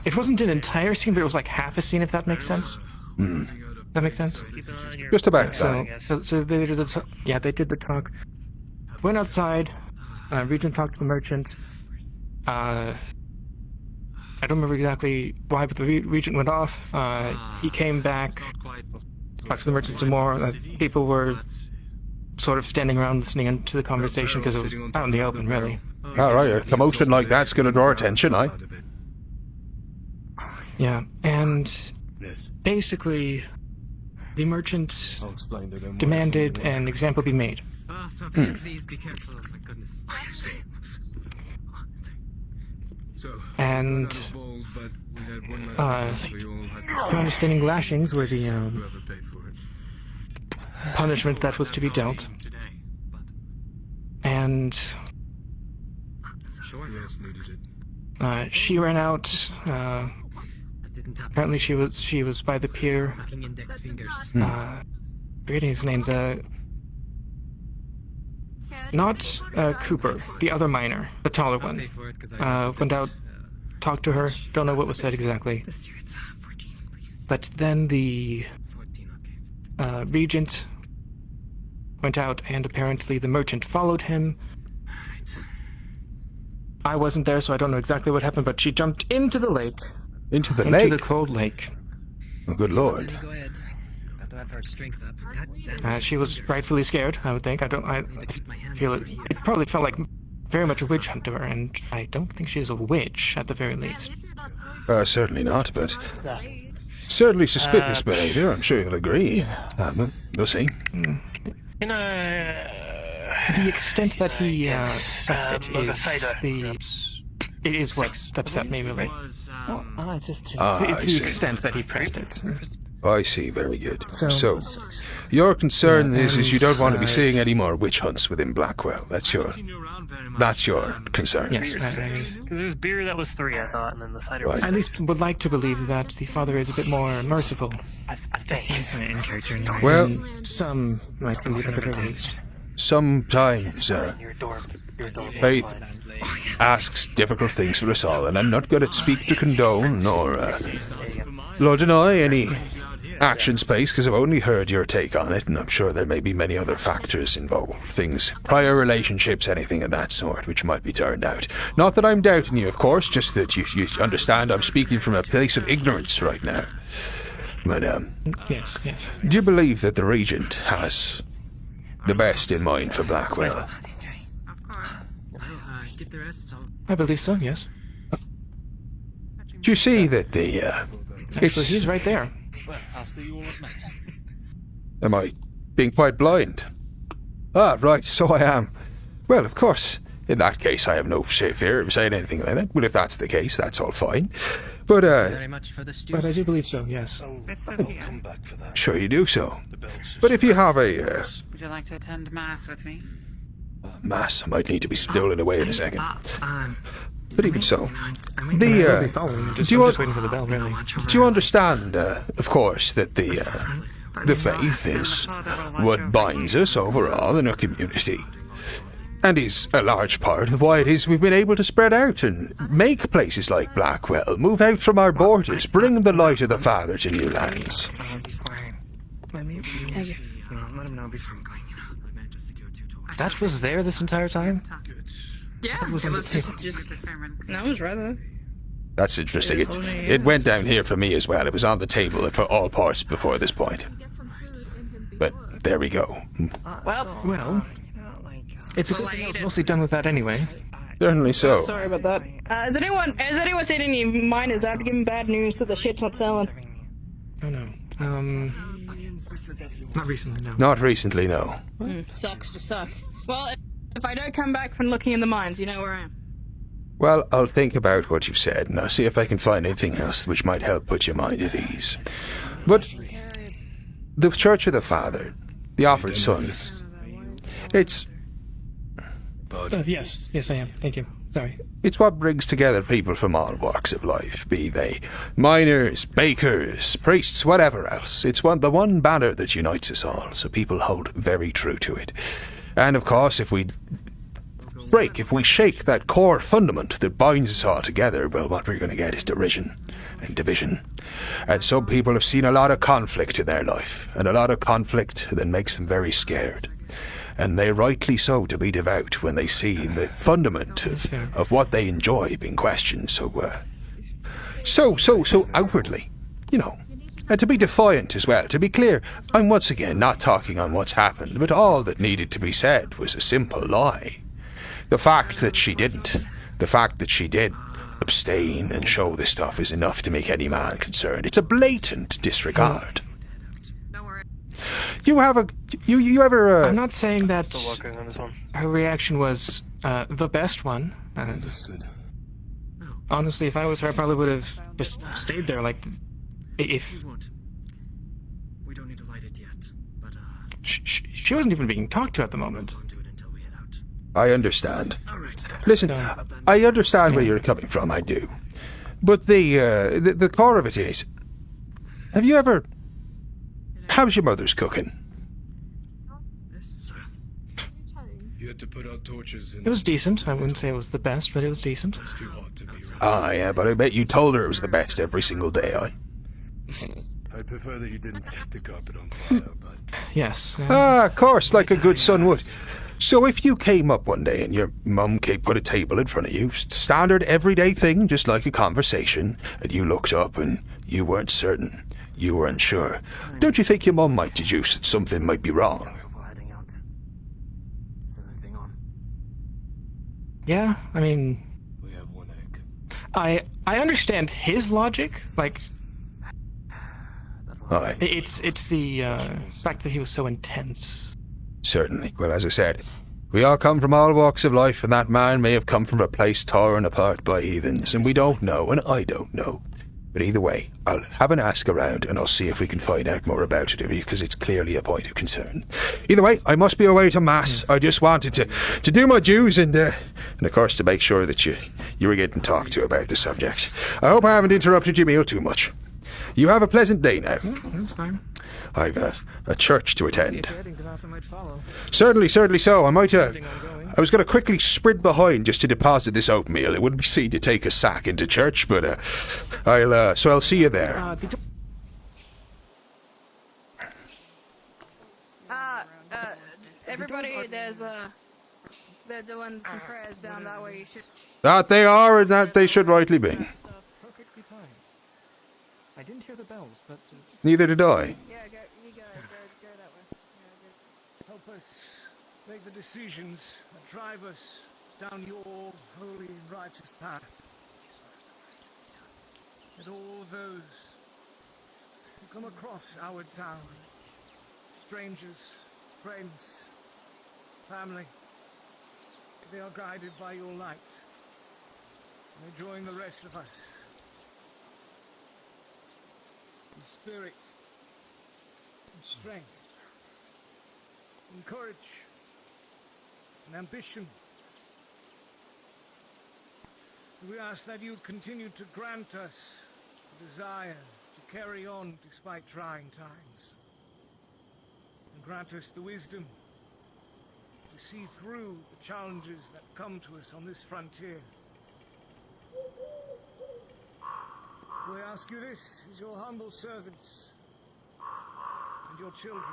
It wasn't an entire scene, but it was like half a scene, if that makes sense. That makes sense. Just about So that. they did they did the talk. Went outside. Regent talked to the merchant. I don't remember exactly why, but the regent went off. He came back, talked to the merchant some more. People were sort of standing around listening to the conversation because it was out in the open, really. Alright, a commotion like that's going to draw attention, aye? Yeah, and basically, the merchant demanded an example be made. Oh, Sophia, please be careful. Oh, my goodness. And my understanding, lashings were the punishment that was to be dealt. And she ran out. Apparently, she was by the pier. Forgetting his name. Not Cooper, the other miner, the taller one. Went out, talked to her, don't know what was said exactly. But then the regent went out, and apparently the merchant followed him. I wasn't there, so I don't know exactly what happened, but she jumped into the lake. Into the lake? Into the cold lake. Oh, good lord. Go ahead. Have our strength up. She was rightfully scared, I would think. I feel it. It probably felt like very much a witch hunt to her, and I don't think she's a witch, at the very least. Certainly not, but... Certainly suspicious behavior, I'm sure you'll agree. We'll see. The extent that he pressed it is what upset me, really. It's the extent that he pressed it. I see, very good. So your concern is you don't want to be seeing any more witch hunts within Blackwell. That's your concern. Yes, because there's beer that was 3, I thought, and then the cider. Right. I at least would like to believe that the father is a bit more merciful. I think. In character. Well, some might believe at the very least. Sometimes faith asks difficult things for us all, and I'm not going to speak to condone nor deny any action space, because I've only heard your take on it, and I'm sure there may be many other factors involved. Things, prior relationships, anything of that sort, which might be turned out. Not that I'm doubting you, of course, just that you understand I'm speaking from a place of ignorance right now. But, Yes. do you believe that the Regent has the best in mind for Blackwell? Get the rest. I believe so, yes. Do you see that Actually, he's right there. Well, I'll see you all at Max. Am I being quite blind? Ah, right, so I am. Well, of course. In that case, I have no fear of saying anything like that. Well, if that's the case, that's all fine. But, Very much for the But I do believe so, yes. Come back for that. sure you do so. But if you have a Would you like to attend Mass with me? mass, might need to be stolen away in a second. But even so, I'm just waiting for the bell, really. do you understand, of course, that the faith is what binds us overall in our community, and is a large part of why it is we've been able to spread out and make places like Blackwell, move out from our borders, bring the light of the Father to new lands. Let him know before I'm going. That was there this entire time? Yeah, That was it on the was table. just no, it was right there. That's interesting. It was only- It went down here for me as well. It was on the table for all parts before this point. But there we go. Well, it's a good thing I was mostly done with that anyway. Certainly so. Sorry about that. Has anyone seen any miners out giving bad news that the shit's not selling? Oh no. Not recently, no. Not recently, no. Sucks to suck. Well, if I don't come back from looking in the mines, you know where I am. Well, I'll think about what you've said, and I'll see if I can find anything else which might help put your mind at ease. But the Church of the Father, the Offered Son, it's... Yes, I am. Thank you. Sorry. It's what brings together people from all walks of life, be they miners, bakers, priests, whatever else. It's the one banner that unites us all, so people hold very true to it. And of course, if we shake that core fundament that binds us all together, well, what we're going to get is derision and division. And some people have seen a lot of conflict in their life, and a lot of conflict that makes them very scared. And they rightly so to be devout when they see the fundament of what they enjoy being questioned so outwardly, you know. And to be defiant as well. To be clear, I'm once again not talking on what's happened, but all that needed to be said was a simple lie. The fact that she did abstain and show this stuff is enough to make any man concerned. It's a blatant disregard. You ever I'm not saying that her reaction was the best one. Understood. Honestly, if I was her, I probably would have just stayed there, like, if... We don't need to light it yet, but She wasn't even being talked to at the moment. I understand. Listen, I understand where you're coming from, I do. But the core of it is, how's your mother's cooking? You had to put out torches It was decent. I wouldn't say it was the best, but it was decent. It's too hot to be right. Ah, yeah, but I bet you told her it was the best every single day, I prefer that you didn't set the carpet on fire, but... Yes. Of course, like a good son would. So if you came up one day and your mum put a table in front of you, standard everyday thing, just like a conversation, and you looked up and you weren't certain, you were unsure, don't you think your mum might deduce that something might be wrong? Yeah, I mean... We have one egg. I understand his logic, like... Aye. It's the fact that he was so intense. Certainly. Well, as I said, we all come from all walks of life, and that man may have come from a place torn apart by heathens, and we don't know, and I don't know. But either way, I'll have an ask around and I'll see if we can find out more about it, because it's clearly a point of concern. Either way, I must be away to Mass. I just wanted to do my dues and of course to make sure that you were getting talked to about the subject. I hope I haven't interrupted your meal too much. You have a pleasant day now. That's fine. I've a church to attend. Certainly so. I was going to quickly sprint behind just to deposit this oatmeal. It wouldn't be seen to take a sack into church, but I'll see you there. Everybody, they're doing some prayers down that way. You should. That they are, and that they should rightly be. Perfectly fine. I didn't hear the bells, but Neither did I. Yeah, go that way. Help us make the decisions that drive us down your holy and righteous path. That all those who come across our town, strangers, friends, family, they are guided by your light. And they join the rest of us in spirit, in strength, in courage, in ambition. We ask that you continue to grant us the desire to carry on despite trying times. And grant us the wisdom to see through the challenges that come to us on this frontier. We ask you this as your humble servants and your children.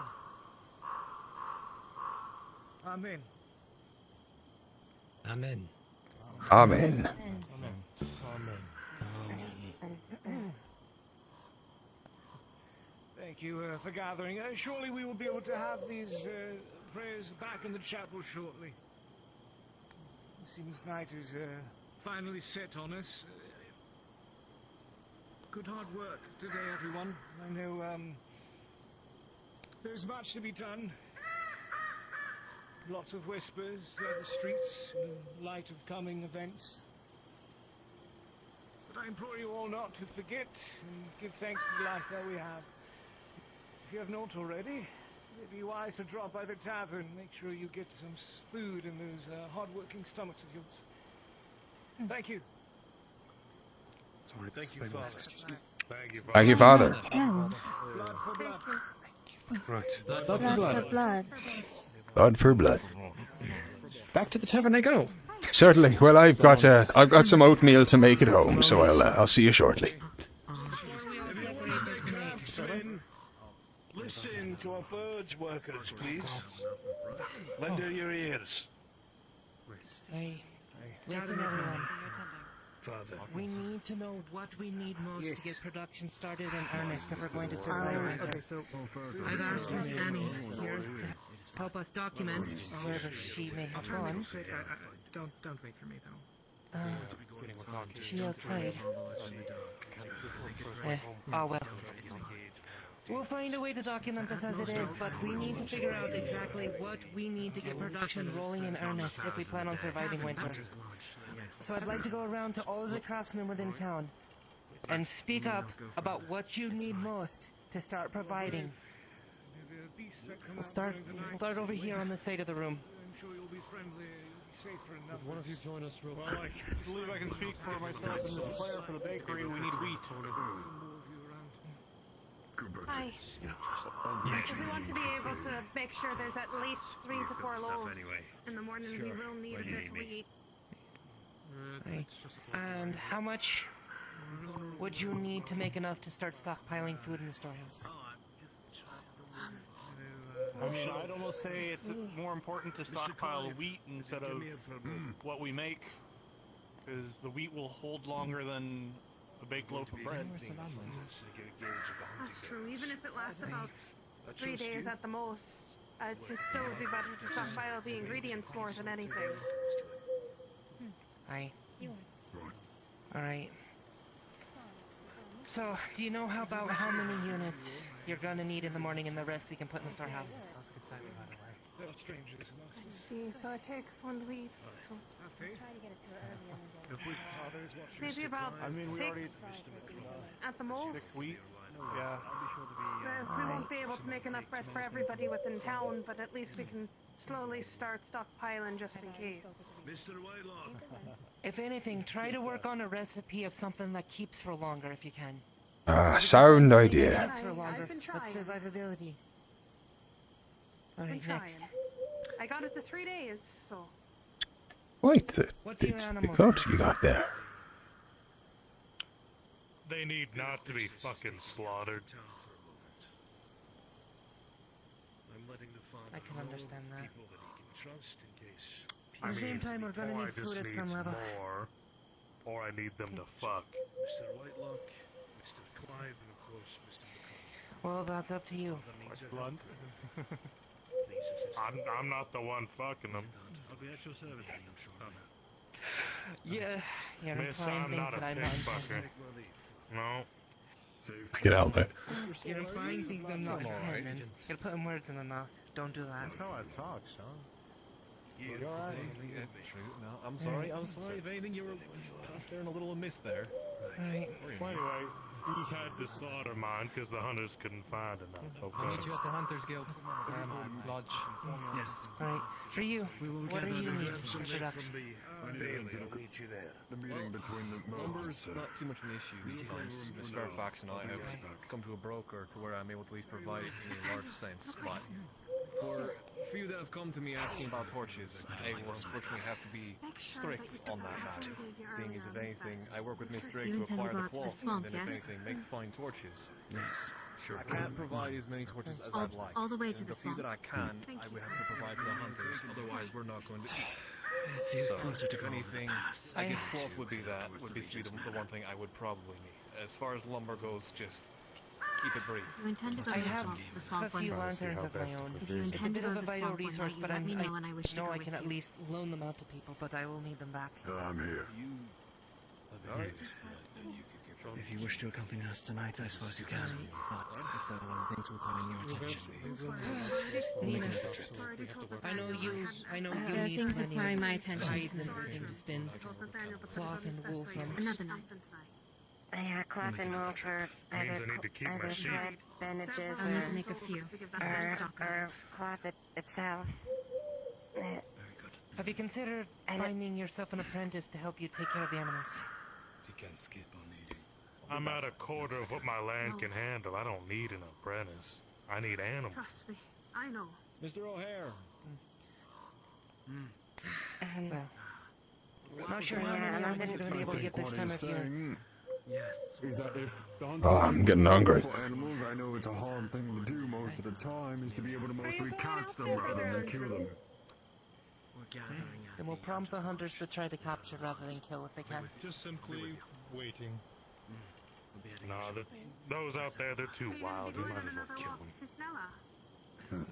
Amen. Amen. Amen. Thank you for gathering. Surely we will be able to have these prayers back in the chapel shortly. It seems night is finally set on us. Good hard work today, everyone. I know there's much to be done. Lots of whispers throughout the streets in the light of coming events. But I implore you all not to forget and give thanks to the life that we have. If you have not already, it'd be wise to drop by the tavern. Make sure you get some food in those hard-working stomachs of yours. Thank you. Sorry, thank you, Father. Thank you, Father. Blood for blood. Right. Blood for blood. Blood for blood. Back to the tavern I go. Certainly. Well, I've got some oatmeal to make at home, so I'll see you shortly. Listen to our birds workers, please. Lend her your ears. Hey, listen everyone. Father. We need to know what we need most to get production started in earnest if we're going to survive. Okay, so I've asked Miss Annie here to help us document wherever she may have gone. Don't wait for me though. She outside. Oh well. We'll find a way to document this as it is, but we need to figure out exactly what we need to get production rolling in earnest if we plan on surviving winter. So I'd like to go around to all of the craftsmen within town and speak up about what you need most to start providing. We'll start over here on this side of the room. I'm sure you'll be friendly, safer in numbers. One of you join us real Well, I believe I can speak for myself and the supplier for the bakery. We need wheat. Hi. We want to be able to make sure there's at least 3 to 4 loaves in the morning. We will need a bit of wheat. And how much would you need to make enough to start stockpiling food in the storehouse? I mean, I'd almost say it's more important to stockpile wheat instead of what we make, because the wheat will hold longer than a baked loaf of bread. That's true. Even if it lasts about 3 days at the most, it still would be better to stockpile the ingredients more than anything. Alright. So, do you know about how many units you're gonna need in the morning and the rest we can put in the storehouse? They're strangers to us. I see, so it takes 1 week. So Try to get it to her early in the day. If we maybe about I mean, we 6 already at the most. 6 weeks. Yeah. We won't be able to make enough bread for everybody within town, but at least we can slowly start stockpiling just in case. Mr. Whitelock. If anything, try to work on a recipe of something that keeps for longer if you can. Sound idea. Keeps for longer. That's survivability. Alright, next. I got it to 3 days, so. Quite the animals clothes you got there. They need not to be fucking slaughtered. I can understand that. I At the same mean, time, we're gonna or I need just food at need some level. more, or I need them to fuck. Mr. Whitelock, Mr. Clive, and of course, Mr. McCall. Well, that's up to you. Blunt. I'm not the one fucking them. I'll be at your service, I'm sure. Yeah, you're Miss, implying I'm things not a that I'm pig not fucker. intending. No. Get out there. You're implying things I'm not intending. You're putting words in my mouth. Don't do that. That's how I talk, Sean. You're alright. True. No, I'm sorry. I'm sorry. If anything, you were past there and a little amiss there. Right. Well, anyway, we had to slaughter mine because the hunters couldn't find enough. I'll meet Okay. you at the Hunters Guild lodge. Yes. Alright, for you, what do you need for From production? the Bailey, I'll meet you there. The meeting between the Numbers not too much of an issue these times. Miss Fairfax and I have come to a broker to where I'm able to at least provide in a large sense. But for you that have come to me asking about torches, I will unfortunately have to be strict on that matter. Seeing as if anything, I work with Miss Drake to acquire the cloth, and then if anything, make fine torches. Yes, sure. I can't provide as many torches as I'd like. all the way to And the the few swamp. that I can, I would have to provide to the hunters. Otherwise, we're not going to eat. It's So, closer to if go over the anything, pass. I guess cloth would be the one thing I would probably need. As far as lumber goes, just keep it brief. You intend to go I to have the swamp a few one. lanterns of my own. If you It's a intend to bit go of to a the vital swamp one resource, night, but let me know I and I wish to know go I with can at you. least loan them out to people, but I will need them back. I'm here. If you wish to accompany us tonight, I suppose you can. But if there are other things requiring your attention, we'll make another trip. I know you There are need things plenty requiring of my attention hides and tonight. everything to spin cloth and wool from. Another night. Yeah, cloth and wool for Means I need to keep my either sheep. thread, bandages, I'll need to make a few. or cloth itself. Have you considered finding yourself an apprentice to help you take care of the animals? You can't skip on eating. I'm at a quarter of what my land can handle. I don't need an apprentice. I need animals. Trust me, I know. Mr. O'Hare. Well, not sure how many animals you're going to be able to get this time of year. Yes. Is that if the Oh, I'm getting hungry. for animals, I know it's a hard thing to do most of the time, is to be able to mostly catch them rather than kill them. We're gathering Then we'll prompt the hunters to try to capture rather than kill if they can. Just simply waiting. No, those out there, they're too wild. You might as well kill them.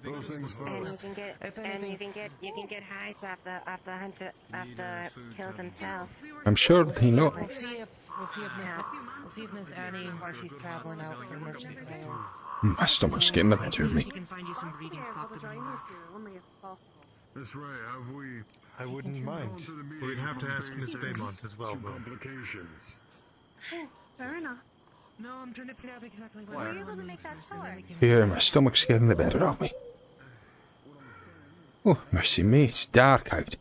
Those things And first. you can get hides off the kills themselves. I'm sure he knows. We'll see if Miss Annie, while she's traveling out for merchant hire, My stomach's getting the better of me. she can find you some breeding stock to bring with. Only if possible. Miss Ray, have we... I wouldn't mind. We'd have to ask Miss Baymont as well, Some though. complications. Oh, fair enough. No, I'm trying to figure out exactly what Were it you able was to make that first, and then we can- Here, my stomach's getting the better of me. Oh, mercy me, it's dark out.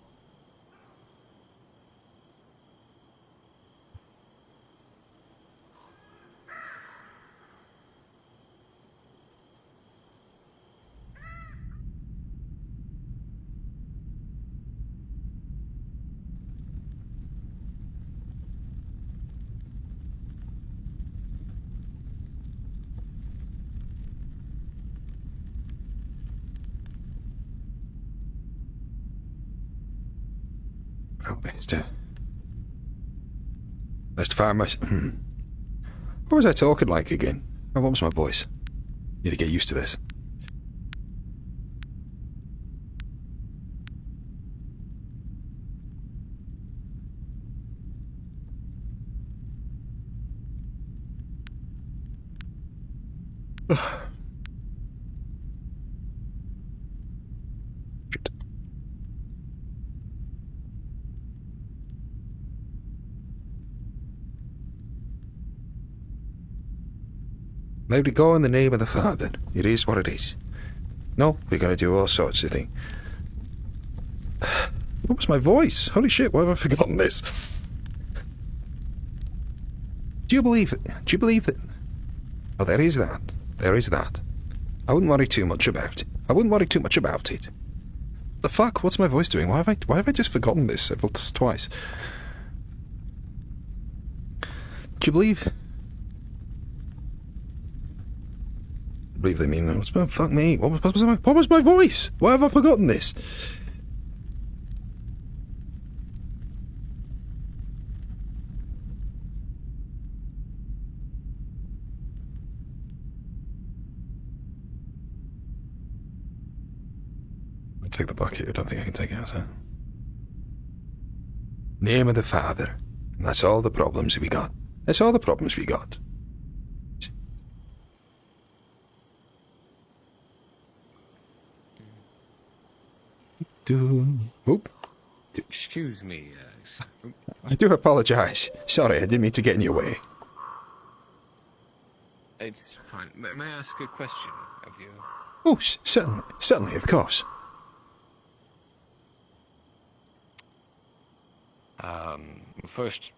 Oh, best to find my... What was I talking like again? Oh, what was my voice? Need to get used to this. Let it go in the name of the Father. It is what it is. No, we're going to do all sorts of things. What was my voice? Holy shit, why have I forgotten this? Do you believe it? Do you believe it? Oh, there is that. There is that. I wouldn't worry too much about it. I wouldn't worry too much about it. The fuck? What's my voice doing? Why have I just forgotten this twice? Do you believe? I believe they mean that. Fuck me. What was my voice? Why have I forgotten this? Take the bucket. I don't think I can take it out, huh? Name of the Father. And that's all the problems we got. That's all the problems we got. Oop. Excuse me. I do apologize. Sorry, I didn't mean to get in your way. It's fine. May I ask a question of you? Oh, certainly, of course. First,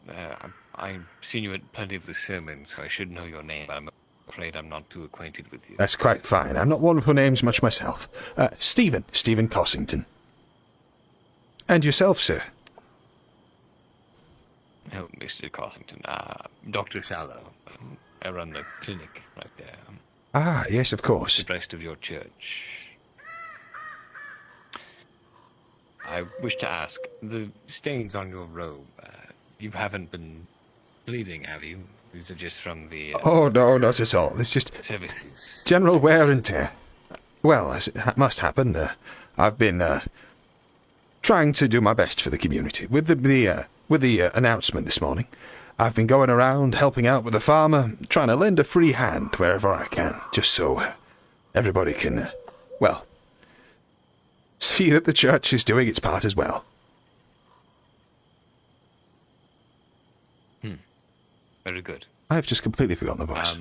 I've seen you at plenty of the sermons, so I should know your name, but I'm afraid I'm not too acquainted with you. That's quite fine. I'm not one for names much myself. Stephen Cossington. And yourself, sir? Oh, Mr. Cossington. Dr. Sallow. I run the clinic right there. Ah, yes, of course. The rest of your church. I wish to ask, the stains on your robe, you haven't been bleeding, have you? These are just from the... oh, no, not at all. It's just... services. General wear and tear. Well, as it must happen, I've been, trying to do my best for the community. With the announcement this morning, I've been going around helping out with the farmer, trying to lend a free hand wherever I can, just so everybody can, well, see that the church is doing its part as well. Very good. I have just completely forgotten the voice.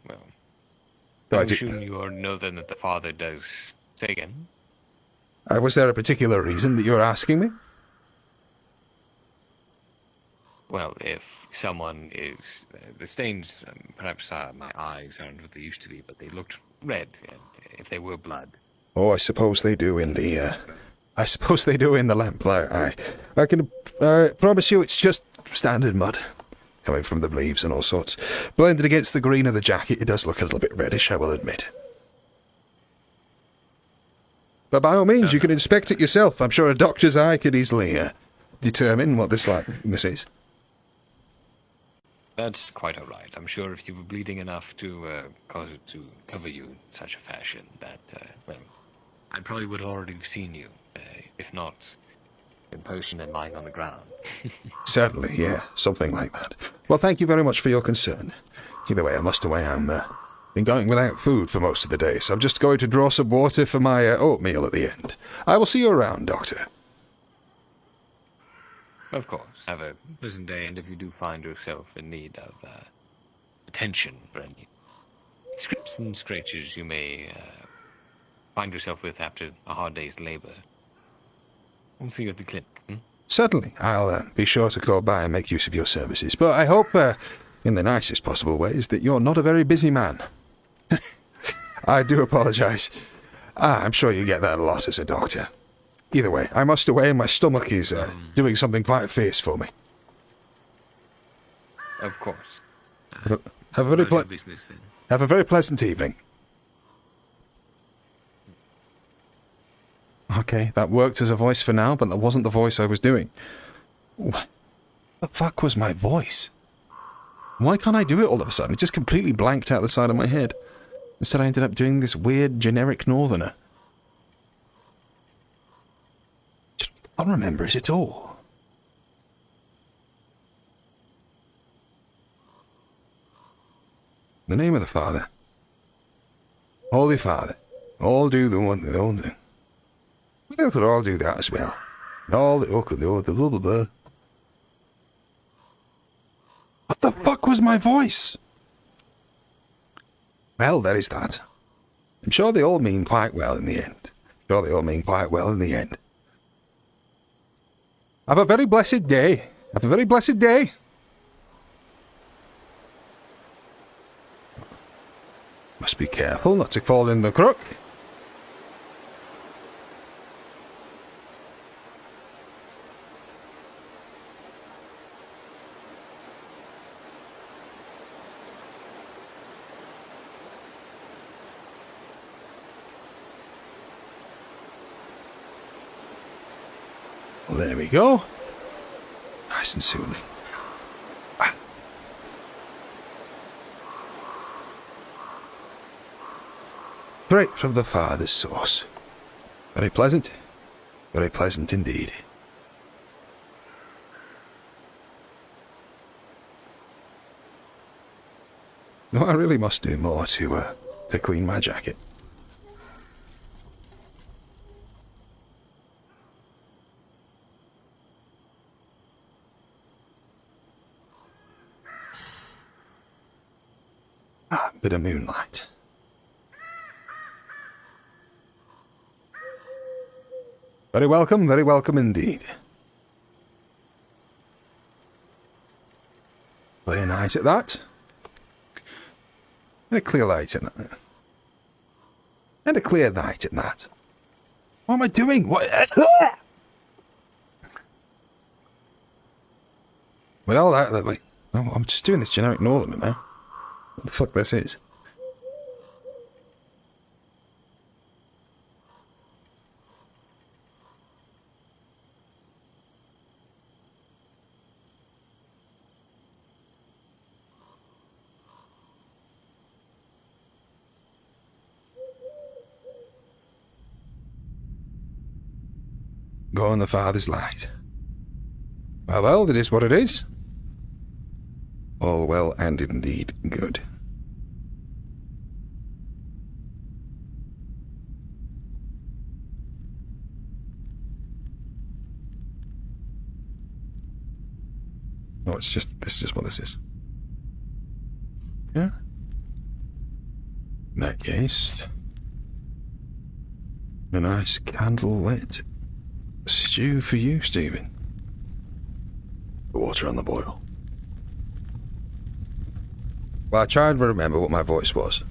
Well, I I'm assuming you already know then that the Father does say again. Was there a particular reason that you were asking me? Well, if someone is... the stains, perhaps my eyes aren't what they used to be, but they looked red, and if they were blood. Oh, I suppose they do in the, I suppose they do in the lamplight. I can promise you it's just standard mud. Coming from the leaves and all sorts. Blended against the green of the jacket, it does look a little bit reddish, I will admit. But by all means, you can inspect it yourself. I'm sure a doctor's eye could easily determine what this is. That's quite all right. I'm sure if you were bleeding enough to cause it to cover you in such a fashion that, well, I probably would have already seen you, if not in person and lying on the ground. Certainly, yeah, something like that. Well, thank you very much for your concern. Either way, I must away. I'm been going without food for most of the day, so I'm just going to draw some water for my oatmeal at the end. I will see you around, Doctor. Of course. Have a pleasant day, and if you do find yourself in need of attention for any scripts and scratches you may find yourself with after a hard day's labor, we'll see you at the clinic. Certainly. I'll be sure to call by and make use of your services. But I hope, in the nicest possible ways, that you're not a very busy man. I do apologize. I'm sure you get that a lot as a doctor. Either way, I must away, and my stomach is doing something quite fierce for me. Of course. Have a very pleasant evening. Okay, that worked as a voice for now, but that wasn't the voice I was doing. What the fuck was my voice? Why can't I do it all of a sudden? It just completely blanked out the side of my head. Instead, I ended up doing this weird, generic northerner. I don't remember it at all. In the name of the Father. Holy Father. All do the one they all do. We could all do that as well. All the could do the blah blah blah. What the fuck was my voice? Well, there is that. I'm sure they all mean quite well in the end. Have a very blessed day. Have a very blessed day. Must be careful not to fall in the crook. Well, there we go. Nice and soothing. Straight from the Father's source. Very pleasant indeed. No, I really must do more to clean my jacket. Bit of moonlight. Very welcome indeed. Clear night at that. And a clear light at that. And a clear night at that. What am I doing? What? With all that, wait. Oh, I'm just doing this generic northerner now. What the fuck this is? Go in the Father's light. Well, it is what it is. All well and indeed good. Oh, this is just what this is. Yeah? In that case, a nice candle-lit stew for you, Stephen. The water on the boil. Well, I tried to remember what my voice was.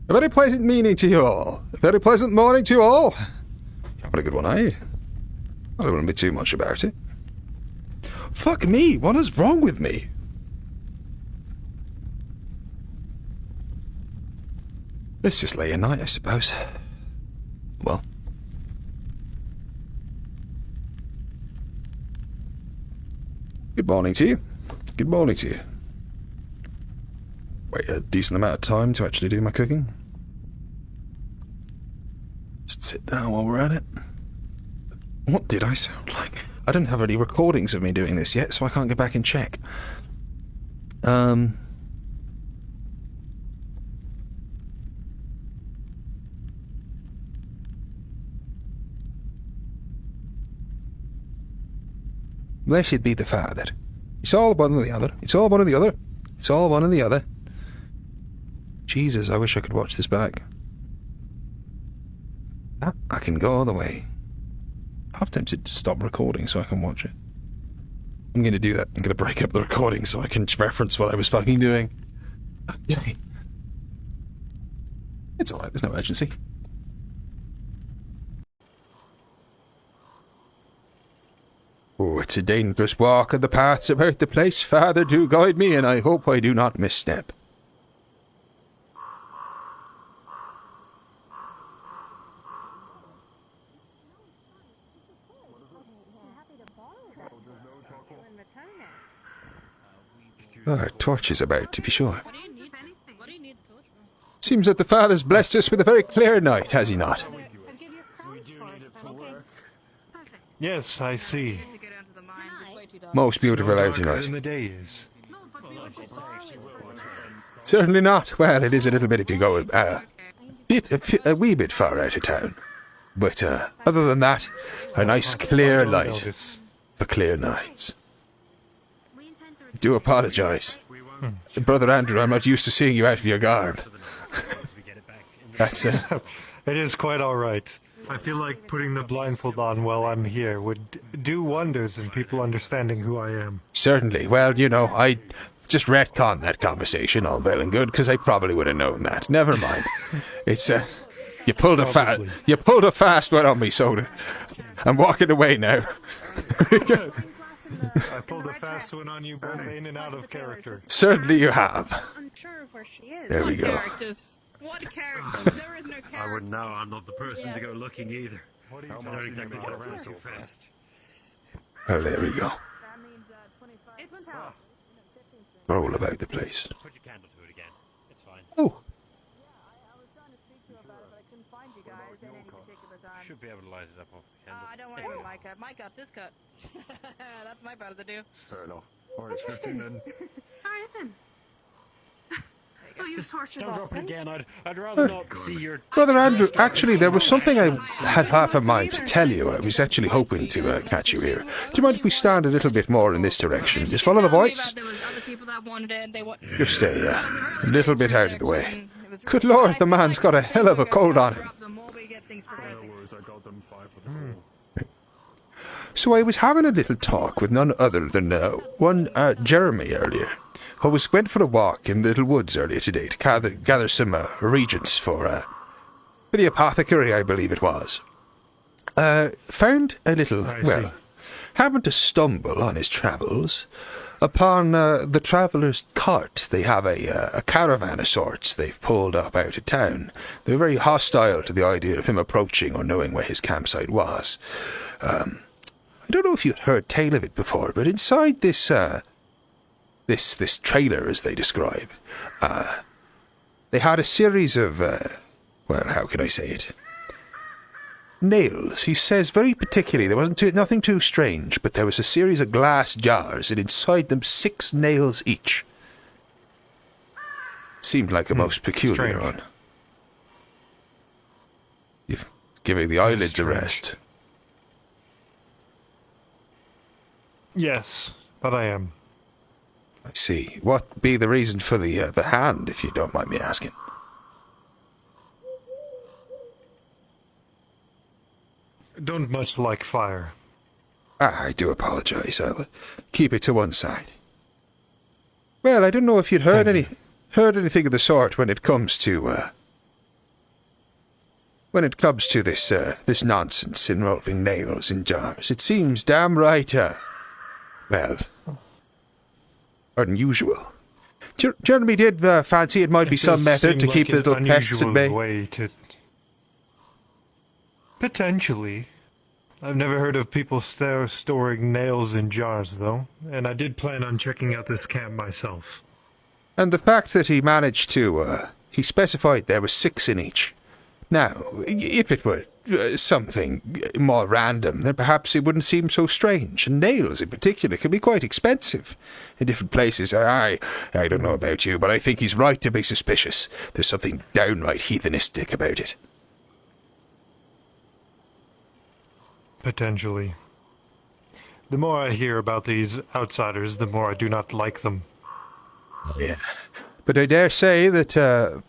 A very pleasant meeting to you all. A very pleasant morning to you all. You're having a good one, are you? I don't want to be too much about it. Fuck me, what is wrong with me? Let's just lay a night, I suppose. Well. Good morning to you. Good morning to you. Wait a decent amount of time to actually do my cooking. Just sit down while we're at it. What did I sound like? I don't have any recordings of me doing this yet, so I can't go back and check. Blessed be the Father. It's all one or the other. It's all one or the other. It's all one or the other. Jesus, I wish I could watch this back. I can go all the way. I'm tempted to stop recording so I can watch it. I'm going to do that. I'm going to break up the recording so I can reference what I was fucking doing. Okay. It's alright, there's no urgency. Oh, it's a dangerous walk of the paths about the place. Father, do guide me, and I hope I do not misstep. Oh, a torch is about, to be sure. Seems that the Father's blessed us with a very clear night, has he not? Yes, I see. Most beautiful out tonight. In the day is. Certainly not. Well, it is a little bit if you go a wee bit far out of town. But other than that, a nice clear light for clear nights. Do apologise. Brother Andrew, I'm not used to seeing you out of your garb. That's It is quite all right. I feel like putting the blindfold on while I'm here would do wonders in people understanding who I am. Certainly. Well, you know, I just retconned that conversation, all well and good, because I probably would have known that. Never mind. It's you pulled a fast one on me, Soda. I'm walking away now. I pulled a fast one on you both in and out of character. Certainly you have. Unsure of where she is. There we go. What character? There is no character. I wouldn't know. I'm not the person to go looking either. I don't exactly get around too fast. Well, there we go. It went out. Roll about the place. Put your candle to it again. It's fine. Oh. Should be able to light it up off the candle. I don't want to my cut. My cut, this cut. That's my part of the do. Fair enough. Alright, 15 then. Alright then. We'll use torches Don't drop it often. again. I'd rather not see your... Brother Andrew, actually, there was something I had half a mind to tell you. I was actually hoping to catch you here. Do you mind if we stand a little bit more in this direction? Just follow the voice. There was other people that wanted it, and they want. Just stay a little bit out of the way. Good Lord, the man's got a hell of a cold on him. So I was having a little talk with none other than one Jeremy earlier, who went for a walk in the little woods earlier today to gather some regents for the apothecary, I believe it was. Found a little, happened to stumble on his travels upon the traveller's cart. They have a caravan of sorts they've pulled up out of town. They were very hostile to the idea of him approaching or knowing where his campsite was. I don't know if you'd heard tale of it before, but inside this this trailer, as they describe, they had a series of, well, how can I say it? Nails. He says very particularly, there wasn't nothing too strange, but there was a series of glass jars, and inside them 6 nails each. Seemed like a most peculiar one. You're giving the eyelids a rest. Yes, that I am. I see. What be the reason for the hand, if you don't mind me asking? Don't much like fire. I do apologize. I'll keep it to one side. Well, I don't know if you'd heard anything of the sort when it comes to this nonsense involving nails in jars. It seems damn right, well, unusual. Jeremy did fancy it might be some method to keep the little pests at bay. Potentially. I've never heard of people storing nails in jars, though, and I did plan on checking out this camp myself. And the fact that he managed to, he specified there were 6 in each. Now, if it were something more random, then perhaps it wouldn't seem so strange. And nails, in particular, can be quite expensive in different places. I don't know about you, but I think he's right to be suspicious. There's something downright heathenistic about it. Potentially. The more I hear about these outsiders, the more I do not like them. Yeah. But I dare say that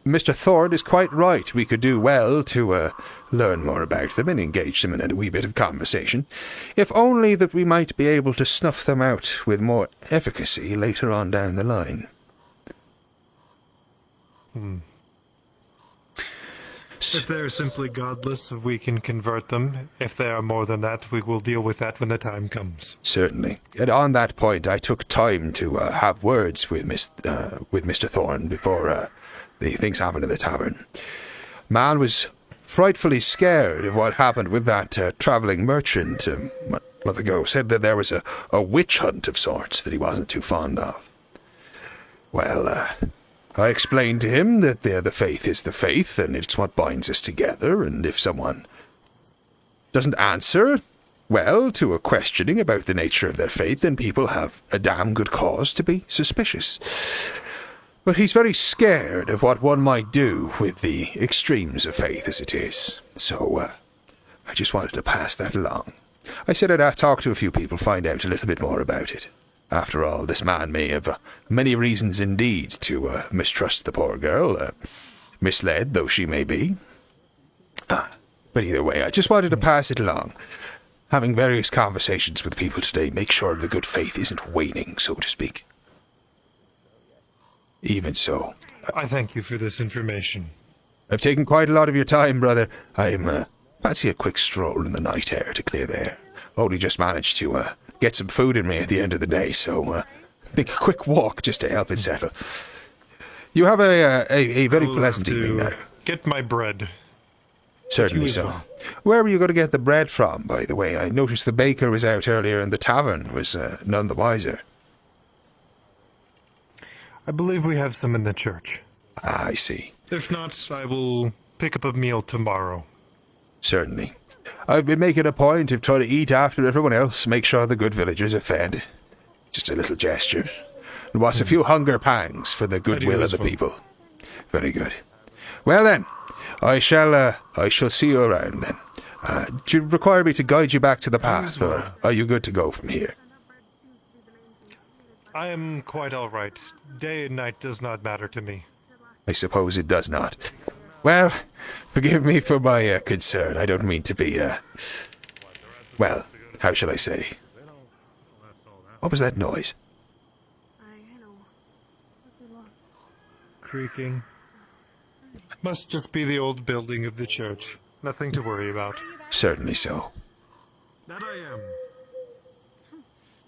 Mr. Thorne is quite right. We could do well to learn more about them and engage them in a wee bit of conversation, if only that we might be able to snuff them out with more efficacy later on down the line. If they are simply godless, we can convert them. If they are more than that, we will deal with that when the time comes. Certainly. And on that point, I took time to have words with Mr. Thorne before the things happened in the tavern. Man was frightfully scared of what happened with that travelling merchant a month ago. Said that there was a witch hunt of sorts that he wasn't too fond of. Well, I explained to him that the faith is the faith, and it's what binds us together, and if someone doesn't answer well to a questioning about the nature of their faith, then people have a damn good cause to be suspicious. But he's very scared of what one might do with the extremes of faith as it is. So, I just wanted to pass that along. I said I'd talk to a few people, find out a little bit more about it. After all, this man may have many reasons indeed to mistrust the poor girl, misled though she may be. But either way, I just wanted to pass it along. Having various conversations with people today, make sure the good faith isn't waning, so to speak. Even so. I thank you for this information. I've taken quite a lot of your time, brother. I'm fancy a quick stroll in the night air to clear the air. Only just managed to get some food in me at the end of the day, so make a quick walk just to help it settle. You have a very pleasant evening now. Get my bread. Certainly so. Where were you going to get the bread from, by the way? I noticed the baker was out earlier and the tavern was none the wiser. I believe we have some in the church. Ah, I see. If not, I will pick up a meal tomorrow. Certainly. I've been making a point of trying to eat after everyone else, make sure the good villagers are fed. Just a little gesture. And what's a few hunger pangs for the goodwill of the people. Very good. Well then, I shall see you around then. Do you require me to guide you back to the path, or are you good to go from here? I am quite all right. Day and night does not matter to me. I suppose it does not. Well, forgive me for my concern. I don't mean to be, well, how shall I say? What was that noise? Creaking. Must just be the old building of the church. Nothing to worry about. Certainly so. That I am.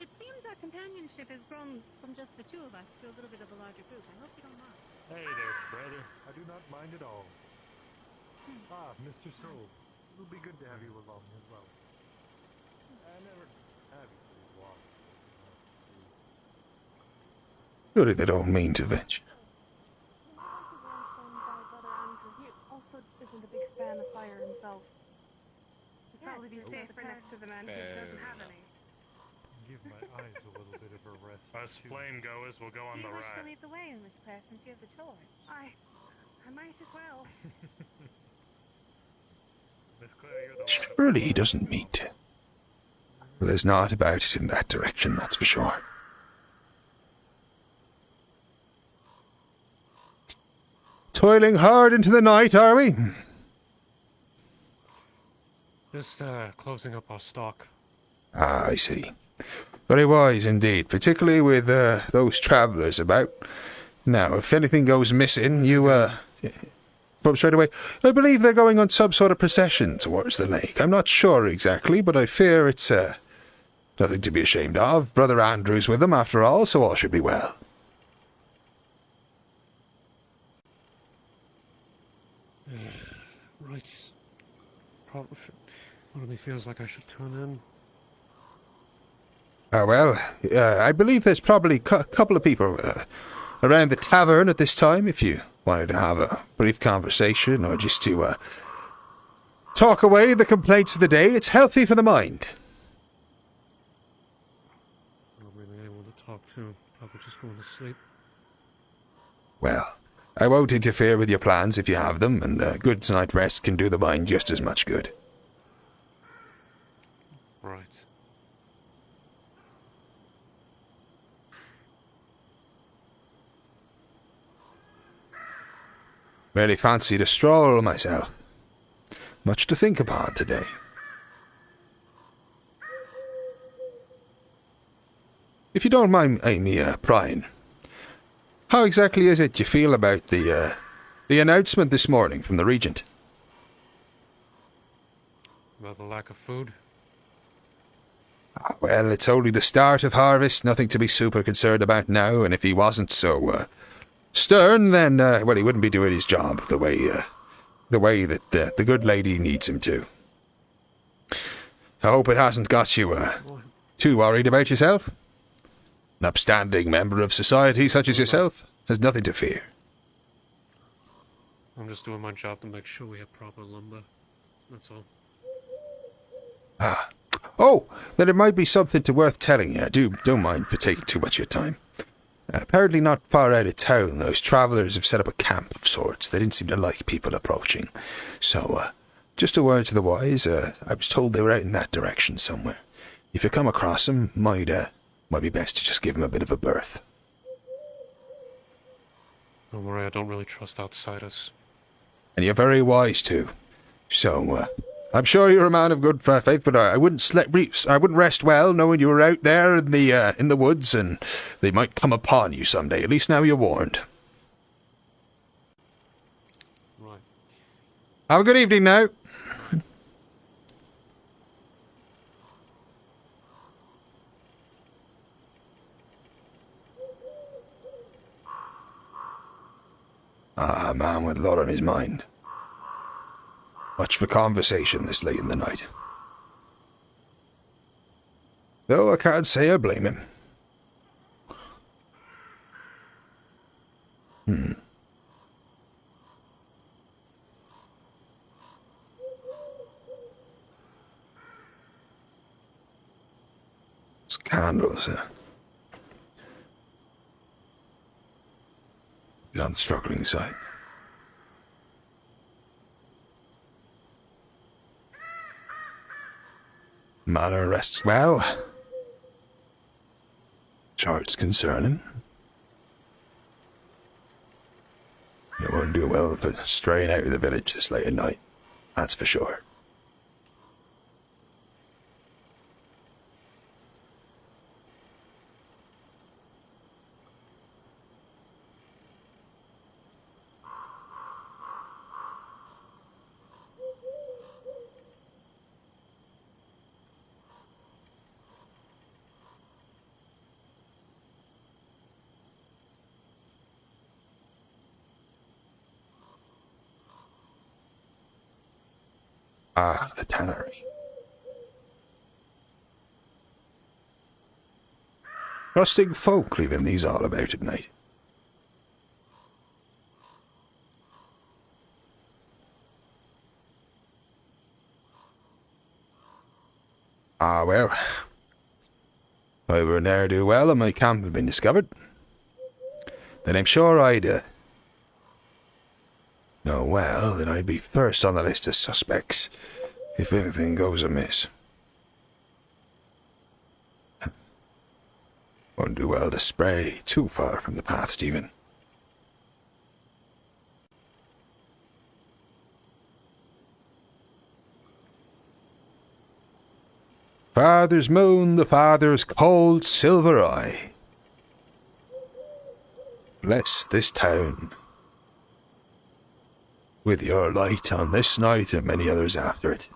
It seems our companionship has grown from just the two of us to a little bit of a larger group. I hope you don't mind. Hey there, brother. I do not mind at all. Mr. Soul. It'll be good to have you along as well. I never have you walk. Surely they don't mean to venture. He also isn't a big fan of fire himself. He'd probably be safer next to the man who doesn't have any. Give my eyes a little bit of a rest. Us flame goers will go on the Do you wish to ride. lead the way in this class since you have the torch? I might as well. Surely he doesn't mean to. Well, there's not about it in that direction, that's for sure. Toiling hard into the night, are we? Just closing up our stock. Ah, I see. Very wise indeed, particularly with those travellers about. Now, if anything goes missing, you, from straight away, I believe they're going on some sort of procession towards the lake. I'm not sure exactly, but I fear it's, nothing to be ashamed of. Brother Andrew's with them, after all, so all should be well. Right. Probably feels like I should turn in. Well, I believe there's probably a couple of people around the tavern at this time, if you wanted to have a brief conversation or just to talk away the complaints of the day. It's healthy for the mind. Not really anyone to talk to. Probably just going to sleep. Well, I won't interfere with your plans if you have them, and a good night's rest can do the mind just as much good. Right. Really fancied a stroll myself. Much to think upon today. If you don't mind me prying, how exactly is it you feel about the announcement this morning from the Regent? About the lack of food? Well, it's only the start of harvest, nothing to be super concerned about now, and if he wasn't so stern, then, well, he wouldn't be doing his job the way that the good lady needs him to. I hope it hasn't got you too worried about yourself. An upstanding member of society such as yourself has nothing to fear. I'm just doing my job to make sure we have proper lumber. That's all. Ah. Oh, then it might be something worth telling you. Don't mind for taking too much of your time. Apparently not far out of town, those travellers have set up a camp of sorts. They didn't seem to like people approaching. So, just a word to the wise. I was told they were out in that direction somewhere. If you come across them, might be best to just give them a bit of a berth. Don't worry, I don't really trust outsiders. And you're very wise too. So, I'm sure you're a man of good faith, but I wouldn't rest well knowing you were out there in the woods, and they might come upon you someday. At least now you're warned. Right. Have a good evening now. A man with a lot on his mind. Much for conversation this late in the night. Though I can't say I blame him. It's candles, He's on the struggling side. Manner rests well. Chart's concerning. You won't do well for straying out of the village this late at night. That's for sure. Ah, the tannery. Rustic folk leaving these all about at night. Ah, well. If I were ne'er-do-well and my camp had been discovered, then I'm sure I'd, know well that I'd be first on the list of suspects if anything goes amiss. Won't do well to stray too far from the path, Stephen. Father's moon, the father's cold silver eye. Bless this town with your light on this night and many others after it,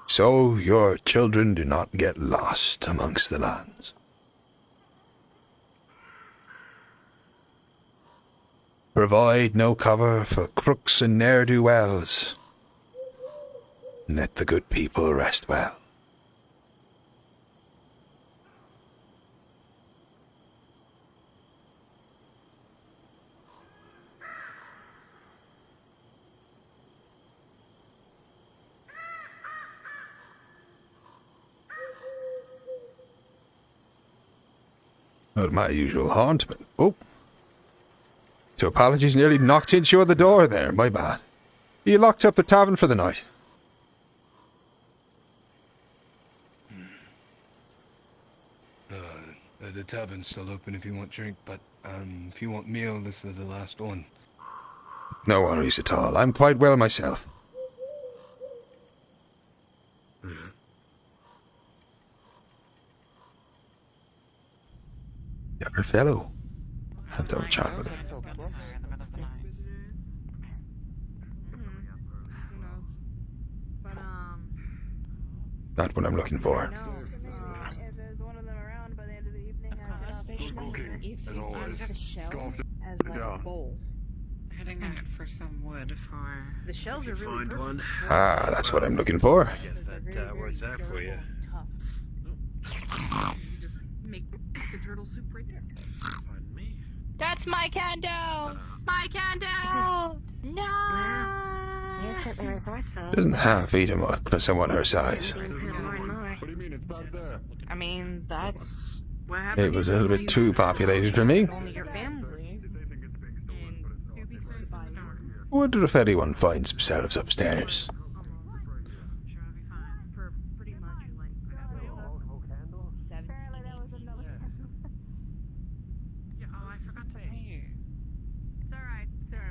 so your children do not get lost amongst the lands. Provide no cover for crooks and ne'er-do-wells, and let the good people rest well. Not my usual haunt, but... Oh. Two apologies, nearly knocked into you at the door there. My bad. You locked up the tavern for the night. The tavern's still open if you want drink, but if you want meal, this is the last one. No worries at all. I'm quite well myself. Younger fellow. Have to have a chat with him. Not what I'm looking for. As always. Heading out for some wood for... The shells are really Find one. Ah, that's what I'm looking for. I guess that works out for you. You just make the turtle soup right there. Pardon me? That's my candle! My candle! No! Wow. You're certainly resourceful. Doesn't half eat him up for someone her size. More and more. What do you mean it's back there? I mean, that's what It happens. was a little bit too populated for me. Only your family. Wonder if anyone finds themselves upstairs.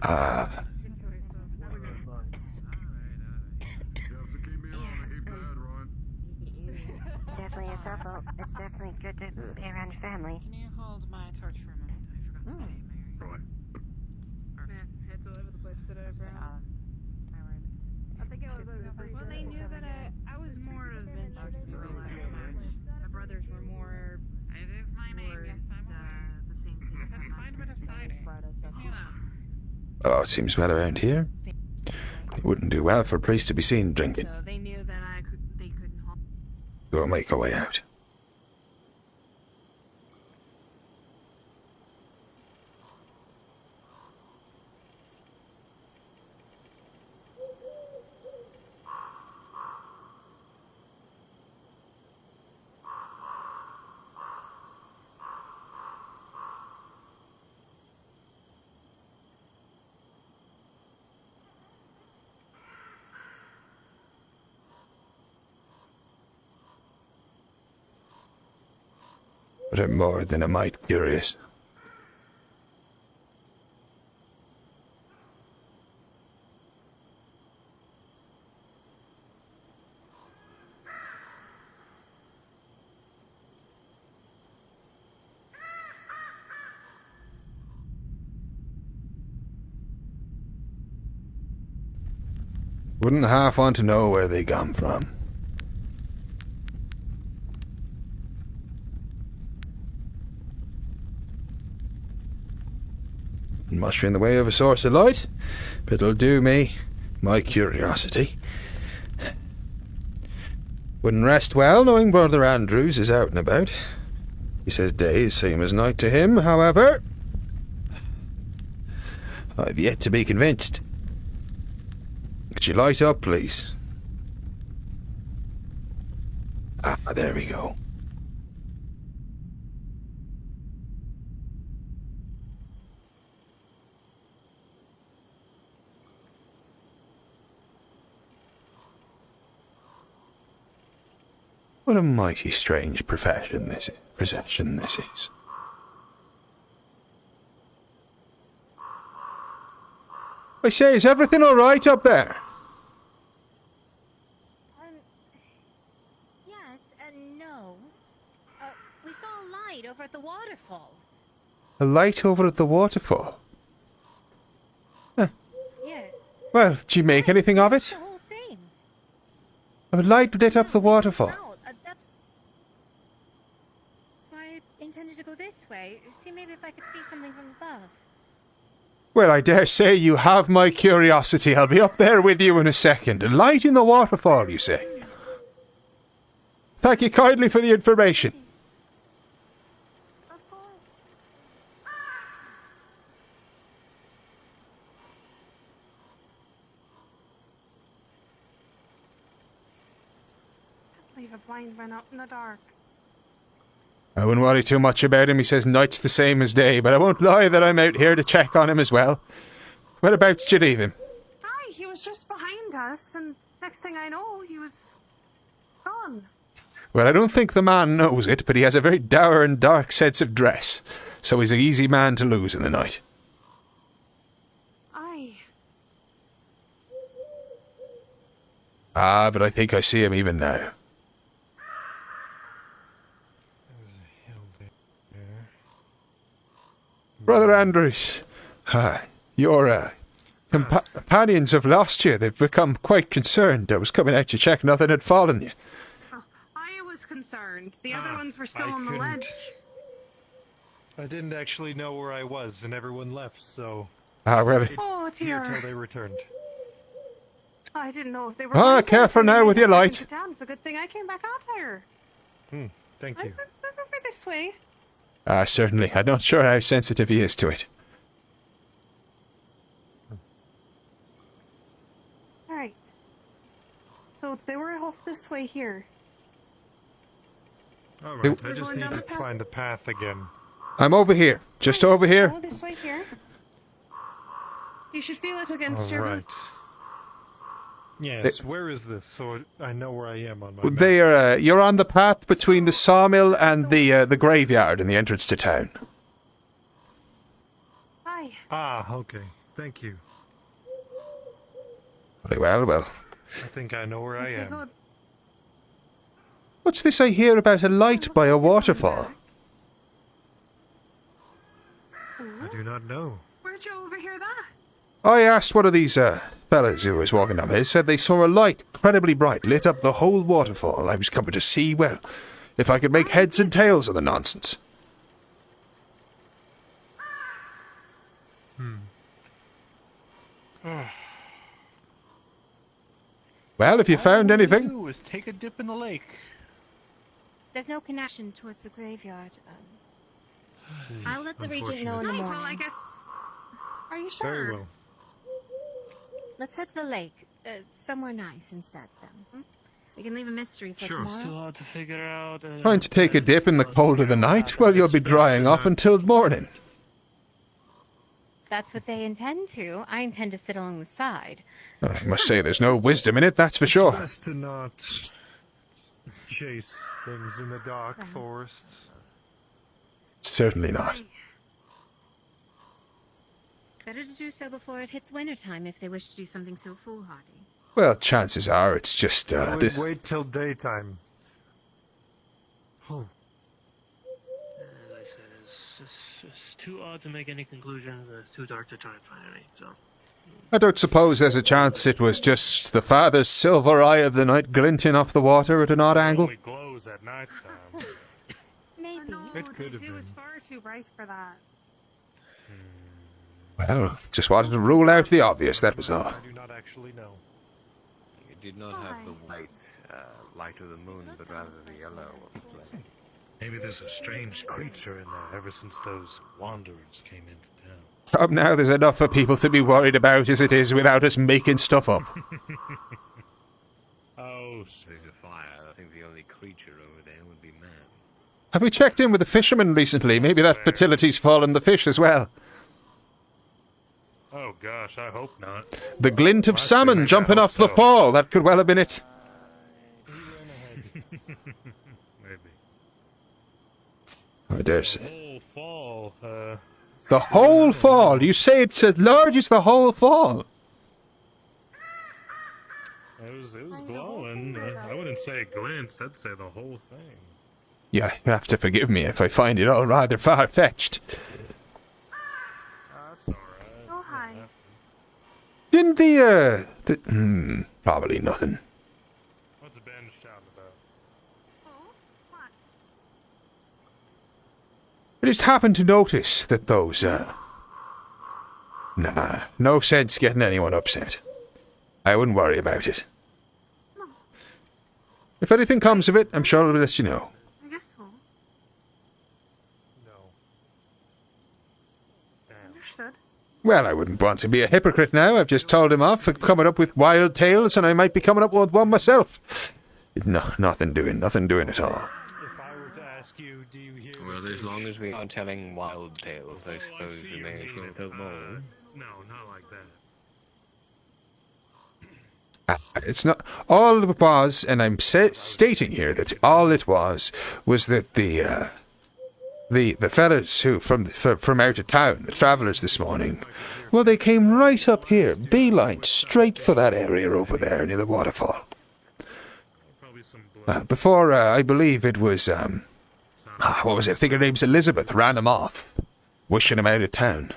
Ah. Definitely a circle. It's definitely good to be around your family. Can you hold my torch for a moment? I forgot to pay Mary. Yeah, it's all over the place today, bro. I think I was over. Well, they knew that I was more adventurous. My brothers were more. It is my name, yes, I'm aware. The same thing. That's fine, but exciting. Oh, it seems well around here. It wouldn't do well for a priest to be seen drinking. So they knew that they couldn't hold. We'll make our way out. But I'm more than a mite curious. Wouldn't half want to know where they come from. Much in the way of a source of light, but it'll do me, my curiosity. Wouldn't rest well knowing Brother Andrews is out and about. He says day is same as night to him, however. I've yet to be convinced. Could you light up, please? Ah, there we go. What a mighty strange procession this is. I say, is everything all right up there? Yes and no. We saw a light over at the waterfall. A light over at the waterfall? Huh. Yes. Well, did you make anything of it? The whole thing. A light lit up the waterfall. That's why I intended to go this way. See maybe if I could see something from above. Well, I dare say you have my curiosity. I'll be up there with you in a second. A light in the waterfall, you say? Thank you kindly for the information. Leave a blind man out in the dark. I wouldn't worry too much about him. He says night's the same as day, but I won't lie that I'm out here to check on him as well. Whereabouts did you leave him? Hi, he was just behind us, and next thing I know, he was gone. Well, I don't think the man knows it, but he has a very dour and dark sense of dress, so he's an easy man to lose in the night. Aye. Ah, but I think I see him even now. Brother Andrews, your companions have lost you. They've become quite concerned. I was coming out to check nothing had fallen you. I was concerned. The other ones were still on the ledge. I didn't actually know where I was, and everyone left, so... Ah, well... Oh, dear. Here till they returned. I didn't know if they were... Ah, careful now with your light. It's a good thing I came back out here. Thank you. Over this way. Ah, certainly. I'm not sure how sensitive he is to it. Alright. So they were off this way here. Alright, I just need to find the path again. I'm over here. Just over here. Oh, this way here. You should feel it against your Alright. boots. Yes, where is this? So I know where I am on my map. They are. You're on the path between the sawmill and the graveyard and the entrance to town. Hi. Ah, okay. Thank you. Very well, well. I think I know where I am. What's this I hear about a light by a waterfall? I do not know. Where'd you overhear that? I asked one of these fellas who was walking down here, said they saw a light, incredibly bright, lit up the whole waterfall. I was coming to see, well, if I could make heads and tails of the nonsense. Well, if you found anything... Do is take a dip in the lake. There's no connection towards the graveyard. I'll let the regent know in the Right, morning. well, I guess... Are you sure? Very well. Let's head to the lake. Somewhere nice instead, then. We can leave a mystery for tomorrow. It's too hard to figure out. Trying to take a dip in the cold of the night? Well, you'll be drying off until morning. That's what they intend to. I intend to sit along the side. I must say there's no wisdom in it, that's for sure. It's best to not chase things in the dark forests. Certainly not. Better to do so before it hits wintertime if they wish to do something so foolhardy. Well, chances are it's just, Wait till daytime. Oh. As I said, it's too odd to make any conclusions, and it's too dark to try and find any, so... I don't suppose there's a chance it was just the father's silver eye of the night glinting off the water at an odd angle? It glows at night time. Maybe. No, It could have it been. was far too bright for that. Well, just wanted to rule out the obvious, that was all. I do not actually know. It did not have the white light of the moon, but rather the yellow of the flame. Maybe there's a strange creature in there ever since those wanderers came into town. Up now, there's enough for people to be worried about as it is without us making stuff up. Oh, there's a fire. I think the only creature over there would be man. Have we checked in with the fishermen recently? Maybe that fertility's fallen the fish as well. Oh gosh, I hope not. The glint of salmon jumping off the fall, that could well have been it. Maybe. I dare say. Whole fall, The whole fall? You say it's as large as the whole fall? It was glowing. I wouldn't say it glints, I'd say the whole thing. Yeah, you have to forgive me if I find it all rather far-fetched. Oh, hi. Didn't probably nothing. What's the band shouting about? Oh, what? I just happened to notice that those, no sense getting anyone upset. I wouldn't worry about it. No, If anything comes of it, I'm sure I'll let you know. I guess so. No. Understood. Well, I wouldn't want to be a hypocrite now. I've just told him off for coming up with wild tales, and I might be coming up with one myself. No, nothing doing at all. If I were to ask you, do you hear... Well, as long as we are telling wild tales, I suppose we may as well tell them all. No, not like that. It's not... All it was, and I'm stating here that all it was that the fellas who, from out of town, the travellers this morning, well, they came right up here, beeline, straight for that area over there near the waterfall. Before, I believe it was, what was it? I think her name's Elizabeth, ran him off, wishing him out of town.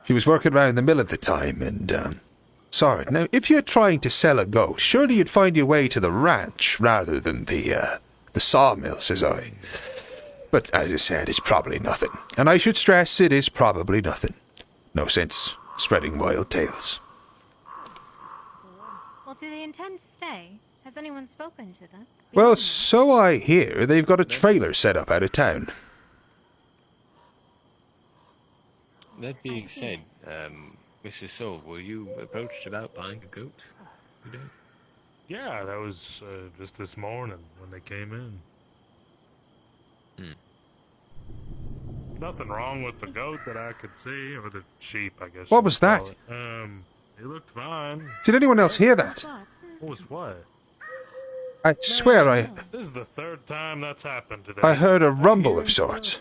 She was working around the mill at the time, and, saw it. Now, if you're trying to sell a ghost, surely you'd find your way to the ranch rather than the sawmill, says I. But, as I said, it's probably nothing. And I should stress, it is probably nothing. No sense spreading wild tales. Well, do they intend to stay? Has anyone spoken to them? Well, so I hear they've got a trailer set up out of town. That being said, Mr. Soul, were you approached about buying a goat today? Yeah, that was just this morning when they came in. nothing wrong with the goat that I could see, or the sheep, I guess. What was that? He looked fine. Did anyone else hear that? What was what? I swear This is the third time that's happened today. I heard a rumble of sorts.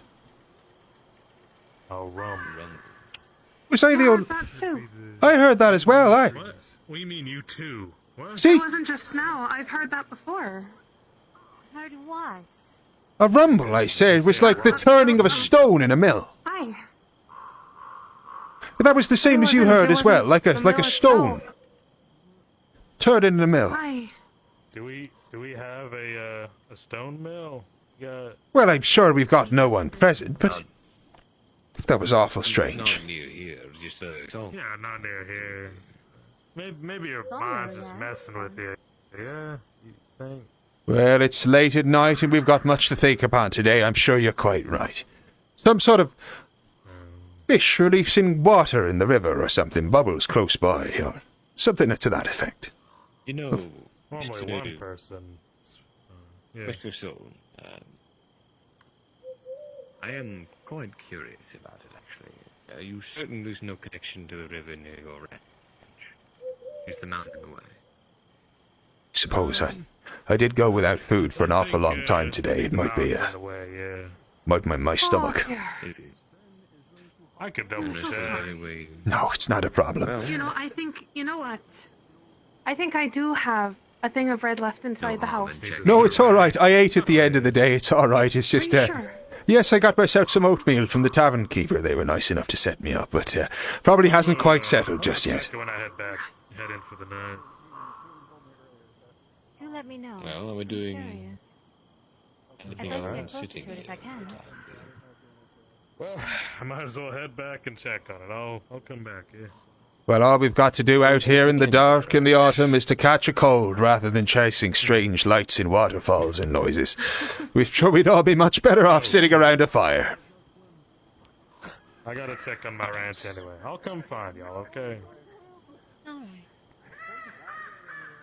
A rumble. Was I the only... That too. I heard that as well, What do you mean, you too? What? See? It wasn't just now. I've heard that before. Heard what? A rumble, I said, was like the turning of a stone in a mill. Aye. That was the same as you heard as well, like a stone. Turned in a mill. Aye. Do we have a stone mill? Well, I'm sure we've got no one present, but that was awful strange. Not near here, just Yeah, not near here. Maybe your mind's just messing with you. Yeah, you think? Well, it's late at night and we've got much to think upon today. I'm sure you're quite right. Some sort of fish reliefs in water in the river or something, bubbles close by, or something to that effect. You know, Normally one person. Yeah. Mr. Soul, I am quite curious about it, actually. Are you certain there's no connection to the river near your ranch? Is the mountain away? Suppose I did go without food for an awful long time today. It might be, might be my stomach. I could double check. No, it's not a problem. You know, you know what? I think I do have a thing of bread left inside the house. No, it's all right. I ate at the end of the day. It's all right. It's just, sure? Yes, I got myself some oatmeal from the tavern keeper. They were nice enough to set me up, but probably hasn't quite settled just yet. When I head in for the night. Do let me know. Well, are we doing I'd anything like to around get closer sitting to it if I can. Well, I might as well head back and check on it. I'll come back, yeah. Well, all we've got to do out here in the dark in the autumn is to catch a cold rather than chasing strange lights in waterfalls and noises. We're sure we'd all be much better off sitting around a fire. I gotta check on my ranch anyway. I'll come find y'all, okay?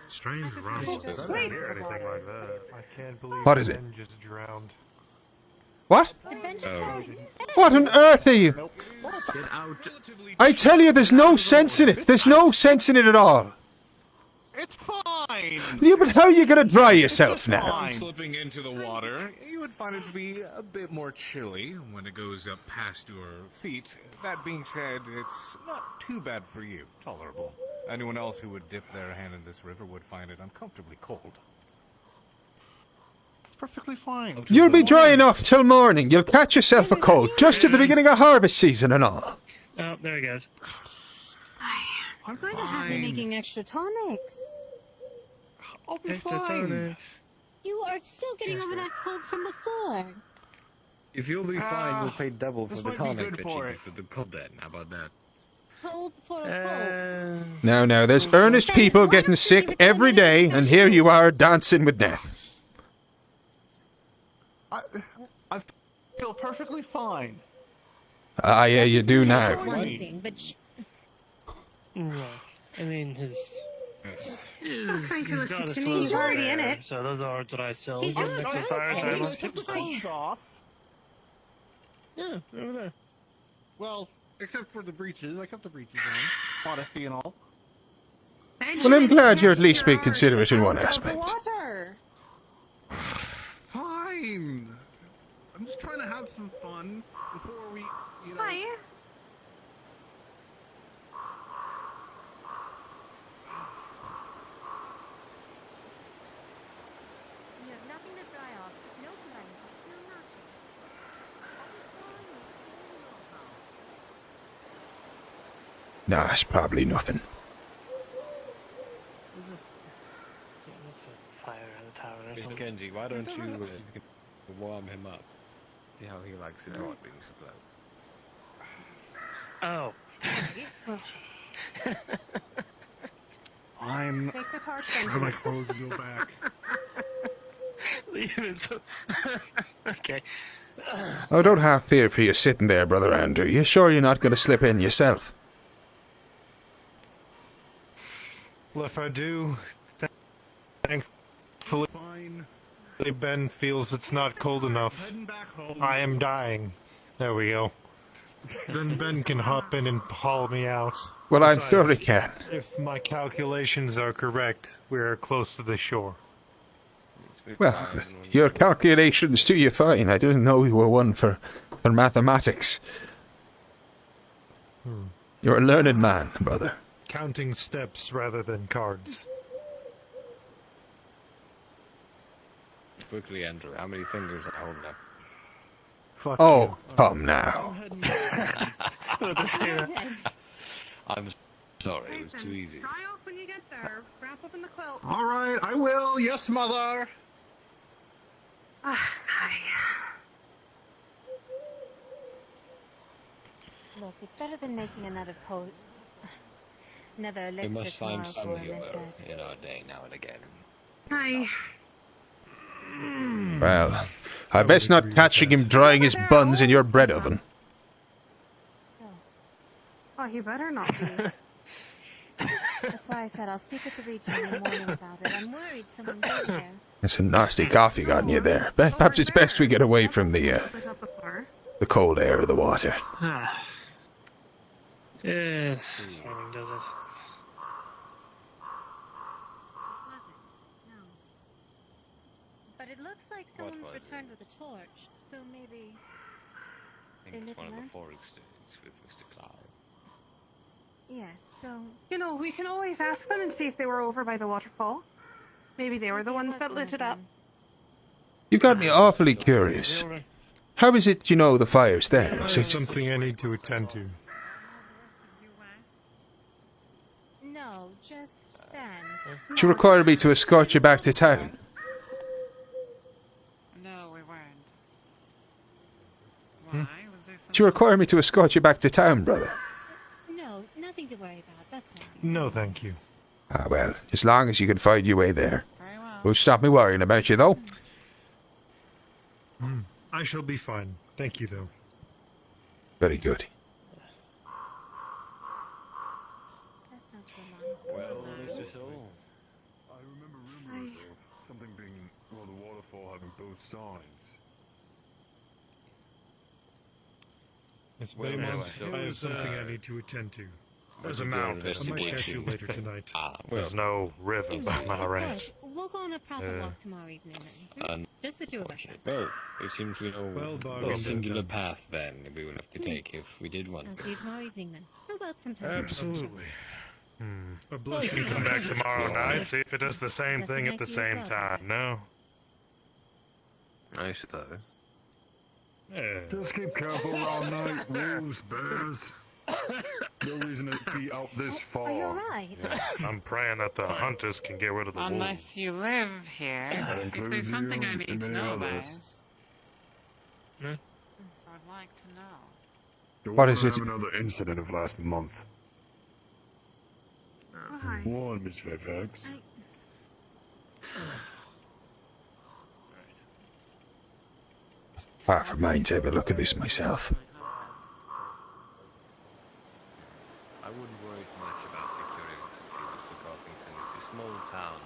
Strange rumble. I didn't hear anything like that. I can't believe What is it? Ben just drowned. What? What on earth are you? Get out. I tell you, there's no sense in it. There's no sense in it at all. It's fine. Yeah, but how are you going to dry yourself now? Slipping into the water, you would find it to be a bit more chilly when it goes up past your feet. That being said, it's not too bad for you. Tolerable. Anyone else who would dip their hand in this river would find it uncomfortably cold. It's perfectly fine. You'll be dry enough till morning. You'll catch yourself a cold just at the beginning of harvest season and all. Oh, there he goes. I'm going to have you making extra tonics. I'll be fine. You are still getting over that cold from before. If you'll be fine, you'll pay double for this the might be tonic good that for you it. get for the cold then. How about that? Cold for a cold. Now, there's earnest people getting sick every day, and here you are dancing with death. I feel perfectly fine. Ah, yeah, you do now. One thing, but Right. I mean, his... That's going to he's got listen his to me. clothes He's already there, in it. So those are dry cells. He's Next to already the fire in it. timer. Take the clothes off. Yeah, over there. Well, except for the breeches. I kept the breeches on. Modesty and all. Well, I'm glad you're at least being considerate in one aspect. water. Fine. I'm just trying to have some fun before we, you know. Hi. You have nothing to dry off. No blankets. No nothing. Nah, it's probably nothing. That's a fire in the tavern or Hey, something. Kenji, why don't you warm him up? See how he likes it hot being supplied. Oh. I'm. Take the torch Grab my clothes and go back. Leave it so... Okay. Oh, don't have fear for you sitting there, Brother Andrew. You sure you're not going to slip in yourself? Well, if I do, thankfully Ben feels it's not cold enough. I am dying. There we go. Then Ben can hop in and haul me out. Well, I'm Besides, sure he can. If my calculations are correct, we're close to the shore. Well, your calculations do you fine. I didn't know you were one for mathematics. You're a learned man, brother. Counting steps rather than cards. Quickly, Andrew, how many fingers are holding up? Fuck oh, come now. I'm sorry, it was too easy. Dry off when you get there. Wrap up in the quilt. All right, I will. Yes, mother. Look, it's better than making another another We elixir must find some tomorrow for humor Mr. in our day now and again. Hi. Well, I best not catching him drying his buns in your bread oven. Oh, you better not be. That's why I said I'll speak with the region in the morning about it. I'm worried someone's in there. There's some nasty coffee got in you there. Perhaps it's best we get away from the cold air of the water. Yes, morning does it. But it looks like someone's returned with a torch, so maybe... I think it's one of the forest students with Mr. Cloud. Yes, so... You know, we can always ask them and see if they were over by the waterfall. Maybe they were the ones that lit it up. You got me awfully curious. How is it you know the fire's there? There's something I need to attend to. No, just Ben. Do you require me to escort you back to town? No, we weren't. Why? Was there something? Do you require me to escort you back to town, brother? No, nothing to worry about, that's all. No, thank you. Ah, well, as long as you can find your way there. Won't stop me worrying about you, though. I shall be fine. Thank you, though. Very good. Well, Mr. Soul. I remember rumors of something being, well, the waterfall having both sides. Miss Well, Baymont, I have something I need to attend to. There's a Your mound. I might catch you investigation. later tonight. Well, There's no river by my ranch. We'll go on a proper walk tomorrow evening then. Just the two of us. Well, it seems we know a singular path then we will have to take if we did one. I'll see you tomorrow evening then. How about sometime? Absolutely. A blush can come back tomorrow night, see if it does the same thing at the same time, no? I suppose. Just keep careful around night, wolves, bears. No reason to be out this far. Are you alright? I'm praying that the hunters can get rid of the wolves. Unless you live here. If there's something I need to know about, I would like to know. Don't What is it? have another incident of last month. One, Miss Fairfax. Half a mind to have a look at this myself. I wouldn't worry much about the curiosity, Mr. Cossington. It's a small town.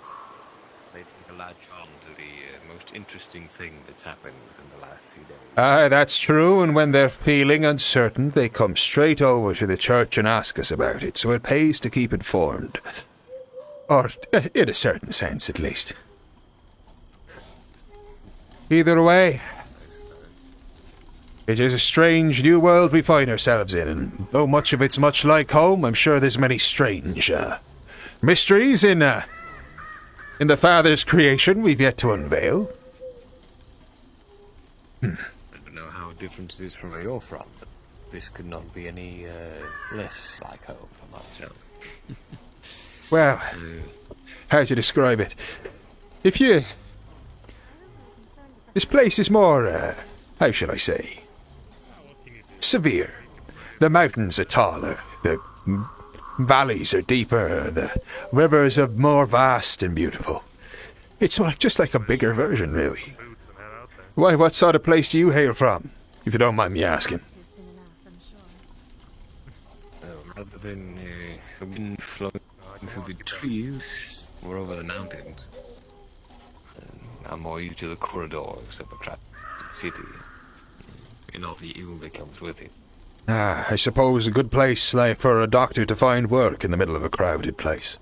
They take a latch on to the most interesting thing that's happened within the last few days. Aye, that's true, and when they're feeling uncertain, they come straight over to the church and ask us about it, so it pays to keep informed. Or, in a certain sense, at least. Either way, it is a strange new world we find ourselves in, and though much of it's much like home, I'm sure there's many strange, mysteries in the Father's creation we've yet to unveil. I don't know how different it is from where you're from, but this could not be any less like home for myself. Well, how to describe it? This place is more, how shall I say, severe. The mountains are taller, the valleys are deeper, the rivers are more vast and beautiful. It's just like a bigger version, really. Why, what sort of place do you hail from, if you don't mind me asking? Rather than the wind flowing through the trees, we're over the mountains. I'm more used to the corridors of a crowded city. and all the ill that comes with it. I suppose a good place like for a doctor to find work in the middle of a crowded place.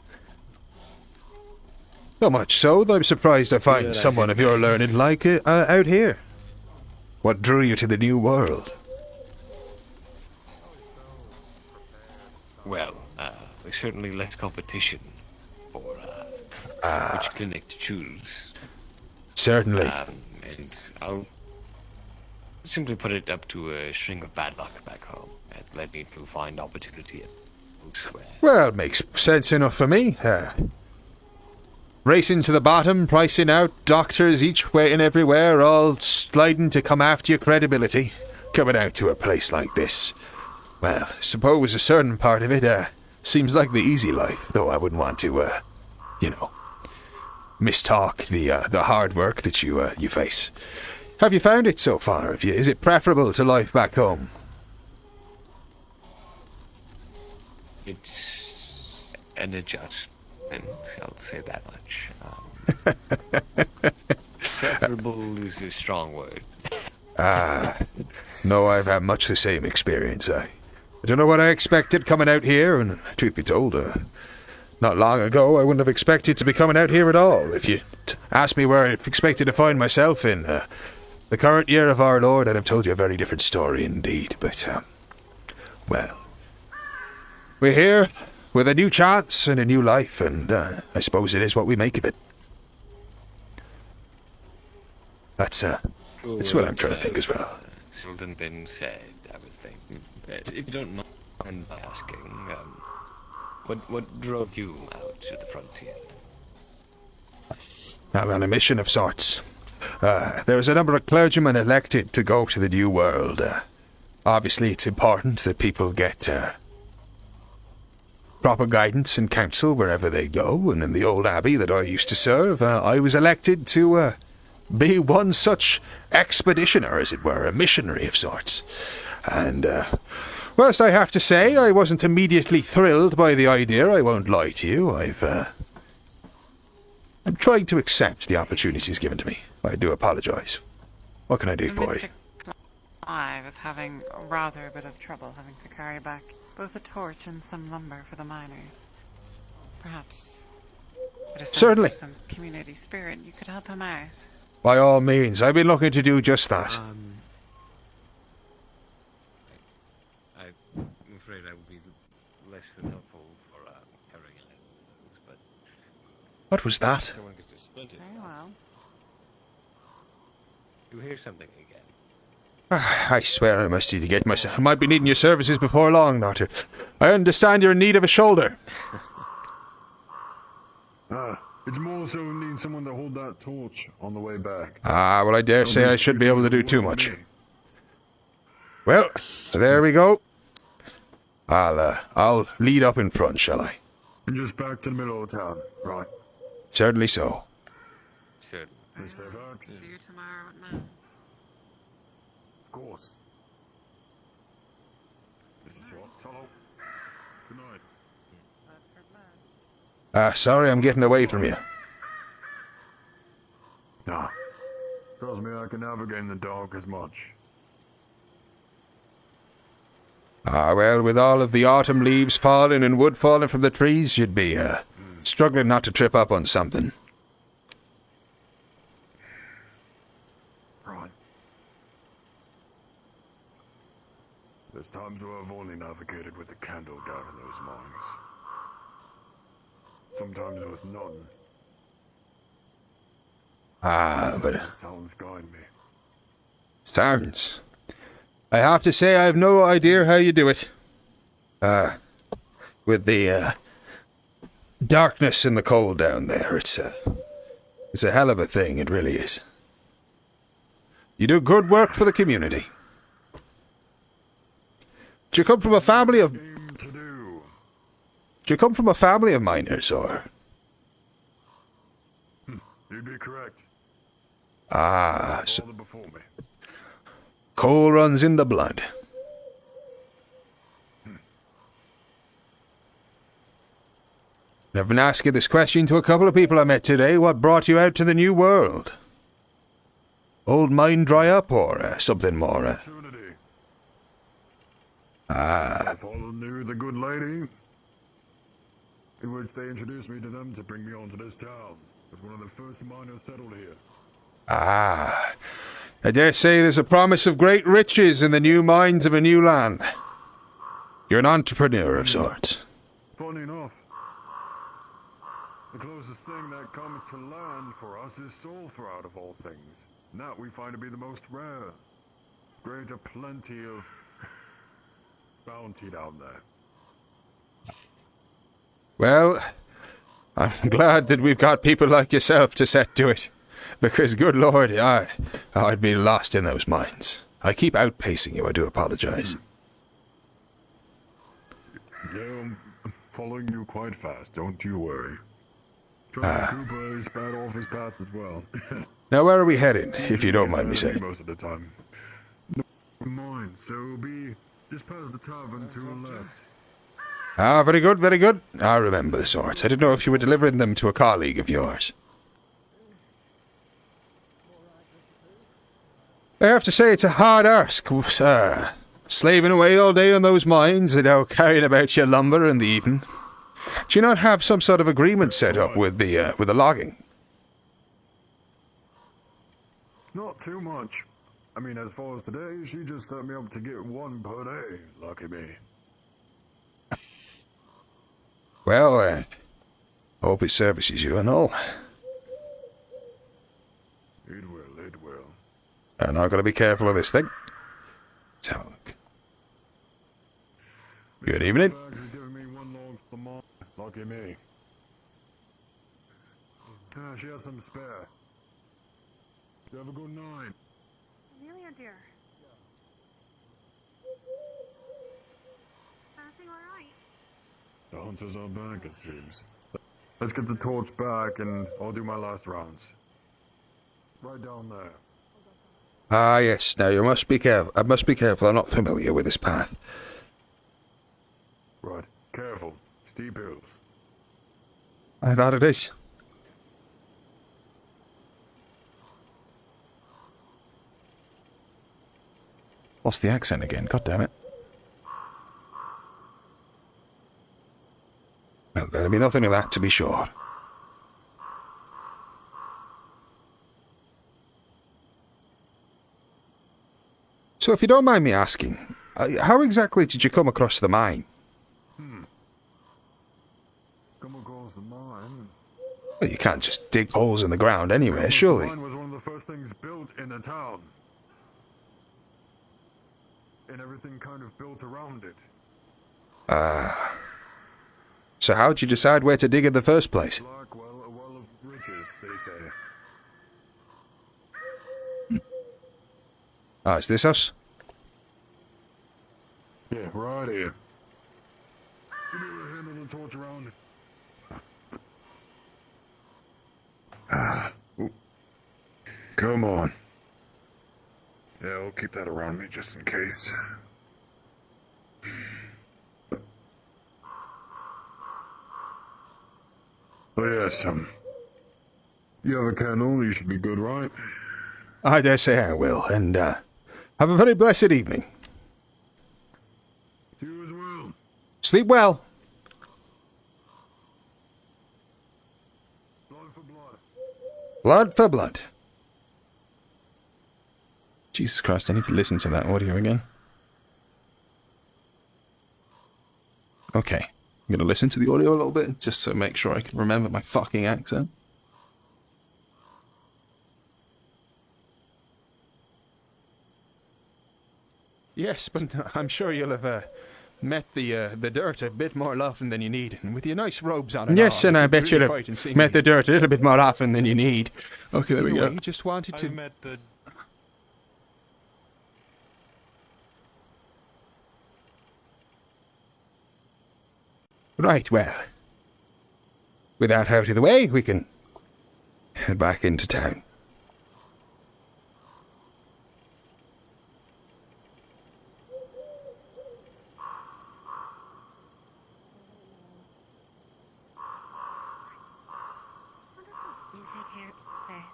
So much so that I'm surprised I find someone of your learning like it out here. What drew you to the New World? Well, there's certainly less competition for which clinic to choose. Certainly. And I'll simply put it up to a string of bad luck back home, and led me to find opportunity elsewhere. Well, makes sense enough for me. Racing to the bottom, pricing out doctors each way and everywhere, all sliding to come after your credibility. Coming out to a place like this. Well, I suppose a certain part of it, seems like the easy life, though I wouldn't want to, mistalk the hard work that you face. Have you found it so far? Is it preferable to life back home? It's an adjustment, I'll say that much. Preferable is a strong word. No, I've had much the same experience. I don't know what I expected coming out here, and truth be told, not long ago I wouldn't have expected to be coming out here at all. If you asked me where I expected to find myself in the current year of our Lord, I'd have told you a very different story indeed. But, well, we're here with a new chance and a new life, and I suppose it is what we make of it. That's what I'm trying to think as well. Seldom been said, I would think. If you don't mind asking, what drove you out to the frontier? I'm on a mission of sorts. There was a number of clergymen elected to go to the New World. Obviously, it's important that people get proper guidance and counsel wherever they go, and in the old abbey that I used to serve, I was elected to be one such expeditioner, as it were, a missionary of sorts. And, whilst I have to say I wasn't immediately thrilled by the idea, I won't lie to you, I'm trying to accept the opportunities given to me. I do apologise. What can I do for you? I was having rather a bit of trouble having to carry back both a torch and some lumber for the miners. Perhaps, with a sense Certainly. of some community spirit, you could help him out. By all means, I've been looking to do just that. I'm afraid I would be less than helpful for carrying it, but... What was that? Someone gets a splinter. Very well. You hear something again? I swear I must need to get myself. I might be needing your services before long, Doctor. I understand you're in need of a shoulder. It's more so needing someone to hold that torch on the way back. Well, I dare say I should be able to do too much. Well, there we go. I'll lead up in front, shall I? And just back to the middle of town, right? Certainly so. Certainly. See you tomorrow at 9. Of course. This is your fellow. Good night. Sorry I'm getting away from you. Nah. Trust me, I can navigate in the dark as much. Well, with all of the autumn leaves falling and wood falling from the trees, you'd be, struggling not to trip up on something. Right. There's times where I've only navigated with a candle down in those mines. Sometimes there was none. But... Sounds guide me. Sounds. I have to say I have no idea how you do it. With the, darkness and the cold down there, it's a hell of a thing, it really is. You do good work for the community. Do you come from a family of... Do you come from a family of miners, or...? You'd be correct. So... Coal runs in the blood. I've been asking this question to a couple of people I met today. What brought you out to the New World? old mine dry up, or something more? I followed the good lady, in which they introduced me to them to bring me on to this town. It was one of the first miners settled here. I dare say there's a promise of great riches in the new mines of a new land. You're an entrepreneur of sorts. Funny enough, the closest thing that comes to land for us is sulfur out of all things. And that we find to be the most rare. Greater plenty of bounty down there. Well, I'm glad that we've got people like yourself to set to it. Because, good Lord, I'd be lost in those mines. I keep outpacing you, I do apologize. Yeah, I'm following you quite fast, don't you worry. Charlie Cooper is bad off his path as well. Now, where are we heading, if you don't mind me saying? Most of the time. No mind, so it'll be just past the tavern to the left. Very good, very good. I remember the sorts. I didn't know if you were delivering them to a colleague of yours. I have to say it's a hard ask, slaving away all day on those mines and now carrying about your lumber in the evening. Do you not have some sort of agreement set up with the logging? Not too much. I mean, as far as today, she just set me up to get one per day. Lucky me. Well, I hope it services you and all. It will, it will. And I've got to be careful of this thing. Let's have a look. Good evening. Lucky me. She has some spare. You have a good night. Amelia, dear. Everything all right? The hunters are back, it seems. Let's get the torch back, and I'll do my last rounds. Right down there. Ah, yes. Now, you must be careful. I must be careful. I'm not familiar with this path. Right. Careful. Steep hills. I thought it is. What's the accent again? God damn it. Well, there'll be nothing of that, to be sure. So, if you don't mind me asking, how exactly did you come across the mine? Come across the mine? Well, you can't just dig holes in the ground anywhere, surely. The mine was one of the first things built in the town. And everything kind of built around it. So how'd you decide where to dig in the first place? Blackwell, a well of riches, they say. Ah, is this us? Yeah, right here. Give me a hand on the torch around. Come on. Yeah, I'll keep that around me just in case. Oh yes, you have a candle, you should be good, right? I dare say I will, and have a very blessed evening. You as well. Sleep well. Blood for blood. Blood for blood. Jesus Christ, I need to listen to that audio again. Okay, I'm going to listen to the audio a little bit, just to make sure I can remember my fucking accent. Yes, but I'm sure you'll have met the dirt a bit more often than you need, and with your nice robes on and yes, all, and I bet you'll really have met the dirt a little bit more often than you need. Okay, there we go. He just wanted to... I met the... Right, well, with that out of the way, we can head back into town. You take care there.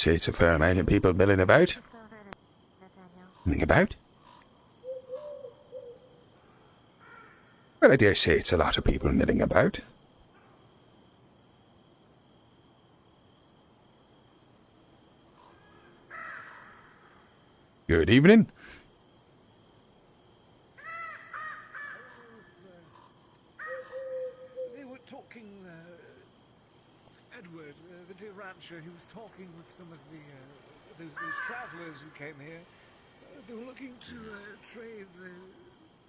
say it's a fair amount of people milling about. Milling about? Well, I dare say it's a lot of people milling about. Good evening. They were talking, Edward, the dear rancher, he was talking with some of those travellers who came here. They were looking to trade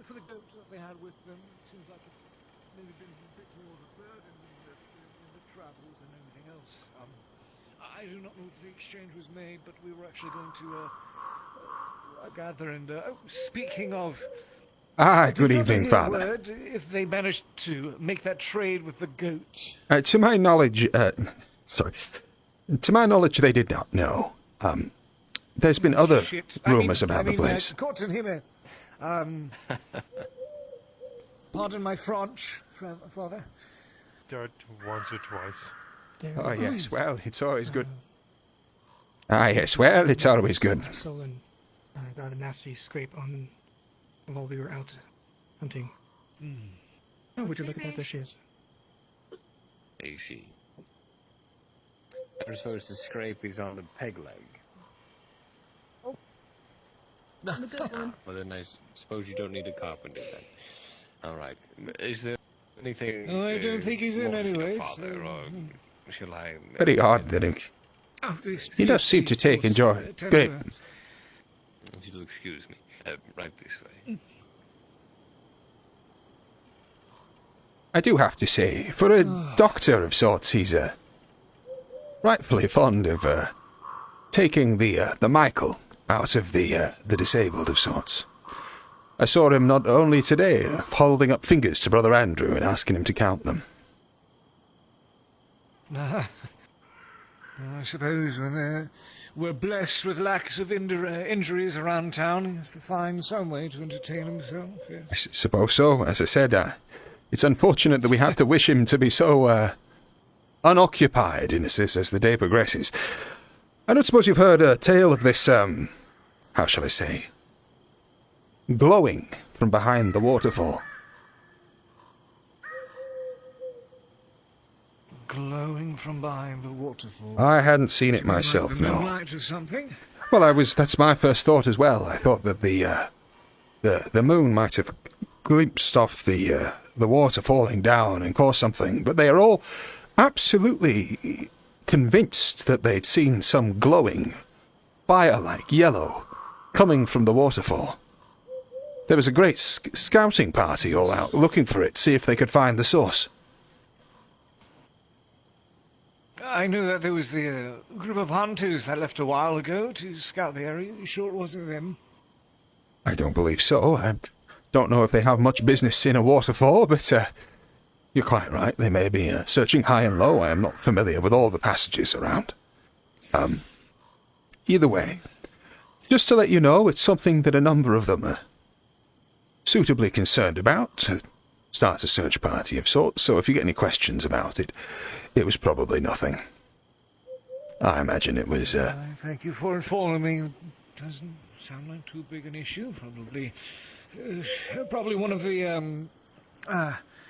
for the goats that they had with them. Seems like it's maybe been a bit more of a burden in the travels and everything else. I do not know if the exchange was made, but we were actually going to gather and speaking of... Good evening, Father. Word if they managed to make that trade with the goat. To my knowledge, to my knowledge, they did not know. There's been other rumours about the place. Cotton him. Pardon my French, Father. Once or twice. Oh, yes, well, it's always good. Yes, well, it's always good. Solon got a nasty scrape on while we were out hunting. Oh, would you look at that? There she is. I see. I suppose the scrape is on the peg leg. Well, then I suppose you don't need a carpenter then. Alright. Is there anything... No, I don't think he's in anyway. Father, or shall I... Very odd that he does seem to take enjoy. Great. If you'll excuse me. Right this way. I do have to say, for a doctor of sorts, he's rightfully fond of taking the Michael out of the disabled of sorts. I saw him not only today holding up fingers to Brother Andrew and asking him to count them. I suppose when we're blessed with lacks of injuries around town, he has to find some way to entertain himself. Yes. I suppose so. As I said, it's unfortunate that we have to wish him to be so unoccupied in this as the day progresses. I don't suppose you've heard a tale of this, how shall I say, glowing from behind the waterfall. Glowing from behind the waterfall. I hadn't seen it myself, no. Moonlight or something? Well, that's my first thought as well. I thought that the moon might have glimpsed off the water falling down and caused something, but they are all absolutely convinced that they'd seen some glowing, fire-like yellow coming from the waterfall. There was a great scouting party all out looking for it, see if they could find the source. I knew that there was the group of hunters that left a while ago to scout the area. You sure it wasn't them? I don't believe so. I don't know if they have much business in a waterfall, but you're quite right. They may be searching high and low. I am not familiar with all the passages around. Either way, just to let you know, it's something that a number of them are suitably concerned about. Start a search party of sorts, so if you get any questions about it, it was probably nothing. I imagine it was, Thank you for informing me. It doesn't sound like too big an issue. Probably one of the,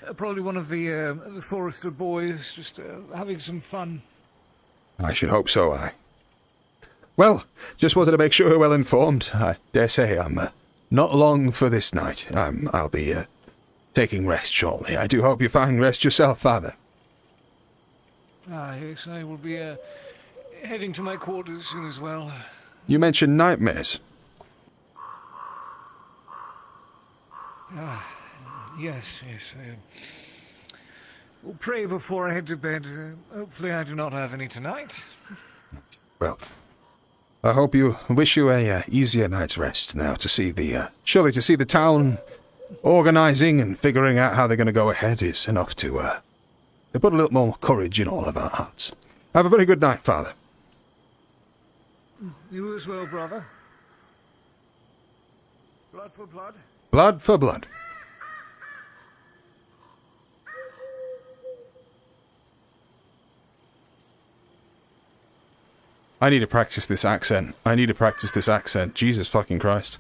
the Forester boys just having some fun. I should hope so, Well, just wanted to make sure we're well informed. I dare say I'm not long for this night. I'll be taking rest shortly. I do hope you find rest yourself, Father. Yes, I will be heading to my quarters soon as well. You mentioned nightmares. Yes. We'll pray before I head to bed. Hopefully I do not have any tonight. Well, I wish you a easier night's rest now to see surely to see the town organising and figuring out how they're going to go ahead is enough to put a little more courage in all of our hearts. Have a very good night, Father. You as well, brother. Blood for blood. Blood for blood. I need to practice this accent. I need to practice this accent. Jesus fucking Christ.